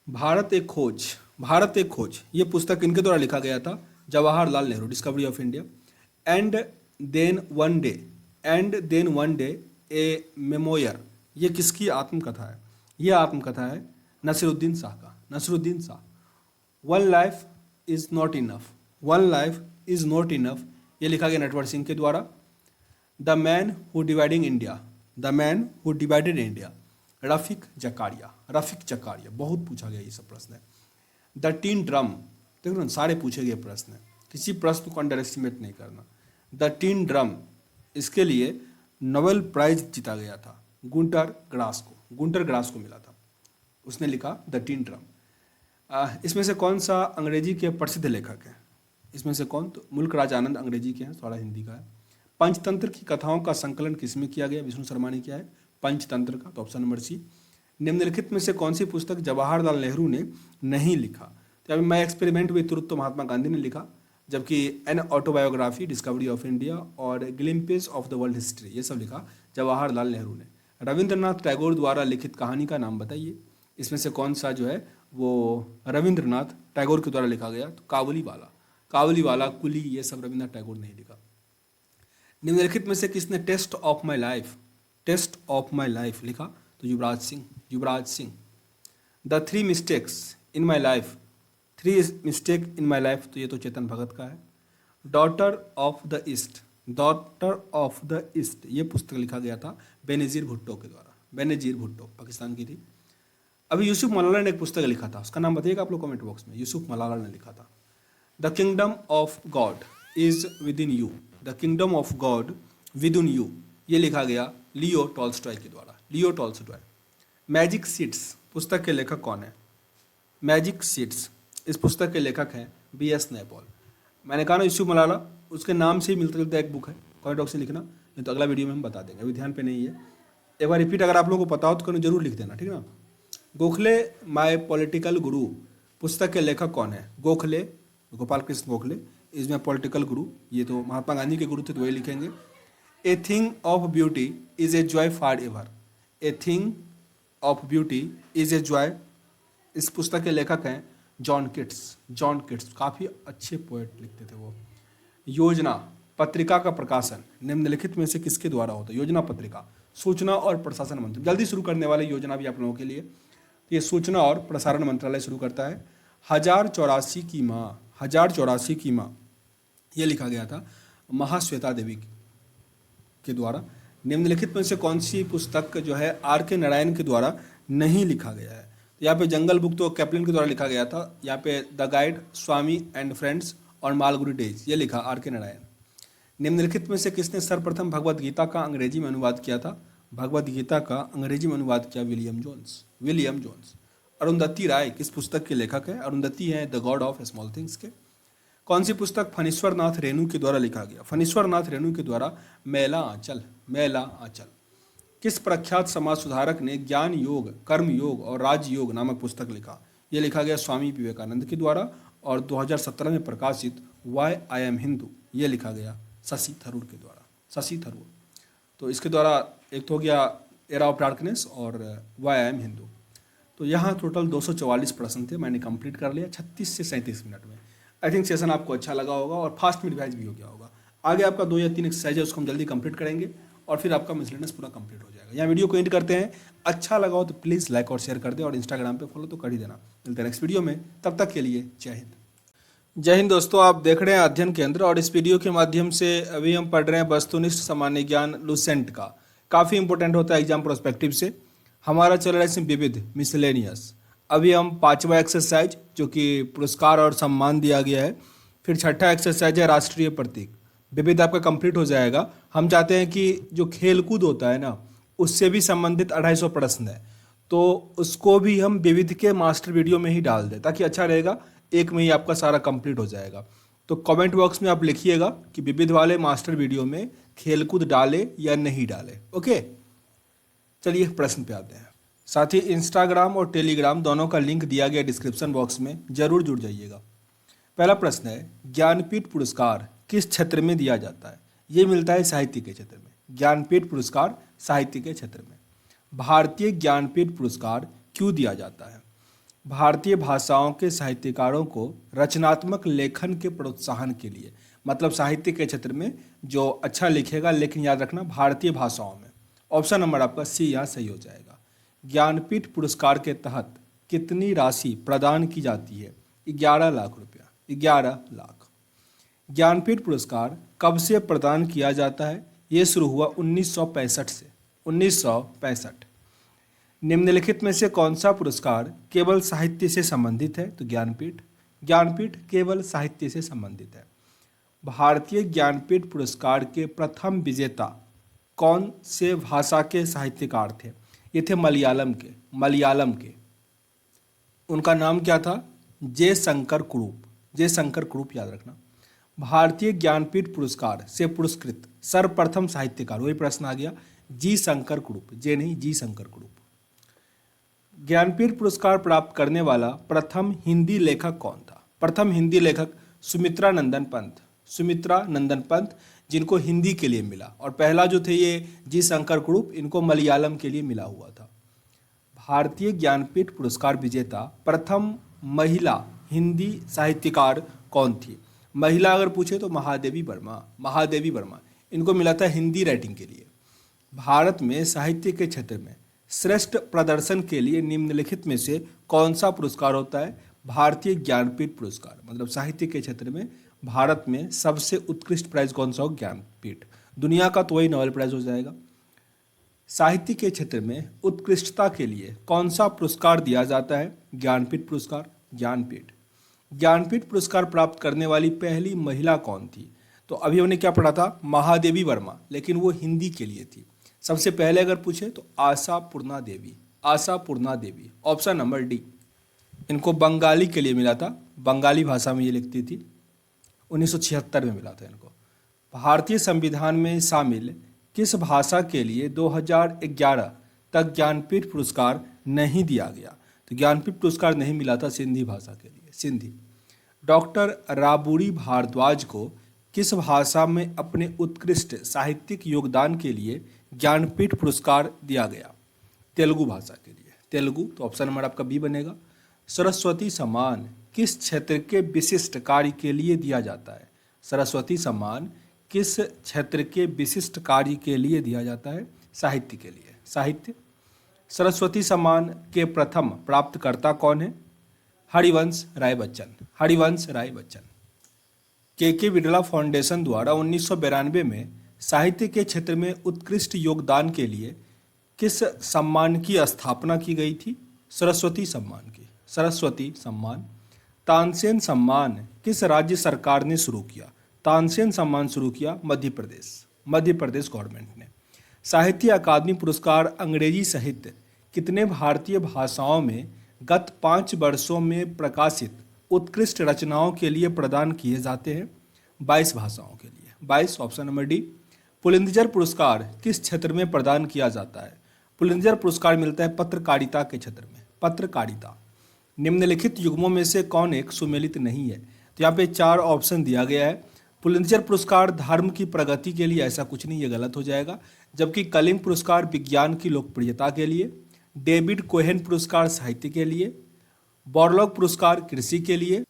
Bharat Ek Khoj ये पुस्तक इनके द्वारा लिखा गया था, Jawaharlal Nehru, discovery of India. And then one day a memoir, ये किसकी आत्मकथा है? ये आत्मकथा है नसीरुद्दीन शाह का, Naseeruddin Shah. One life is not enough, ये लिखा गया नटवर सिंह के द्वारा। The man who divided India, Rafiq Zakaria, बहुत पूछा गया ये सब प्रश्न है। द टीन ड्रम, देखो ना सारे पूछे गए प्रश्न है, किसी प्रश्न को अंडर एस्टिमेट नहीं करना। द टीन ड्रम, इसके लिए नोबेल प्राइज जीता गया था गुंटर ग्रास को मिला था, उसने लिखा द टीन ड्रम। इसमें से कौन सा अंग्रेजी के प्रसिद्ध लेखक हैं? इसमें से कौन? तो मुल्क राज आनंद अंग्रेजी के हैं, थोड़ा हिंदी का है। पंचतंत्र की कथाओं का संकलन किसमें किया गया? विष्णु शर्मा ने किया है पंचतंत्र का, तो ऑप्शन नंबर सी। निम्नलिखित में से कौन सी पुस्तक जवाहरलाल नेहरू ने नहीं लिखा? तो अभी मैं एक्सपेरिमेंट विद ट्रुथ तो महात्मा गांधी ने लिखा, जबकि an autobiography, discovery of India और ग्लिम्पिस ऑफ द वर्ल्ड हिस्ट्री, ये सब लिखा जवाहरलाल नेहरू ने। रविंद्रनाथ टैगोर द्वारा लिखित कहानी का नाम बताइए। इसमें से कौन सा जो है वो रविंद्रनाथ टैगोर के द्वारा लिखा गया? तो काबुलीवाला, कुली, ये सब रविंद्रनाथ टैगोर ने लिखा। निम्नलिखित में से किसने टेस्ट ऑफ माई लाइफ लिखा? तो Yuvraj Singh. The three mistake in my life, तो ये तो चेतन भगत का है। डॉटर ऑफ द ईस्ट, ये पुस्तक लिखा गया था बेनजीर भुट्टो के द्वारा, पाकिस्तान की थी। अभी यूसुफ मलाला ने एक पुस्तक लिखा था, उसका नाम बताइएगा आप लोग कमेंट बॉक्स में। यूसुफ मलाला ने लिखा था the kingdom of God is with in you, ये लिखा गया लियो टॉल्स्टॉय के द्वारा, मैजिक सीड्स पुस्तक के लेखक कौन है? मैजिक सीड्स, इस पुस्तक के लेखक हैं B.S. नैपॉल। मैंने कहा ना यूसुफ मलाला, उसके नाम से ही मिलता जुलता एक बुक है, कमेंट बॉक्स में लिखना, नहीं तो अगला वीडियो में हम बता देंगे, अभी ध्यान पे नहीं है। एक बार रिपीट अगर आप लोगों को पता हो तो जरूर लिख देना, ठीक है ना। गोखले माय पॉलिटिकल गुरु पुस्तक के लेखक कौन है? Gopal Krishna Gokhale is my political गुरु, ये तो महात्मा गांधी के गुरु थे, तो वही लिखेंगे। A thing of beauty is a joy for ever, इस पुस्तक के लेखक हैं जॉन किट्स, काफ़ी अच्छे पोएट लिखते थे वो। योजना पत्रिका का प्रकाशन निम्नलिखित में से किसके द्वारा होता है? योजना पत्रिका, सूचना और प्रशासन मंत्रालय, जल्दी शुरू करने वाली योजना भी आप लोगों के लिए, ये सूचना और प्रसारण मंत्रालय शुरू करता है। 1084 की माँ, ये लिखा गया था महाश्वेता देवी के द्वारा। निम्नलिखित में से कौन सी पुस्तक जो है R.K. नारायण के द्वारा नहीं लिखा गया है? यहाँ पे जंगल बुक तो कैप्लिन के द्वारा लिखा गया था, यहाँ पे the guide, Swami and friends और मालगुडी डेज, ये लिखा R.K. नारायण। निम्नलिखित में से किसने सर्वप्रथम भगवद गीता का अंग्रेजी में अनुवाद किया था? भगवद गीता का अंग्रेजी में अनुवाद किया विलियम जोन्स। अरुंधति राय किस पुस्तक के लेखक है? अरुंधति है the god of small things के। कौन सी पुस्तक फणीश्वर नाथ रेणु के द्वारा लिखा गया? फणीश्वर नाथ रेणु के द्वारा मैला आंचल। किस प्रख्यात समाज सुधारक ने ज्ञान योग, कर्म योग और राजयोग नामक पुस्तक लिखा? ये लिखा गया स्वामी विवेकानंद के द्वारा, और 2017 में प्रकाशित वाई आई एम हिंदू, ये लिखा गया शशि थरूर के द्वारा। तो इसके द्वारा एक तो हो गया एरा ऑफ डार्कनेस और वाई आई एम हिंदू। तो यहाँ टोटल 244 प्रश्न थे, मैंने कंप्लीट कर लिया 36 से 37 मिनट में। आई थिंक सेशन आपको अच्छा लगा होगा और फास्ट मिडवाइज भी हो गया होगा। आगे आपका 2 या 3 एक्सरसाइज है, उसको हम जल्दी कंप्लीट करेंगे और फिर आपका मिसलेनियस पूरा कंप्लीट हो जाएगा। यहाँ वीडियो को एंड करते हैं। अच्छा लगा हो तो प्लीज़ लाइक और शेयर कर दें और इंस्टाग्राम पे फॉलो तो कर ही देना। मिलते हैं नेक्स्ट वीडियो में, तब तक के लिए जय हिंद दोस्तों। आप देख रहे हैं अध्ययन केंद्र और इस वीडियो के माध्यम से अभी हम पढ़ रहे हैं वस्तुनिष्ठ सामान्य ज्ञान लुसेंट का। काफ़ी इंपॉर्टेंट होता है एग्जाम प्रोस्पेक्टिव से। हमारा चल रहा है इसमें विविध मिसलेनियस। अभी हम 5वां एक्सरसाइज जो कि पुरस्कार और सम्मान दिया गया है, फिर 6ठा एक्सरसाइज है राष्ट्रीय प्रतीक। विविध आपका कंप्लीट हो जाएगा। हम चाहते हैं कि जो खेलकूद होता है ना, उससे भी संबंधित 250 प्रश्न है, तो उसको भी हम विविध के मास्टर वीडियो में ही डाल दें ताकि अच्छा रहेगा, एक में ही आपका सारा कंप्लीट हो जाएगा। तो कमेंट बॉक्स में आप लिखिएगा कि विविध वाले मास्टर वीडियो में खेलकूद डाले या नहीं डाले। ओके, चलिए प्रश्न पे आते हैं। साथ ही इंस्टाग्राम और टेलीग्राम दोनों का लिंक दिया गया डिस्क्रिप्शन बॉक्स में, जरूर जुड़ जाइएगा। पहला प्रश्न है, ज्ञानपीठ पुरस्कार किस क्षेत्र में दिया जाता है? ये मिलता है साहित्य के क्षेत्र में। ज्ञानपीठ पुरस्कार साहित्य के क्षेत्र में। भारतीय ज्ञानपीठ पुरस्कार क्यों दिया जाता है? भारतीय भाषाओं के साहित्यकारों को रचनात्मक लेखन के प्रोत्साहन के लिए, मतलब साहित्य के क्षेत्र में जो अच्छा लिखेगा, लेकिन याद रखना भारतीय भाषाओं में। ऑप्शन नंबर आपका सी यहाँ सही हो जाएगा। ज्ञानपीठ पुरस्कार के तहत कितनी राशि प्रदान की जाती है? 11 लाख रुपया। 11 लाख। ज्ञानपीठ पुरस्कार कब से प्रदान किया जाता है? ये शुरू हुआ 1965 से। 1965। निम्नलिखित में से कौन सा पुरस्कार केवल साहित्य से संबंधित है? तो ज्ञानपीठ। ज्ञानपीठ केवल साहित्य से संबंधित है। भारतीय ज्ञानपीठ पुरस्कार के प्रथम विजेता कौन से भाषा के साहित्यकार थे? ये थे मलयालम के। मलयालम के। उनका नाम क्या था? जे शंकर कुरूप। जे शंकर कुरूप याद रखना। भारतीय ज्ञानपीठ पुरस्कार से पुरस्कृत सर्वप्रथम साहित्यकार, वही प्रश्न आ गया, जी शंकर कुरूप। जे नहीं, जी शंकर कुरूप। ज्ञानपीठ पुरस्कार प्राप्त करने वाला प्रथम हिंदी लेखक कौन था? प्रथम हिंदी लेखक सुमित्रा नंदन पंत। सुमित्रा नंदन पंत, जिनको हिंदी के लिए मिला, और पहला जो थे ये जी शंकर कुरूप, इनको मलयालम के लिए मिला हुआ था। भारतीय ज्ञानपीठ पुरस्कार विजेता प्रथम महिला हिंदी साहित्यकार कौन थी? महिला अगर पूछे तो महादेवी वर्मा। महादेवी वर्मा, इनको मिला था हिंदी राइटिंग के लिए। भारत में साहित्य के क्षेत्र में श्रेष्ठ प्रदर्शन के लिए निम्नलिखित में से कौन सा पुरस्कार होता है? भारतीय ज्ञानपीठ पुरस्कार, मतलब साहित्य के क्षेत्र में भारत में सबसे उत्कृष्ट प्राइज कौन सा हो? ज्ञानपीठ। दुनिया का तो वही नोबेल प्राइज हो जाएगा। साहित्य के क्षेत्र में उत्कृष्टता के लिए कौन सा पुरस्कार दिया जाता है? ज्ञानपीठ पुरस्कार। ज्ञानपीठ। ज्ञानपीठ पुरस्कार प्राप्त करने वाली पहली महिला कौन थी? तो अभी हमने क्या पढ़ा था? महादेवी वर्मा, लेकिन वो हिंदी के लिए थी। सबसे पहले अगर पूछे तो Ashapurna Devi. Ashapurna Devi. Option number D. इनको बंगाली के लिए मिला था, बंगाली भाषा में ये लिखती थी। 1976 में मिला था इनको। भारतीय संविधान में शामिल किस भाषा के लिए 2011 तक ज्ञानपीठ पुरस्कार नहीं दिया गया? तो ज्ञानपीठ पुरस्कार नहीं मिला था सिंधी भाषा के लिए। सिंधी। डॉक्टर राबूरी भारद्वाज को किस भाषा में अपने उत्कृष्ट साहित्यिक योगदान के लिए ज्ञानपीठ पुरस्कार दिया गया? तेलुगु भाषा के लिए। तेलुगु। तो ऑप्शन नंबर आपका बी बनेगा। सरस्वती सम्मान किस क्षेत्र के विशिष्ट कार्य के लिए दिया जाता है? सरस्वती सम्मान किस क्षेत्र के विशिष्ट कार्य के लिए दिया जाता है? साहित्य के लिए। साहित्य। सरस्वती सम्मान के प्रथम प्राप्तकर्ता कौन है? हरिवंश राय बच्चन। हरिवंश राय बच्चन। के बिरला फाउंडेशन द्वारा 1992 में साहित्य के क्षेत्र में उत्कृष्ट योगदान के लिए किस सम्मान की स्थापना की गई थी? सरस्वती सम्मान की। सरस्वती सम्मान। तानसेन सम्मान किस राज्य सरकार ने शुरू किया? तानसेन सम्मान शुरू किया मध्य प्रदेश। मध्य प्रदेश गवर्नमेंट ने। साहित्य अकादमी पुरस्कार अंग्रेजी सहित कितने भारतीय भाषाओं में गत 5 वर्षों में प्रकाशित उत्कृष्ट रचनाओं के लिए प्रदान किए जाते हैं? 22 भाषाओं के लिए। 22। Option number D. पुलित्जर पुरस्कार किस क्षेत्र में प्रदान किया जाता है? पुलित्जर पुरस्कार मिलता है पत्रकारिता के क्षेत्र में। पत्रकारिता। निम्नलिखित युग्मों में से कौन एक सुमेलित नहीं है? तो यहाँ पे 4 ऑप्शन दिया गया है। पुलित्जर पुरस्कार धर्म की प्रगति के लिए, ऐसा कुछ नहीं, ये गलत हो जाएगा। जबकि कलिंग पुरस्कार विज्ञान की लोकप्रियता के लिए, डेविड कोहेन पुरस्कार साहित्य के लिए, बॉर्लॉग पुरस्कार कृषि के लिए।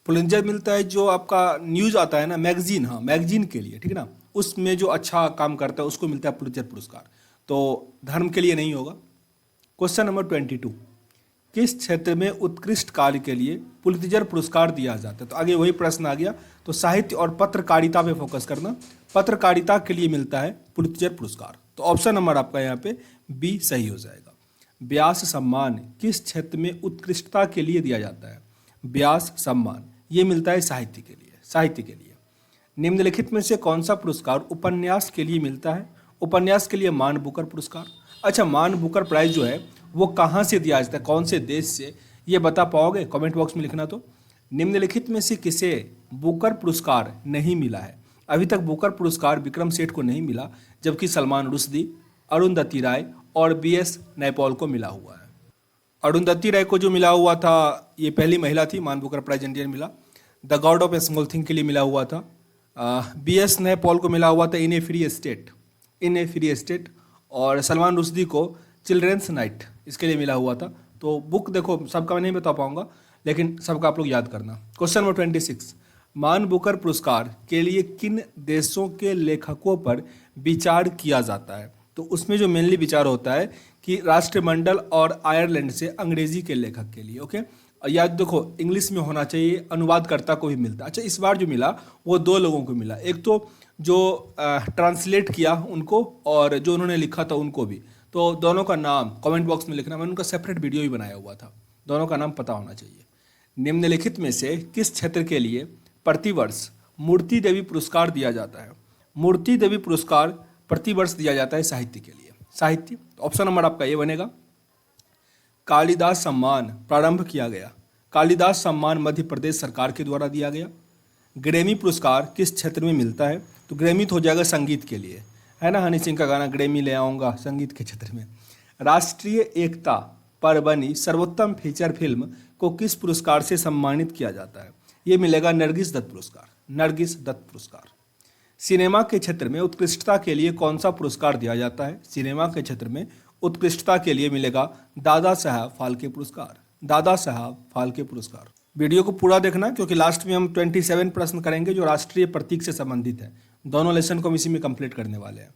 पुलित्जर मिलता है जो आपका न्यूज आता है ना, मैगजीन, हाँ मैगजीन के लिए, ठीक है ना, उसमें जो अच्छा काम करता है उसको मिलता है पुलित्जर पुरस्कार। तो धर्म के लिए नहीं होगा। Question number 22। किस क्षेत्र में उत्कृष्ट कार्य के लिए पुलित्जर पुरस्कार दिया जाता है? तो आगे वही प्रश्न आ गया। तो साहित्य और पत्रकारिता पे फोकस करना। पत्रकारिता के लिए मिलता है पुलित्जर पुरस्कार। तो ऑप्शन नंबर आपका यहाँ पे बी सही हो जाएगा। व्यास सम्मान किस क्षेत्र में उत्कृष्टता के लिए दिया जाता है? व्यास सम्मान ये मिलता है साहित्य के लिए। साहित्य के लिए। निम्नलिखित में से कौन सा पुरस्कार उपन्यास के लिए मिलता है? उपन्यास के लिए मान बुकर पुरस्कार। अच्छा, मान बुकर प्राइज जो है वो कहाँ से दिया जाता है, कौन से देश से, ये बता पाओगे? कमेंट बॉक्स में लिखना। तो निम्नलिखित में से किसे बुकर पुरस्कार नहीं मिला है? अभी तक बुकर पुरस्कार विक्रम सेठ को नहीं मिला, जबकि सलमान रुश्दी, अरुंधति राय और BS नैपॉल को मिला हुआ है। अरुंधति राय को जो मिला हुआ था, ये पहली महिला थी, मान बुकर प्राइज इंडियन मिला। The god of small thing के लिए मिला हुआ था। BS नैपॉल को मिला हुआ था इन a free state, in a free state, और सलमान रुश्दी को चिल्ड्रेंस नाइट इसके लिए मिला हुआ था। तो बुक देखो सबका मैं नहीं बता पाऊंगा, लेकिन सबका आप लोग याद करना। क्वेश्चन नंबर 26, मान बुकर पुरस्कार के लिए किन देशों के लेखकों पर विचार किया जाता है? तो उसमें जो मेनली विचार होता है कि राष्ट्रमंडल और आयरलैंड से अंग्रेजी के लेखक के लिए। ओके, याद देखो इंग्लिश में होना चाहिए, अनुवादकर्ता को भी मिलता। अच्छा, इस बार जो मिला वो दो लोगों को मिला, एक तो जो ट्रांसलेट किया उनको और जो उन्होंने लिखा था उनको भी। तो दोनों का नाम कमेंट बॉक्स में लिखना, मैंने उनका सेपरेट वीडियो भी बनाया हुआ था, दोनों का नाम पता होना चाहिए। निम्नलिखित में से किस क्षेत्र के लिए प्रतिवर्ष मूर्ति देवी पुरस्कार दिया जाता है? मूर्ति देवी पुरस्कार प्रतिवर्ष दिया जाता है साहित्य के लिए। साहित्य, ऑप्शन नंबर आपका ये बनेगा। कालिदास सम्मान प्रारंभ किया गया। कालिदास सम्मान मध्य प्रदेश सरकार के द्वारा दिया गया। ग्रैमी पुरस्कार किस क्षेत्र में मिलता है? तो ग्रैमी तो हो जाएगा संगीत के लिए, है ना, हनी सिंह का गाना ग्रैमी ले आऊँगा संगीत के क्षेत्र में। राष्ट्रीय एकता पर बनी सर्वोत्तम फीचर फिल्म को किस पुरस्कार से सम्मानित किया जाता है? ये मिलेगा नरगिस दत्त पुरस्कार, नरगिस दत्त पुरस्कार। सिनेमा के क्षेत्र में उत्कृष्टता के लिए कौन सा पुरस्कार दिया जाता है? सिनेमा के क्षेत्र में उत्कृष्टता के लिए मिलेगा दादा साहब फाल्के पुरस्कार, दादा साहब फाल्के पुरस्कार। वीडियो को पूरा देखना क्योंकि लास्ट में हम 27 प्रश्न करेंगे जो राष्ट्रीय प्रतीक से संबंधित है। दोनों लेसन को हम इसी में कंप्लीट करने वाले हैं।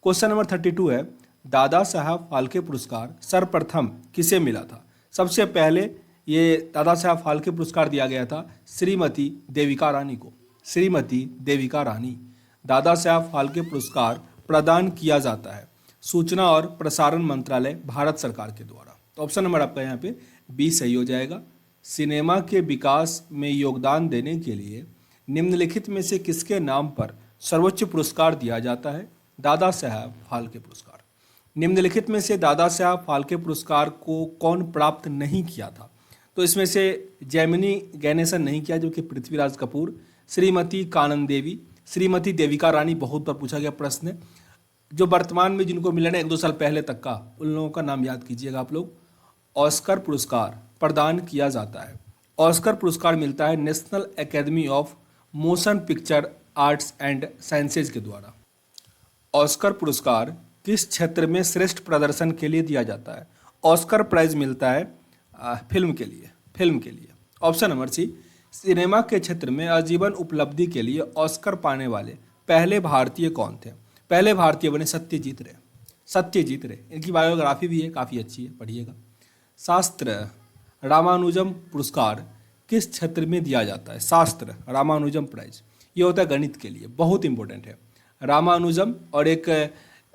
क्वेश्चन नंबर 32 है, दादा साहब फाल्के पुरस्कार सर्वप्रथम किसे मिला था? सबसे पहले ये दादा साहब फाल्के पुरस्कार दिया गया था श्रीमती देविका रानी को, श्रीमती देविका रानी। दादा साहब फाल्के पुरस्कार प्रदान किया जाता है सूचना और प्रसारण मंत्रालय भारत सरकार के द्वारा। तो ऑप्शन नंबर आपका यहाँ पे बी सही हो जाएगा। सिनेमा के विकास में योगदान देने के लिए निम्नलिखित में से किसके नाम पर सर्वोच्च पुरस्कार दिया जाता है? दादा साहब फाल्के पुरस्कार। निम्नलिखित में से दादा साहब फाल्के पुरस्कार को कौन प्राप्त नहीं किया था? तो इसमें से जैमिनी गणेशन नहीं किया, जो कि पृथ्वीराज कपूर, श्रीमती कानन देवी, श्रीमती देविका रानी बहुत बार पूछा गया प्रश्न है। जो वर्तमान में जिनको मिला ना 1-2 साल पहले तक का, उन लोगों का नाम याद कीजिएगा आप लोग। ऑस्कर पुरस्कार प्रदान किया जाता है, ऑस्कर पुरस्कार मिलता है national academy of motion picture arts and sciences के द्वारा। ऑस्कर पुरस्कार किस क्षेत्र में श्रेष्ठ प्रदर्शन के लिए दिया जाता है? ऑस्कर प्राइज मिलता है फिल्म के लिए, फिल्म के लिए। ऑप्शन नंबर सी, सिनेमा के क्षेत्र में आजीवन उपलब्धि के लिए ऑस्कर पाने वाले पहले भारतीय कौन थे? पहले भारतीय बने सत्यजीत रे, सत्यजीत रे। इनकी बायोग्राफी भी है, काफ़ी अच्छी है, पढ़िएगा। शास्त्र रामानुजम पुरस्कार किस क्षेत्र में दिया जाता है? शास्त्र रामानुजम प्राइज, ये होता है गणित के लिए, बहुत इंपॉर्टेंट है। रामानुजम और एक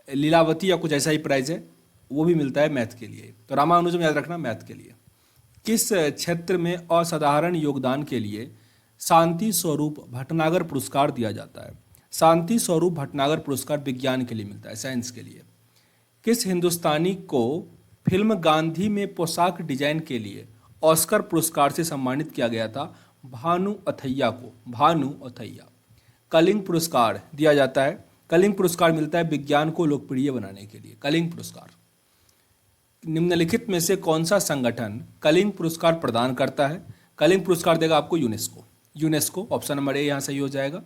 लीलावती या कुछ ऐसा ही प्राइज है, वो भी मिलता है मैथ के लिए। तो रामानुजम याद रखना मैथ के लिए। किस क्षेत्र में असाधारण योगदान के लिए शांति स्वरूप भटनागर पुरस्कार दिया जाता है? शांति स्वरूप भटनागर पुरस्कार विज्ञान के लिए मिलता है, साइंस के लिए। किस हिंदुस्तानी को फिल्म गांधी में पोशाक डिजाइन के लिए ऑस्कर पुरस्कार से सम्मानित किया गया था? भानु अथैया को, भानु अथैया। कलिंग पुरस्कार दिया जाता है, कलिंग पुरस्कार मिलता है विज्ञान को लोकप्रिय बनाने के लिए, कलिंग पुरस्कार। निम्नलिखित में से कौन सा संगठन कलिंग पुरस्कार प्रदान करता है? कलिंग पुरस्कार देगा आपको यूनेस्को, यूनेस्को। ऑप्शन नंबर ए यहाँ सही हो जाएगा।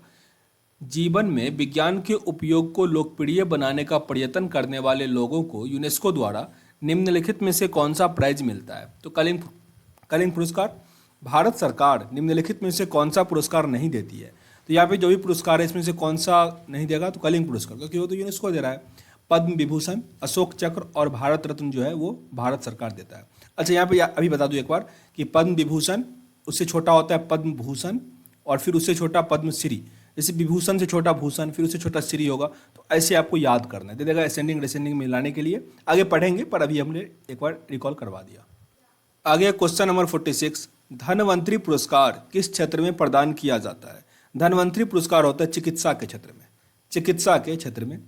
जीवन में विज्ञान के उपयोग को लोकप्रिय बनाने का प्रयत्न करने वाले लोगों को यूनेस्को द्वारा निम्नलिखित में से कौन सा प्राइज मिलता है? तो कलिंग पुरस्कार। भारत सरकार निम्नलिखित में से कौन सा पुरस्कार नहीं देती है? तो यहाँ पे जो भी पुरस्कार है इसमें से कौन सा नहीं देगा? तो कलिंग पुरस्कार, क्योंकि वो तो यूनेस्को दे रहा है। पद्म विभूषण, अशोक चक्र और भारत रत्न जो है वो भारत सरकार देता है। अच्छा, यहाँ पे अभी बता दूं एक बार कि पद्म विभूषण, उससे छोटा होता है पद्म भूषण, और फिर उससे छोटा पद्म श्री। जैसे विभूषण से छोटा भूषण, फिर उससे छोटा श्री होगा, तो ऐसे आपको याद करना है। दे देगा असेंडिंग डिसेंडिंग में लाने के लिए, आगे पढ़ेंगे, पर अभी हमने एक बार रिकॉल करवा दिया। आगे क्वेश्चन नंबर 46, धन्वंतरी पुरस्कार किस क्षेत्र में प्रदान किया जाता है? धन्वंतरी पुरस्कार होता है चिकित्सा के क्षेत्र में, चिकित्सा के क्षेत्र में।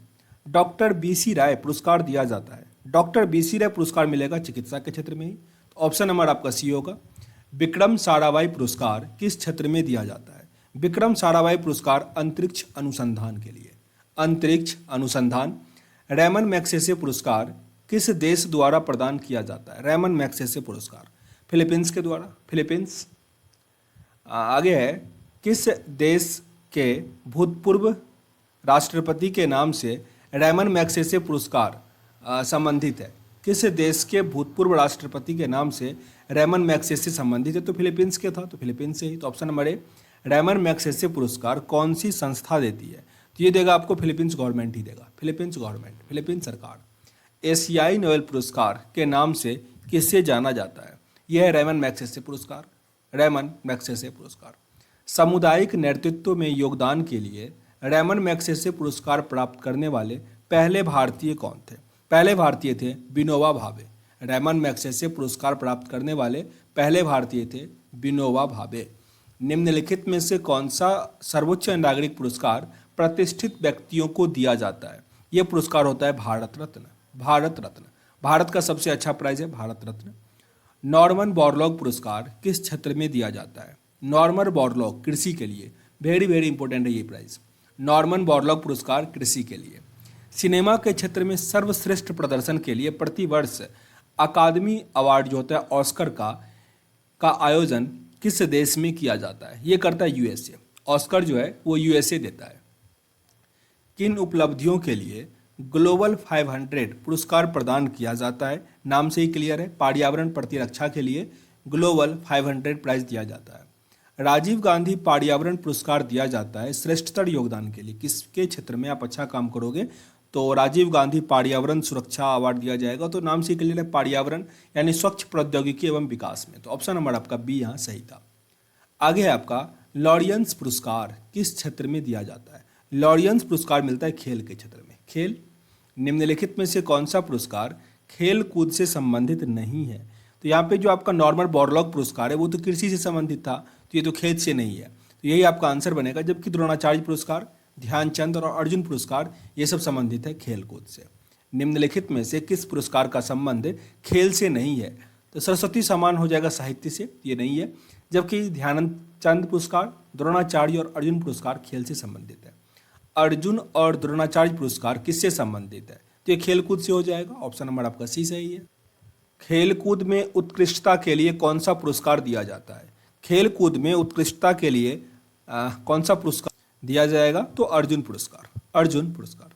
डॉक्टर BC राय पुरस्कार दिया जाता है, डॉक्टर BC राय पुरस्कार मिलेगा चिकित्सा के क्षेत्र में ही। तो ऑप्शन नंबर आपका सी होगा। विक्रम साराभाई पुरस्कार किस क्षेत्र में दिया जाता है? विक्रम साराभाई पुरस्कार अंतरिक्ष अनुसंधान के लिए, अंतरिक्ष अनुसंधान। रैमन मैग्सेसे पुरस्कार किस देश द्वारा प्रदान किया जाता है? रैमन मैग्सेसे पुरस्कार फिलीपींस के द्वारा, फिलीपींस। आगे है, किस देश के भूतपूर्व राष्ट्रपति के नाम से रैमन मैग्सेसे पुरस्कार संबंधित है? किस देश के भूतपूर्व राष्ट्रपति के नाम से रैमन मैग्सेसे संबंधित है? तो फिलीपींस के था, तो फिलीपींस से ही। तो ऑप्शन नंबर ए, रैमन मैग्सेसे पुरस्कार कौन सी संस्था देती है? तो ये देगा आपको फिलीपींस गवर्नमेंट ही देगा, फिलीपींस गवर्नमेंट, फिलीपींस सरकार। एशियाई नोबेल पुरस्कार के नाम से किसे जाना जाता है? यह है रैमन मैग्सेसे पुरस्कार, रैमन मैग्सेसे पुरस्कार। सामुदायिक नेतृत्व में योगदान के लिए रैमन मैग्सेसे पुरस्कार प्राप्त करने वाले पहले भारतीय कौन थे? पहले भारतीय थे विनोबा भावे। रैमन मैग्सेसे पुरस्कार प्राप्त करने वाले पहले भारतीय थे विनोबा भावे। निम्नलिखित में से कौन सा सर्वोच्च नागरिक पुरस्कार प्रतिष्ठित व्यक्तियों को दिया जाता है? यह पुरस्कार होता है भारत रत्न। भारत रत्न, भारत का सबसे अच्छा प्राइज है भारत रत्न। नॉर्मन बोरलॉग पुरस्कार किस क्षेत्र में दिया जाता है? नॉर्मन बोरलॉग कृषि के लिए, वेरी वेरी इंपॉर्टेंट है ये प्राइज। नॉर्मन बोरलॉग पुरस्कार कृषि के लिए। सिनेमा के क्षेत्र में सर्वश्रेष्ठ प्रदर्शन के लिए प्रतिवर्ष अकादमी अवार्ड जो होता है ऑस्कर का आयोजन किस देश में किया जाता है? ये करता है यूएसए। ऑस्कर जो है वो यूएसए देता है। किन उपलब्धियों के लिए ग्लोबल 500 पुरस्कार प्रदान किया जाता है? नाम से ही क्लियर है, पर्यावरण प्रतिरक्षा के लिए ग्लोबल 500 प्राइज दिया जाता है। राजीव गांधी पर्यावरण पुरस्कार दिया जाता है श्रेष्ठतर योगदान के लिए। किसके क्षेत्र में आप अच्छा काम करोगे तो राजीव गांधी पर्यावरण सुरक्षा अवार्ड दिया जाएगा। तो नाम से क्लियर है, पर्यावरण यानी स्वच्छ प्रौद्योगिकी एवं विकास में। तो ऑप्शन नंबर आपका बी यहाँ सही था। आगे है आपका लॉरियंस पुरस्कार किस क्षेत्र में दिया जाता है? लॉरियंस पुरस्कार मिलता है खेल के क्षेत्र में। खेल, निम्नलिखित में से कौन सा पुरस्कार खेल कूद से संबंधित नहीं है? तो यहाँ पे जो आपका नॉर्मन बोरलॉग पुरस्कार है वो तो कृषि से संबंधित था, तो ये तो खेल से नहीं है, तो यही आपका आंसर बनेगा। जबकि द्रोणाचार्य पुरस्कार, ध्यानचंद और अर्जुन पुरस्कार ये सब संबंधित है खेल कूद से। निम्नलिखित में से किस पुरस्कार का संबंध खेल से नहीं है? तो सरस्वती सम्मान हो जाएगा साहित्य से, ये नहीं है। जबकि ध्यानचंद पुरस्कार, द्रोणाचार्य और अर्जुन पुरस्कार खेल से संबंधित है। अर्जुन और द्रोणाचार्य पुरस्कार किससे संबंधित है? तो ये खेलकूद से हो जाएगा। ऑप्शन नंबर आपका सी सही है। खेलकूद में उत्कृष्टता के लिए कौन सा पुरस्कार दिया जाता है? खेलकूद में उत्कृष्टता के लिए कौन सा पुरस्कार दिया जाएगा? तो अर्जुन पुरस्कार, अर्जुन पुरस्कार।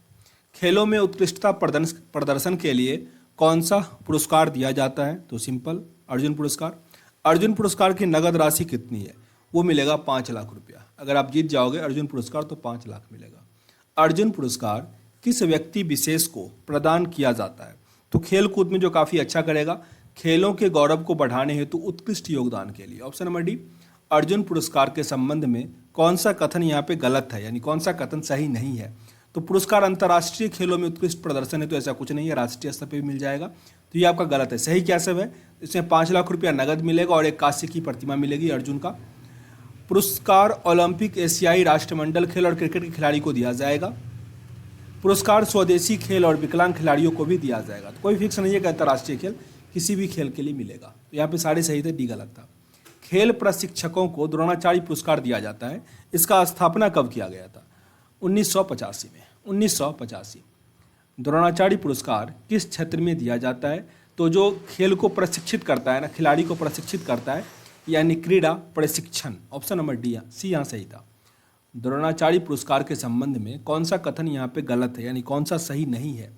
खेलों में उत्कृष्टता प्रदर्शन के लिए कौन सा पुरस्कार दिया जाता है? तो सिंपल अर्जुन पुरस्कार। अर्जुन पुरस्कार की नगद राशि कितनी है? वो मिलेगा 5 लाख रुपया। अगर आप जीत जाओगे अर्जुन पुरस्कार तो 5 लाख मिलेगा। अर्जुन पुरस्कार किस व्यक्ति विशेष को प्रदान किया जाता है? तो खेल कूद में जो काफ़ी अच्छा करेगा, खेलों के गौरव को बढ़ाने हेतु उत्कृष्ट योगदान के लिए। Option number D. अर्जुन पुरस्कार के संबंध में कौन सा कथन यहाँ पे गलत है, यानी कौन सा कथन सही नहीं है? तो पुरस्कार अंतर्राष्ट्रीय खेलों में उत्कृष्ट प्रदर्शन है, तो ऐसा कुछ नहीं है, राष्ट्रीय स्तर पर भी मिल जाएगा। तो ये आपका गलत है। सही क्या सब है? इसमें 5 लाख रुपया नगद मिलेगा और एक कांस्य की प्रतिमा मिलेगी अर्जुन का। पुरस्कार ओलंपिक, एशियाई राष्ट्रमंडल खेल और क्रिकेट के खिलाड़ी को दिया जाएगा। पुरस्कार स्वदेशी खेल और विकलांग खिलाड़ियों को भी दिया जाएगा। तो कोई फिक्स नहीं है कि अंतर्राष्ट्रीय खेल, किसी भी खेल के लिए मिलेगा। तो यहाँ पे सारे सही थे, डी गलत था। खेल प्रशिक्षकों को द्रोणाचार्य पुरस्कार दिया जाता है, इसका स्थापना कब किया गया था? 1985 में, 1985। द्रोणाचार्य पुरस्कार किस क्षेत्र में दिया जाता है? तो जो खेल को प्रशिक्षित करता है ना, खिलाड़ी को प्रशिक्षित करता है, यानी क्रीड़ा प्रशिक्षण। ऑप्शन नंबर डी सी यहाँ सही था। द्रोणाचार्य पुरस्कार के संबंध में कौन सा कथन यहाँ पे गलत है, यानी कौन सा सही नहीं है?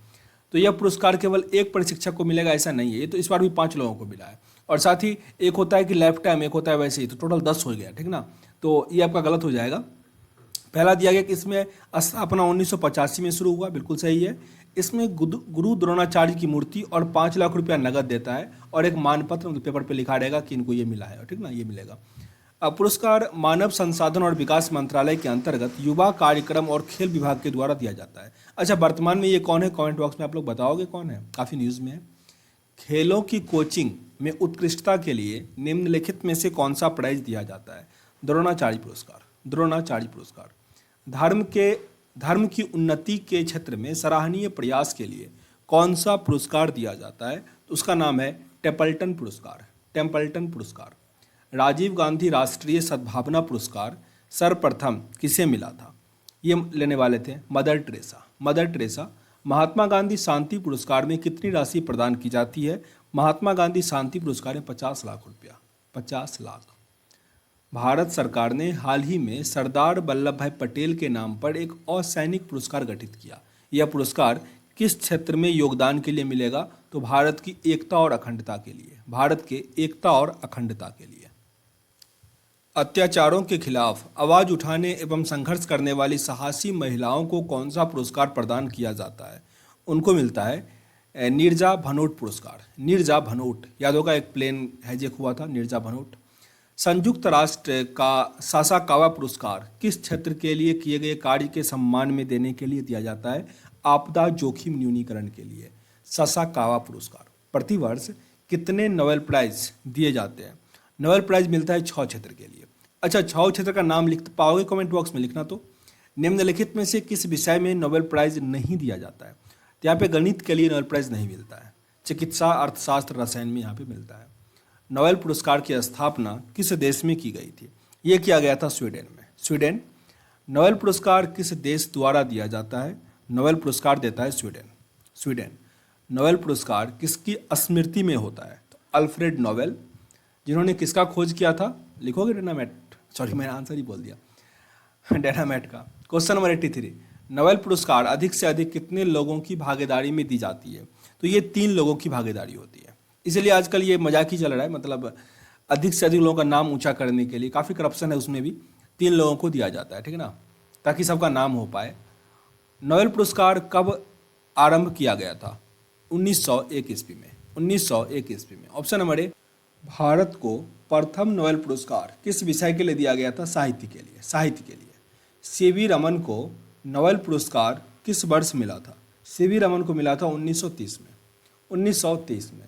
तो यह पुरस्कार केवल एक प्रशिक्षक को मिलेगा ऐसा नहीं है, ये तो इस बार भी 5 लोगों को मिला है। और साथ ही एक होता है कि लाइफ टाइम, एक होता है वैसे ही, तो टोटल 10 हो गया, ठीक ना। तो ये आपका गलत हो जाएगा। पहला दिया गया कि इसमें स्थापना 1985 में शुरू हुआ, बिल्कुल सही है। इसमें गुरु द्रोणाचार्य की मूर्ति और 5 लाख रुपया नगद देता है और एक मानपत्र मतलब पेपर पे लिखा रहेगा कि इनको ये मिला है, ठीक ना, ये मिलेगा। अब पुरस्कार मानव संसाधन और विकास मंत्रालय के अंतर्गत युवा कार्यक्रम और खेल विभाग के द्वारा दिया जाता है। अच्छा, वर्तमान में ये कौन है? कमेंट बॉक्स में आप लोग बताओगे कौन है, काफ़ी न्यूज़ में है। खेलों की कोचिंग में उत्कृष्टता के लिए निम्नलिखित में से कौन सा प्राइज दिया जाता है? द्रोणाचार्य पुरस्कार, द्रोणाचार्य पुरस्कार। धर्म की उन्नति के क्षेत्र में सराहनीय प्रयास के लिए कौन सा पुरस्कार दिया जाता है? तो उसका नाम है टेम्पल्टन पुरस्कार, टेम्पल्टन पुरस्कार। राजीव गांधी राष्ट्रीय सद्भावना पुरस्कार सर्वप्रथम किसे मिला था? ये लेने वाले थे mother Teresa, mother Teresa. Mahatma Gandhi शांति पुरस्कार में कितनी राशि प्रदान की जाती है? महात्मा गांधी शांति पुरस्कार में 50 लाख रुपया, 50 लाख। भारत सरकार ने हाल ही में सरदार वल्लभ भाई पटेल के नाम पर एक असैनिक पुरस्कार गठित किया। यह पुरस्कार किस क्षेत्र में योगदान के लिए मिलेगा? तो भारत की एकता और अखंडता के लिए, भारत के एकता और अखंडता के लिए। अत्याचारों के खिलाफ आवाज उठाने एवं संघर्ष करने वाली साहसी महिलाओं को कौन सा पुरस्कार प्रदान किया जाता है? उनको मिलता है नीरजा भनोट पुरस्कार। नीरजा भनोट, याद होगा एक प्लेन हाईजैक हुआ था, नीरजा भनोट। संयुक्त राष्ट्र का सासाकावा पुरस्कार किस क्षेत्र के लिए किए गए कार्य के सम्मान में देने के लिए दिया जाता है? आपदा जोखिम न्यूनीकरण के लिए सासाकावा पुरस्कार। प्रतिवर्ष कितने नोबेल प्राइज दिए जाते हैं? नोबेल प्राइज मिलता है 6 क्षेत्र के लिए। अच्छा, 6 क्षेत्र का नाम लिख पाओगे कमेंट बॉक्स में लिखना। तो निम्नलिखित में से किस विषय में नोबेल प्राइज नहीं दिया जाता है? तो यहाँ पे गणित के लिए नोबेल प्राइज नहीं मिलता है, चिकित्सा, अर्थशास्त्र, रसायन में यहाँ पे मिलता है। नोबेल पुरस्कार की स्थापना किस देश में की गई थी? ये किया गया था स्वीडन में। स्वीडन। नोबेल पुरस्कार किस देश द्वारा दिया जाता है? नोबेल पुरस्कार देता है स्वीडन। स्वीडन। नोबेल पुरस्कार किसकी स्मृति में होता है? तो अल्फ्रेड नोबेल, जिन्होंने किसका खोज किया था? लिखोगे डायनामाइट, सॉरी मैंने आंसर ही बोल दिया, डायनामाइट का। क्वेश्चन नंबर 83, नोबेल पुरस्कार अधिक से अधिक कितने लोगों की भागीदारी में दी जाती है? तो ये 3 लोगों की भागीदारी होती है। इसलिए आजकल ये मजाक ही चल रहा है, मतलब अधिक से अधिक लोगों का नाम ऊंचा करने के लिए काफ़ी करप्शन है, उसमें भी 3 लोगों को दिया जाता है, ठीक है ना, ताकि सबका नाम हो पाए। नोबेल पुरस्कार कब आरंभ किया गया था? 1901 ईस्वी में। 1901 ईस्वी में। ऑप्शन नंबर ए। भारत को प्रथम नोबेल पुरस्कार किस विषय के लिए दिया गया था? साहित्य के लिए। साहित्य के लिए। सीवी रमन को नोबेल पुरस्कार किस वर्ष मिला था? सीवी रमन को मिला था 1930 में। 1930 में।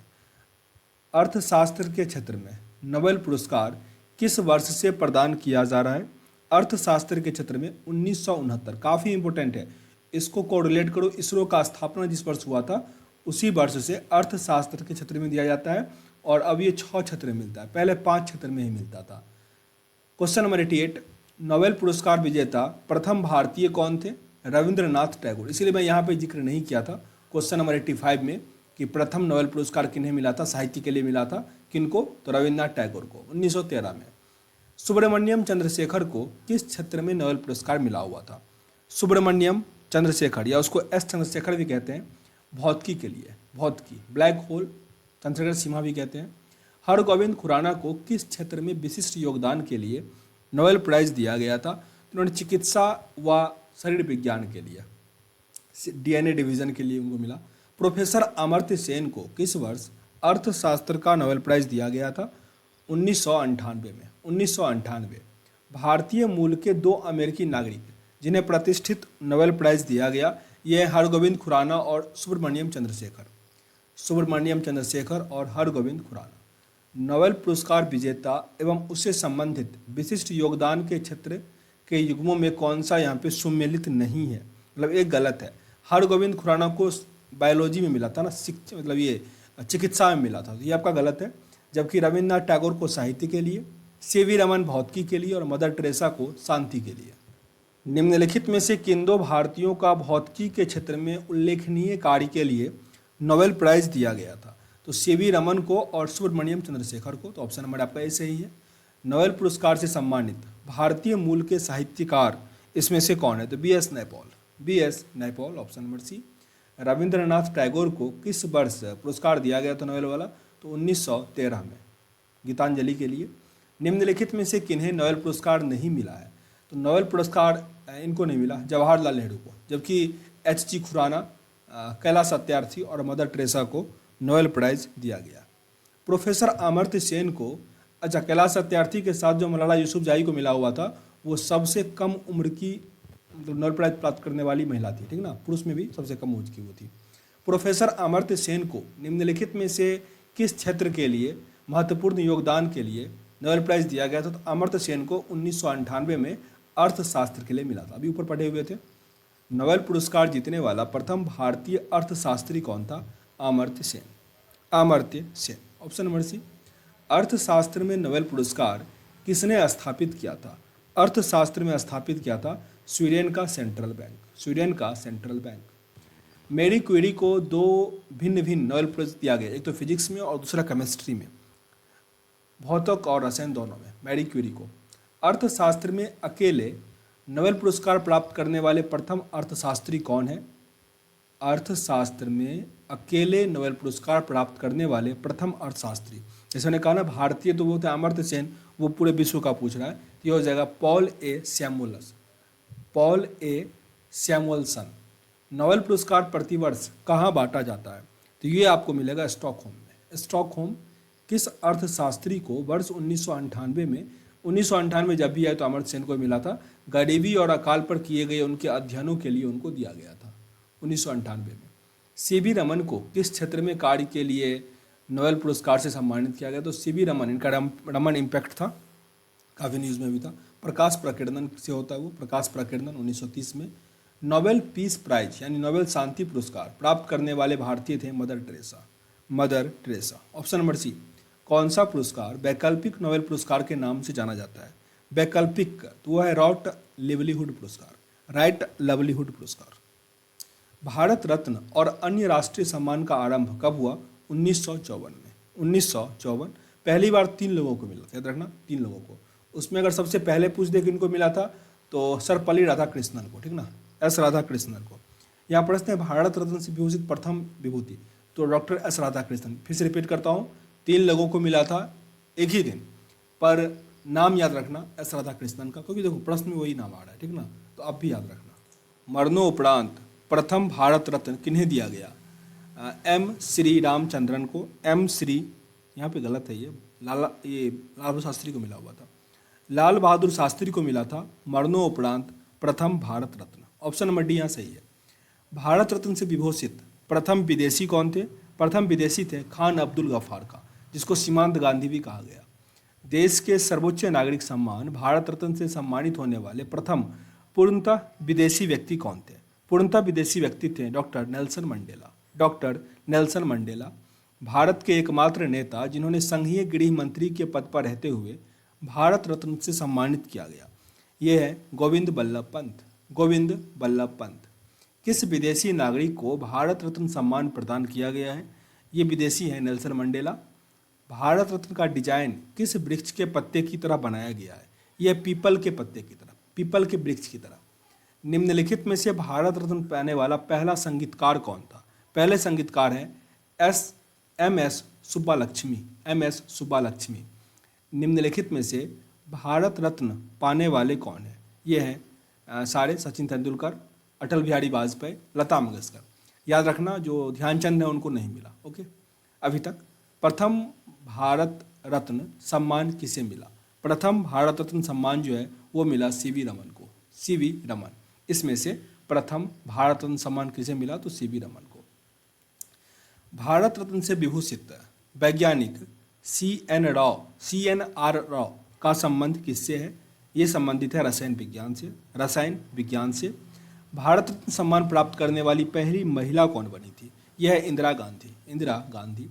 अर्थशास्त्र के क्षेत्र में नोबेल पुरस्कार किस वर्ष से प्रदान किया जा रहा है? अर्थशास्त्र के क्षेत्र में 1969। काफ़ी इंपॉर्टेंट है, इसको कोरिलेट करो। इसरो का स्थापना जिस वर्ष हुआ था उसी वर्ष से अर्थशास्त्र के क्षेत्र में दिया जाता है, और अब ये 6 क्षेत्र में मिलता है, पहले 5 क्षेत्र में ही मिलता था। क्वेश्चन नंबर 88, नोबेल पुरस्कार विजेता प्रथम भारतीय कौन थे? रविंद्रनाथ टैगोर। इसीलिए मैं यहाँ पे जिक्र नहीं किया था क्वेश्चन नंबर 85 में कि प्रथम नोबेल पुरस्कार किन्हें मिला था? साहित्य के लिए मिला था। किनको? तो रविंद्रनाथ टैगोर को 1913 में। सुब्रमण्यम चंद्रशेखर को किस क्षेत्र में नोबेल पुरस्कार मिला हुआ था? सुब्रमण्यम चंद्रशेखर, या उसको एस चंद्रशेखर भी कहते हैं, भौतिकी के लिए। भौतिकी, ब्लैक होल, चंद्रशेखर सिम्हा भी कहते हैं। हरगोविंद खुराना को किस क्षेत्र में विशिष्ट योगदान के लिए नोबेल प्राइज दिया गया था? उन्होंने चिकित्सा व शरीर विज्ञान के लिए, डीएनए डिवीजन के लिए उनको मिला। प्रोफेसर अमर्त्य सेन को किस वर्ष अर्थशास्त्र का नोबेल प्राइज दिया गया था? 1998 में। 1998। भारतीय मूल के 2 अमेरिकी नागरिक जिन्हें प्रतिष्ठित नोबेल प्राइज दिया गया, ये हरगोविंद खुराना और सुब्रमण्यम चंद्रशेखर। सुब्रमण्यम चंद्रशेखर और हरगोविंद खुराना। नोबेल पुरस्कार विजेता एवं उससे संबंधित विशिष्ट योगदान के क्षेत्र के युग्मों में कौन सा यहाँ पे सुमेलित नहीं है? मतलब एक गलत है। हरगोविंद खुराना को बायोलॉजी में मिला था ना, मतलब ये चिकित्सा में मिला था, तो ये आपका गलत है। जबकि रविंद्रनाथ टैगोर को साहित्य के लिए, सीवी रमन भौतिकी के लिए और मदर टेरेसा को शांति के लिए। निम्नलिखित में से किन 2 भारतीयों का भौतिकी के क्षेत्र में उल्लेखनीय कार्य के लिए नोबेल प्राइज दिया गया था? तो सीवी रमन को और सुब्रमण्यम चंद्रशेखर को। तो ऑप्शन नंबर आपका ए सही है। नोबेल पुरस्कार से सम्मानित भारतीय मूल के साहित्यकार इसमें से कौन है? तो VS Naipaul. VS Naipaul, option number C. Rabindranath Tagore को किस वर्ष पुरस्कार दिया गया था नोबेल वाला? तो 1913 में, गीतांजलि के लिए। निम्नलिखित में से किन्हें नोबेल पुरस्कार नहीं मिला है? तो नोबेल पुरस्कार इनको नहीं मिला, जवाहरलाल नेहरू को, जबकि एच.जी. खुराना, कैलाश सत्यार्थी और मदर टेरेसा को नोबेल प्राइज दिया गया। प्रोफेसर अमर्त्य सेन को, अच्छा, कैलाश सत्यार्थी के साथ जो मलाला यूसुफजई को मिला हुआ था, वो सबसे कम उम्र की नोबेल प्राइज प्राप्त करने वाली महिला थी, ठीक ना, पुरुष में भी सबसे कम उम्र की वो थी। प्रोफेसर अमर्त्य सेन को निम्नलिखित में से किस क्षेत्र के लिए महत्वपूर्ण योगदान के लिए नोबेल प्राइज दिया गया था? तो अमर्त्य सेन को 1998 में अर्थशास्त्र के लिए मिला था। अभी ऊपर पढ़े हुए थे। नोबेल पुरस्कार जीतने वाला प्रथम भारतीय अर्थशास्त्री कौन था? Amartya Sen. Amartya Sen, option number C. अर्थशास्त्र में नोबेल पुरस्कार किसने स्थापित किया था? अर्थशास्त्र में स्थापित किया था स्वीडन का सेंट्रल बैंक। स्वीडन का सेंट्रल बैंक। मैरी क्यूरी को 2 भिन्न भिन्न नोबेल प्राइज दिया गया, एक तो फिजिक्स में और दूसरा केमिस्ट्री में, भौतिक और रसायन दोनों में। मैरी क्यूरी को अर्थशास्त्र में अकेले नोबेल पुरस्कार प्राप्त करने वाले प्रथम अर्थशास्त्री कौन है? अर्थशास्त्र में अकेले नोबेल पुरस्कार प्राप्त करने वाले प्रथम अर्थशास्त्री, जैसे मैंने कहा ना भारतीय तो वो थे अमर्त्य सेन, वो पूरे विश्व का पूछ रहा है, तो ये हो जाएगा पॉल ए सैमुअल्स, पॉल ए सैमुअल्सन। नोबेल पुरस्कार प्रतिवर्ष कहाँ बांटा जाता है? तो ये आपको मिलेगा स्टॉकहोम में। स्टॉकहोम किस अर्थशास्त्री को वर्ष 1998 में, 1998 जब भी आए तो अमर्त्य सेन को मिला था, गरीबी और अकाल पर किए गए उनके अध्ययनों के लिए उनको दिया गया था 1998 में। सीवी रमन को किस क्षेत्र में कार्य के लिए नोबेल पुरस्कार से सम्मानित किया गया? तो सीवी रमन, इनका रमन इम्पैक्ट था, काफ़ी न्यूज़ में भी था। प्रकाश प्रकीर्णन से होता है वो, प्रकाश प्रकीर्णन 1930 में। नोबेल पीस प्राइज यानी नोबेल शांति पुरस्कार प्राप्त करने वाले भारतीय थे mother Teresa, mother Teresa. Option number C, कौन सा पुरस्कार वैकल्पिक नोबेल पुरस्कार के नाम से जाना जाता है? वैकल्पिक तो वो है राइट लिवलीहुड पुरस्कार, राइट लिवलीहुड पुरस्कार। भारत रत्न और अन्य राष्ट्रीय सम्मान का आरंभ कब हुआ? 1954 में। 1954 पहली बार 3 लोगों को मिला, याद रखना 3 लोगों को। उसमें अगर सबसे पहले पूछ दे कि इनको मिला था तो सर्वपल्ली राधाकृष्णन को, ठीक ना, एस राधाकृष्णन को। यहाँ प्रश्न है भारत रत्न से विभूषित प्रथम विभूति, तो डॉक्टर एस राधाकृष्णन। फिर से रिपीट करता हूँ, 3 लोगों को मिला था एक ही दिन, पर नाम याद रखना एस राधाकृष्णन का, क्योंकि देखो प्रश्न में वही नाम आ रहा है, ठीक ना, तो आप भी याद रखना। मरणोपरांत प्रथम भारत रत्न किन्हें दिया गया? एम श्री रामचंद्रन को, एम श्री, यहाँ पे गलत है ये लाल बहादुर शास्त्री को मिला हुआ था, लाल बहादुर शास्त्री को मिला था मरणोपरांत प्रथम Bharat Ratna. Option number D यहाँ सही है। भारत रत्न से विभूषित प्रथम विदेशी कौन थे? प्रथम विदेशी थे खान अब्दुल गफ्फार का, जिसको सीमांत गांधी भी कहा गया। देश के सर्वोच्च नागरिक सम्मान भारत रत्न से सम्मानित होने वाले प्रथम पूर्णतः विदेशी व्यक्ति कौन थे? पूर्णतः विदेशी व्यक्ति थे doctor Nelson Mandela, doctor Nelson Mandela. Bharat के एकमात्र नेता जिन्होंने संघीय गृह मंत्री के पद पर रहते हुए भारत रत्न से सम्मानित किया गया, ये है गोविंद बल्लभ पंत, गोविंद बल्लभ पंत। किस विदेशी नागरिक को भारत रत्न सम्मान प्रदान किया गया है? ये विदेशी है नेल्सन मंडेला। भारत रत्न का डिजाइन किस वृक्ष के पत्ते की तरह बनाया गया है? यह पीपल के पत्ते की तरह, पीपल के वृक्ष की तरह। निम्नलिखित में से भारत रत्न पाने वाला पहला संगीतकार कौन था? पहले संगीतकार हैं एम एस सुब्बालक्ष्मी, एम एस सुब्बालक्ष्मी। निम्नलिखित में से भारत रत्न पाने वाले कौन है? ये हैं सारे, सचिन तेंदुलकर, अटल बिहारी वाजपेयी, लता मंगेशकर। याद रखना जो ध्यानचंद है उनको नहीं मिला, ओके। अभी तक प्रथम भारत रत्न सम्मान किसे मिला? प्रथम भारत रत्न सम्मान जो है वो मिला सीवी रमन को, सीवी रमन। इसमें से प्रथम भारत रत्न सम्मान किसे मिला? तो सीवी रमन को। भारत रत्न से विभूषित वैज्ञानिक CNR राव का संबंध किससे है? ये संबंधित है रसायन विज्ञान से, रसायन विज्ञान से। भारत रत्न सम्मान प्राप्त करने वाली पहली महिला कौन बनी थी? यह है इंदिरा गांधी, इंदिरा गांधी।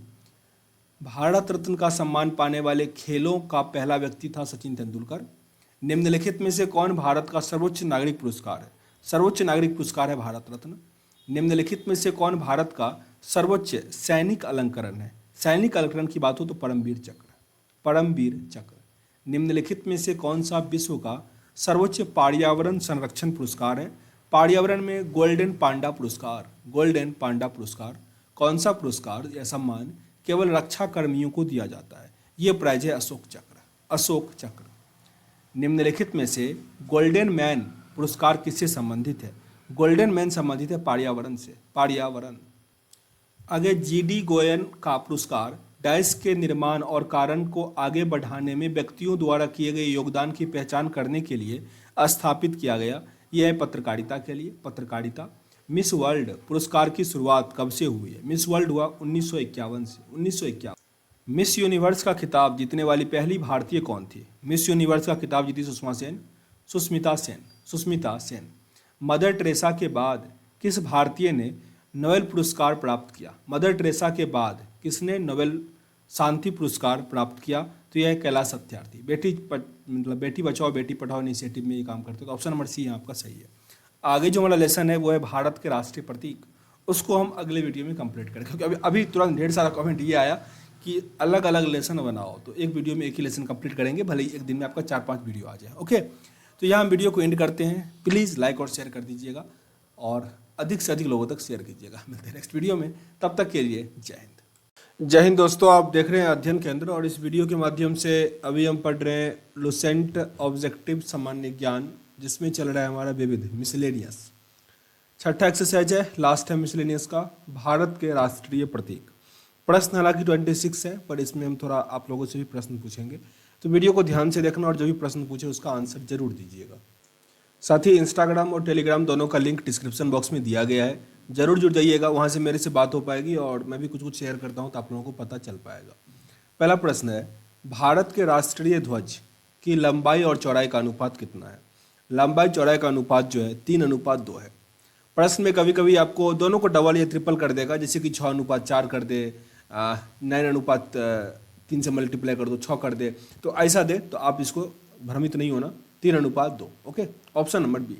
भारत रत्न का सम्मान पाने वाले खेलों का पहला व्यक्ति था सचिन तेंदुलकर। निम्नलिखित में से कौन भारत का सर्वोच्च नागरिक पुरस्कार है? सर्वोच्च नागरिक पुरस्कार है भारत रत्न। निम्नलिखित में से कौन भारत का सर्वोच्च सैनिक अलंकरण है? सैनिक अलंकरण की बात हो तो परमवीर चक्र, परमवीर चक्र। निम्नलिखित में से कौन सा विश्व का सर्वोच्च पर्यावरण संरक्षण पुरस्कार है? पर्यावरण में गोल्डन पांडा पुरस्कार, गोल्डन पांडा पुरस्कार। कौन सा पुरस्कार या सम्मान केवल रक्षा कर्मियों को दिया जाता है? ये प्राइज है अशोक चक्र, अशोक चक्र। निम्नलिखित में से गोल्डन मैन पुरस्कार किससे संबंधित है? गोल्डन मैन संबंधित है पर्यावरण से, पर्यावरण। आगे GD गोयन का पुरस्कार डैश के निर्माण और कारण को आगे बढ़ाने में व्यक्तियों द्वारा किए गए योगदान की पहचान करने के लिए स्थापित किया गया। यह है पत्रकारिता के लिए, पत्रकारिता। मिस वर्ल्ड पुरस्कार की शुरुआत कब से हुई है? मिस वर्ल्ड हुआ 1951 से, 1951। मिस यूनिवर्स का खिताब जीतने वाली पहली भारतीय कौन थी? मिस यूनिवर्स का खिताब जीती सुषमा सेन, सुष्मिता सेन, सुष्मिता सेन। मदर टेरेसा के बाद किस भारतीय ने नोबेल पुरस्कार प्राप्त किया? मदर टेरेसा के बाद किसने नोबेल शांति पुरस्कार प्राप्त किया? तो यह है कैलाश सत्यार्थी। मतलब बेटी बचाओ बेटी पढ़ाओ इनिशिएटिव में ये काम करते, तो ऑप्शन नंबर सी यहाँ आपका सही है। आगे जो हमारा लेसन है वो है भारत के राष्ट्रीय प्रतीक, उसको हम अगले वीडियो में कंप्लीट करें, क्योंकि अभी तुरंत ढेर सारा कमेंट ये आया कि अलग अलग लेसन बनाओ, तो एक वीडियो में एक ही लेसन कंप्लीट करेंगे, भले ही एक दिन में आपका 4-5 वीडियो आ जाए। ओके, तो यहाँ हम वीडियो को एंड करते हैं। प्लीज़ लाइक और शेयर कर दीजिएगा और अधिक से अधिक लोगों तक शेयर कीजिएगा। मिलते हैं नेक्स्ट वीडियो में, तब तक के लिए जय हिंद। जय हिंद दोस्तों, आप देख रहे हैं अध्ययन केंद्र और इस वीडियो के माध्यम से अभी हम पढ़ रहे हैं लुसेंट ऑब्जेक्टिव सामान्य ज्ञान, जिसमें चल रहा है हमारा विविध मिसलेनियस। छठा एक्सरसाइज है, लास्ट है मिसलेनियस का, भारत के राष्ट्रीय प्रतीक। प्रश्न हालांकि 26 है, पर इसमें हम थोड़ा आप लोगों से भी प्रश्न पूछेंगे, तो वीडियो को ध्यान से देखना और जो भी प्रश्न पूछे उसका आंसर जरूर दीजिएगा। साथ ही इंस्टाग्राम और टेलीग्राम दोनों का लिंक डिस्क्रिप्शन बॉक्स में दिया गया है, जरूर जुड़ जाइएगा, वहाँ से मेरे से बात हो पाएगी और मैं भी कुछ कुछ शेयर करता हूँ तो आप लोगों को पता चल पाएगा। पहला प्रश्न है, भारत के राष्ट्रीय ध्वज की लंबाई और चौड़ाई का अनुपात कितना है? लंबाई चौड़ाई का अनुपात जो है 3:2 है। प्रश्न में कभी कभी आपको दोनों को डबल या ट्रिपल कर देगा, जैसे कि 6:4 कर दे, 9:3 से मल्टीप्लाई कर दो, 6 कर दे, तो ऐसा दे तो आप इसको भ्रमित नहीं होना, 3:2। Okay, option number B.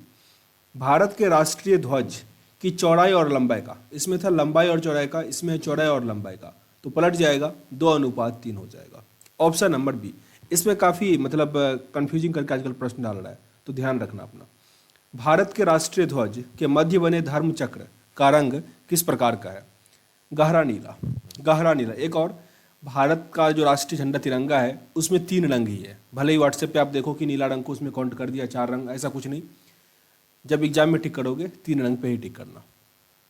Bharat के राष्ट्रीय ध्वज की चौड़ाई और लंबाई का, इसमें था लंबाई और चौड़ाई का, इसमें है चौड़ाई और लंबाई का, तो पलट जाएगा 2:3 हो जाएगा। Option number B. इसमें काफ़ी मतलब कंफ्यूजिंग करके आजकल प्रश्न डाल रहा है, तो ध्यान रखना अपना। भारत के राष्ट्रीय ध्वज के मध्य बने धर्म चक्र का रंग किस प्रकार का है? गहरा नीला, गहरा नीला। एक और, भारत का जो राष्ट्रीय झंडा तिरंगा है उसमें 3 रंग ही है, भले ही व्हाट्सएप पे आप देखो कि नीला रंग को उसमें काउंट कर दिया 4 रंग, ऐसा कुछ नहीं। जब एग्जाम में टिक करोगे 3 रंग पे ही टिक करना।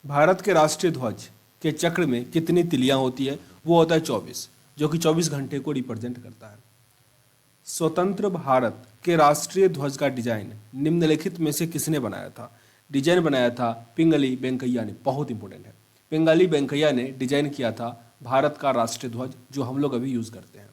भारत के राष्ट्रीय ध्वज के चक्र में कितनी तिलियां होती है? वो होता है 24, जो कि 24 घंटे को रिप्रेजेंट करता है। स्वतंत्र भारत के राष्ट्रीय ध्वज का डिजाइन निम्नलिखित में से किसने बनाया था? डिजाइन बनाया था पिंगली वेंकैया ने, बहुत इंपॉर्टेंट है। पिंगली वेंकैया ने डिजाइन किया था भारत का राष्ट्रीय ध्वज, जो हम लोग अभी यूज करते हैं।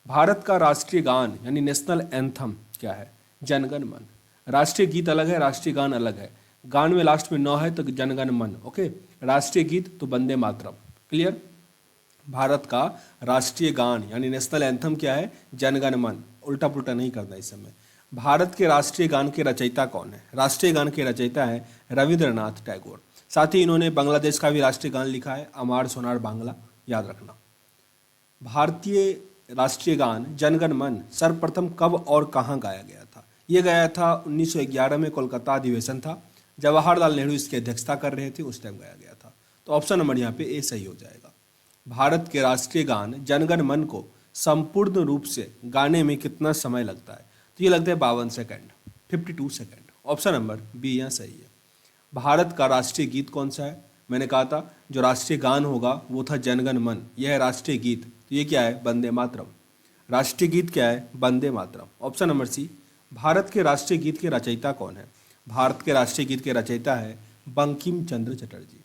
भारत का राष्ट्रीय गान यानी नेशनल एंथम क्या है? जनगण मन। राष्ट्रीय गीत अलग है, राष्ट्रीय गान अलग है। गान में लास्ट में 9 है तो जनगण मन। ओके, राष्ट्रीय गीत तो वंदे मातरम। क्लियर? भारत का राष्ट्रीय गान यानी नेशनल एंथम क्या है? जनगण मन। उल्टा पुल्टा नहीं करना इस समय। भारत के राष्ट्रीय गान के रचयिता कौन है? राष्ट्रीय गान के रचयिता है रविंद्रनाथ टैगोर। साथ ही इन्होंने बांग्लादेश का भी राष्ट्रीय गान लिखा है, अमार सोनार बांग्ला, याद रखना। भारतीय राष्ट्रीय गान जनगण मन सर्वप्रथम कब और कहाँ गाया गया था? ये गाया था 1911 में, कोलकाता अधिवेशन था, जवाहरलाल नेहरू इसकी अध्यक्षता कर रहे थे, उस टाइम गाया गया था। तो ऑप्शन नंबर यहाँ पे ए सही हो जाएगा। भारत के राष्ट्रीय गान जनगण मन को संपूर्ण रूप से गाने में कितना समय लगता है? तो ये लगता है 52 second, 52 second. Option number B यहाँ सही है। भारत का राष्ट्रीय गीत कौन सा है? मैंने कहा था जो राष्ट्रीय गान होगा वो था जनगण मन, यह है राष्ट्रीय गीत, तो ये क्या है? वंदे मातरम। राष्ट्रीय गीत क्या है? Vande Mataram. Option number C. भारत के राष्ट्रीय गीत के रचयिता कौन है? भारत के राष्ट्रीय गीत के रचयिता है बंकिम चंद्र चटर्जी,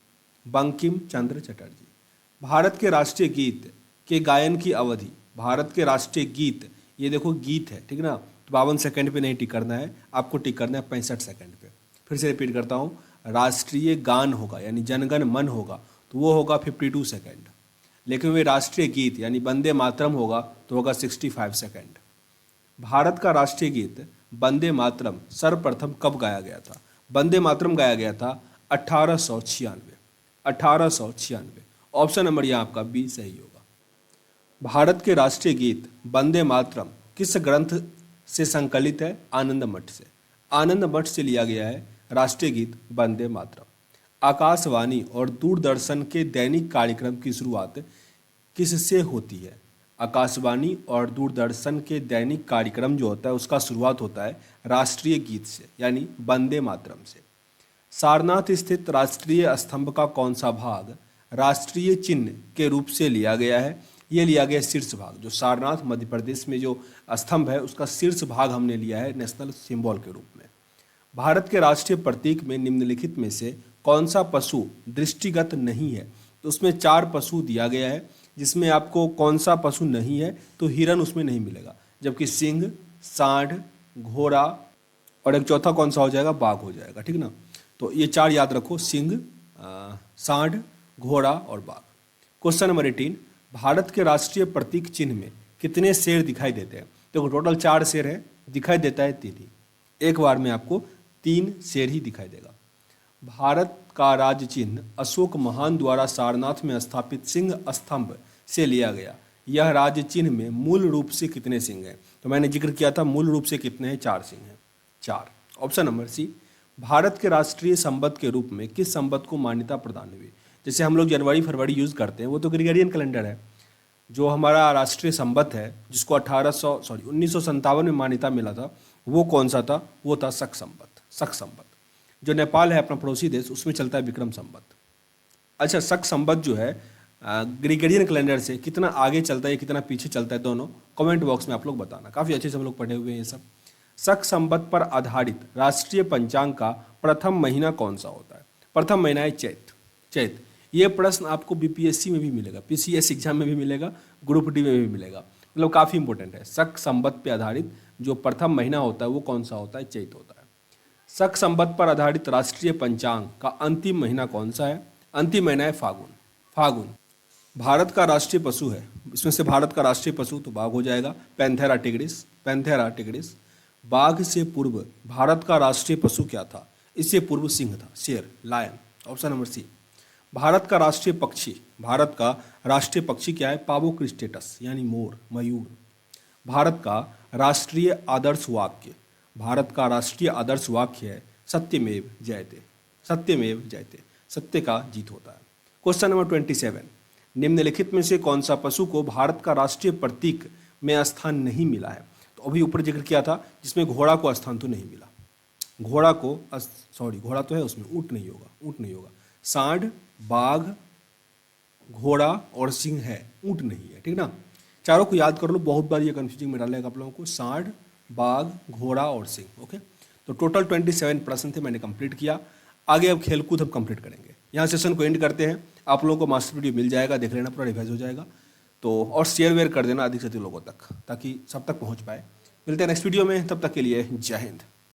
बंकिम चंद्र चटर्जी। भारत के राष्ट्रीय गीत के गायन की अवधि, भारत के राष्ट्रीय गीत, ये देखो गीत है, ठीक ना, तो 52 सेकंड पे नहीं टिक करना है, आपको टिक करना है 65 सेकंड पे। फिर से रिपीट करता हूँ, राष्ट्रीय गान होगा यानी जनगण मन होगा तो वो होगा 52 सेकंड, लेकिन वे राष्ट्रीय गीत यानी वंदे मातरम होगा तो होगा 65 सेकंड। भारत का राष्ट्रीय गीत वंदे मातरम सर्वप्रथम कब गाया गया था? वंदे मातरम गाया गया था 1896, 1896। ऑप्शन नंबर यहाँ आपका बी सही होगा। भारत के राष्ट्रीय गीत वंदे मातरम किस ग्रंथ से संकलित है? आनंद मठ से, आनंद मठ से लिया गया है राष्ट्रीय गीत वंदे मातरम। आकाशवाणी और दूरदर्शन के दैनिक कार्यक्रम की शुरुआत किससे होती है? आकाशवाणी और दूरदर्शन के दैनिक कार्यक्रम जो होता है उसका शुरुआत होता है राष्ट्रीय गीत से यानी वंदे मातरम से। सारनाथ स्थित राष्ट्रीय स्तंभ का कौन सा भाग राष्ट्रीय चिन्ह के रूप से लिया गया है? ये लिया गया शीर्ष भाग, जो सारनाथ मध्य प्रदेश में जो स्तंभ है उसका शीर्ष भाग हमने लिया है नेशनल सिंबल के रूप में। भारत के राष्ट्रीय प्रतीक में निम्नलिखित में से कौन सा पशु दृष्टिगत नहीं है? तो उसमें 4 पशु दिया गया है, जिसमें आपको कौन सा पशु नहीं है तो हिरन उसमें नहीं मिलेगा, जबकि सिंह, सांड, घोड़ा और एक चौथा कौन सा हो जाएगा? बाघ हो जाएगा, ठीक ना। तो ये 4 याद रखो, सिंह, सांड, घोड़ा और बाघ। क्वेश्चन नंबर 18, भारत के राष्ट्रीय प्रतीक चिन्ह में कितने शेर दिखाई देते हैं? देखो टोटल 4 शेर है, दिखाई देता है 3 ही, एक बार में आपको 3 शेर ही दिखाई देगा। भारत का राज्य चिन्ह अशोक महान द्वारा सारनाथ में स्थापित सिंह स्तंभ से लिया गया यह राज्य चिन्ह में मूल रूप से कितने सिंह हैं? तो मैंने जिक्र किया था मूल रूप से कितने हैं, 4 सिंह हैं, 4। ऑप्शन नंबर सी, भारत के राष्ट्रीय संवत के रूप में किस संवत को मान्यता प्रदान हुई? जैसे हम लोग जनवरी फरवरी यूज करते हैं वो तो ग्रेगोरियन कैलेंडर है। जो हमारा राष्ट्रीय संवत है जिसको 1957 में मान्यता मिला था वो कौन सा था? वो था शक संवत। शक संवत जो नेपाल है अपना पड़ोसी देश, उसमें चलता है विक्रम संवत। अच्छा, शक संवत जो है ग्रेगोरियन कैलेंडर से कितना आगे चलता है, कितना पीछे चलता है, दोनों कमेंट बॉक्स में आप लोग बताना। काफ़ी अच्छे से हम लोग पढ़े हुए हैं ये सब। शक संवत पर आधारित राष्ट्रीय पंचांग का प्रथम महीना कौन सा होता है? प्रथम महीना है चैत। चैत, ये प्रश्न आपको बीपीएससी में भी मिलेगा, पीसीएस एग्जाम में भी मिलेगा, ग्रुप डी में भी मिलेगा, मतलब काफ़ी इंपॉर्टेंट है। शक संवत पर आधारित जो प्रथम महीना होता है वो कौन सा होता है? चैत होता है। शक संवत पर आधारित राष्ट्रीय पंचांग का अंतिम महीना कौन सा है? अंतिम महीना है फागुन। फागुन भारत का राष्ट्रीय पशु है, इसमें से भारत का राष्ट्रीय पशु तो बाघ हो जाएगा, पैंथेरा टिग्रिस। Panthera tigris. बाघ से पूर्व भारत का राष्ट्रीय पशु क्या था? इससे पूर्व सिंह था, शेर, lion. Option number C. Bharat का राष्ट्रीय पक्षी, भारत का राष्ट्रीय पक्षी क्या है? पावो क्रिस्टेटस यानी मोर, मयूर। भारत का राष्ट्रीय आदर्श वाक्य, भारत का राष्ट्रीय आदर्श वाक्य है सत्यमेव जयते। सत्यमेव जयते, सत्य का जीत होता है। क्वेश्चन नंबर 27, निम्नलिखित में से कौन सा पशु को भारत का राष्ट्रीय प्रतीक में स्थान नहीं मिला है? तो अभी ऊपर जिक्र किया था जिसमें घोड़ा को स्थान तो नहीं मिला। घोड़ा को घोड़ा तो है उसमें, ऊंट नहीं होगा, ऊंट नहीं होगा। सांड, बाघ, घोड़ा और सिंह है, ऊंट नहीं है, ठीक ना। चारों को याद कर लो, बहुत बार ये कंफ्यूजिंग में डालेगा आप लोगों को। सांड, बाघ, घोड़ा और सिंह। ओके, तो टोटल 27 प्रश्न थे, मैंने कंप्लीट किया। आगे अब खेलकूद हम कंप्लीट करेंगे। यहाँ सेशन को एंड करते हैं। आप लोगों को मास्टर वीडियो मिल जाएगा, देख लेना, पूरा रिवाइज हो जाएगा। तो और शेयर वेयर कर देना अधिक से अधिक लोगों तक, ताकि सब तक पहुँच पाए। मिलते हैं नेक्स्ट वीडियो में, तब तक के लिए जय हिंद।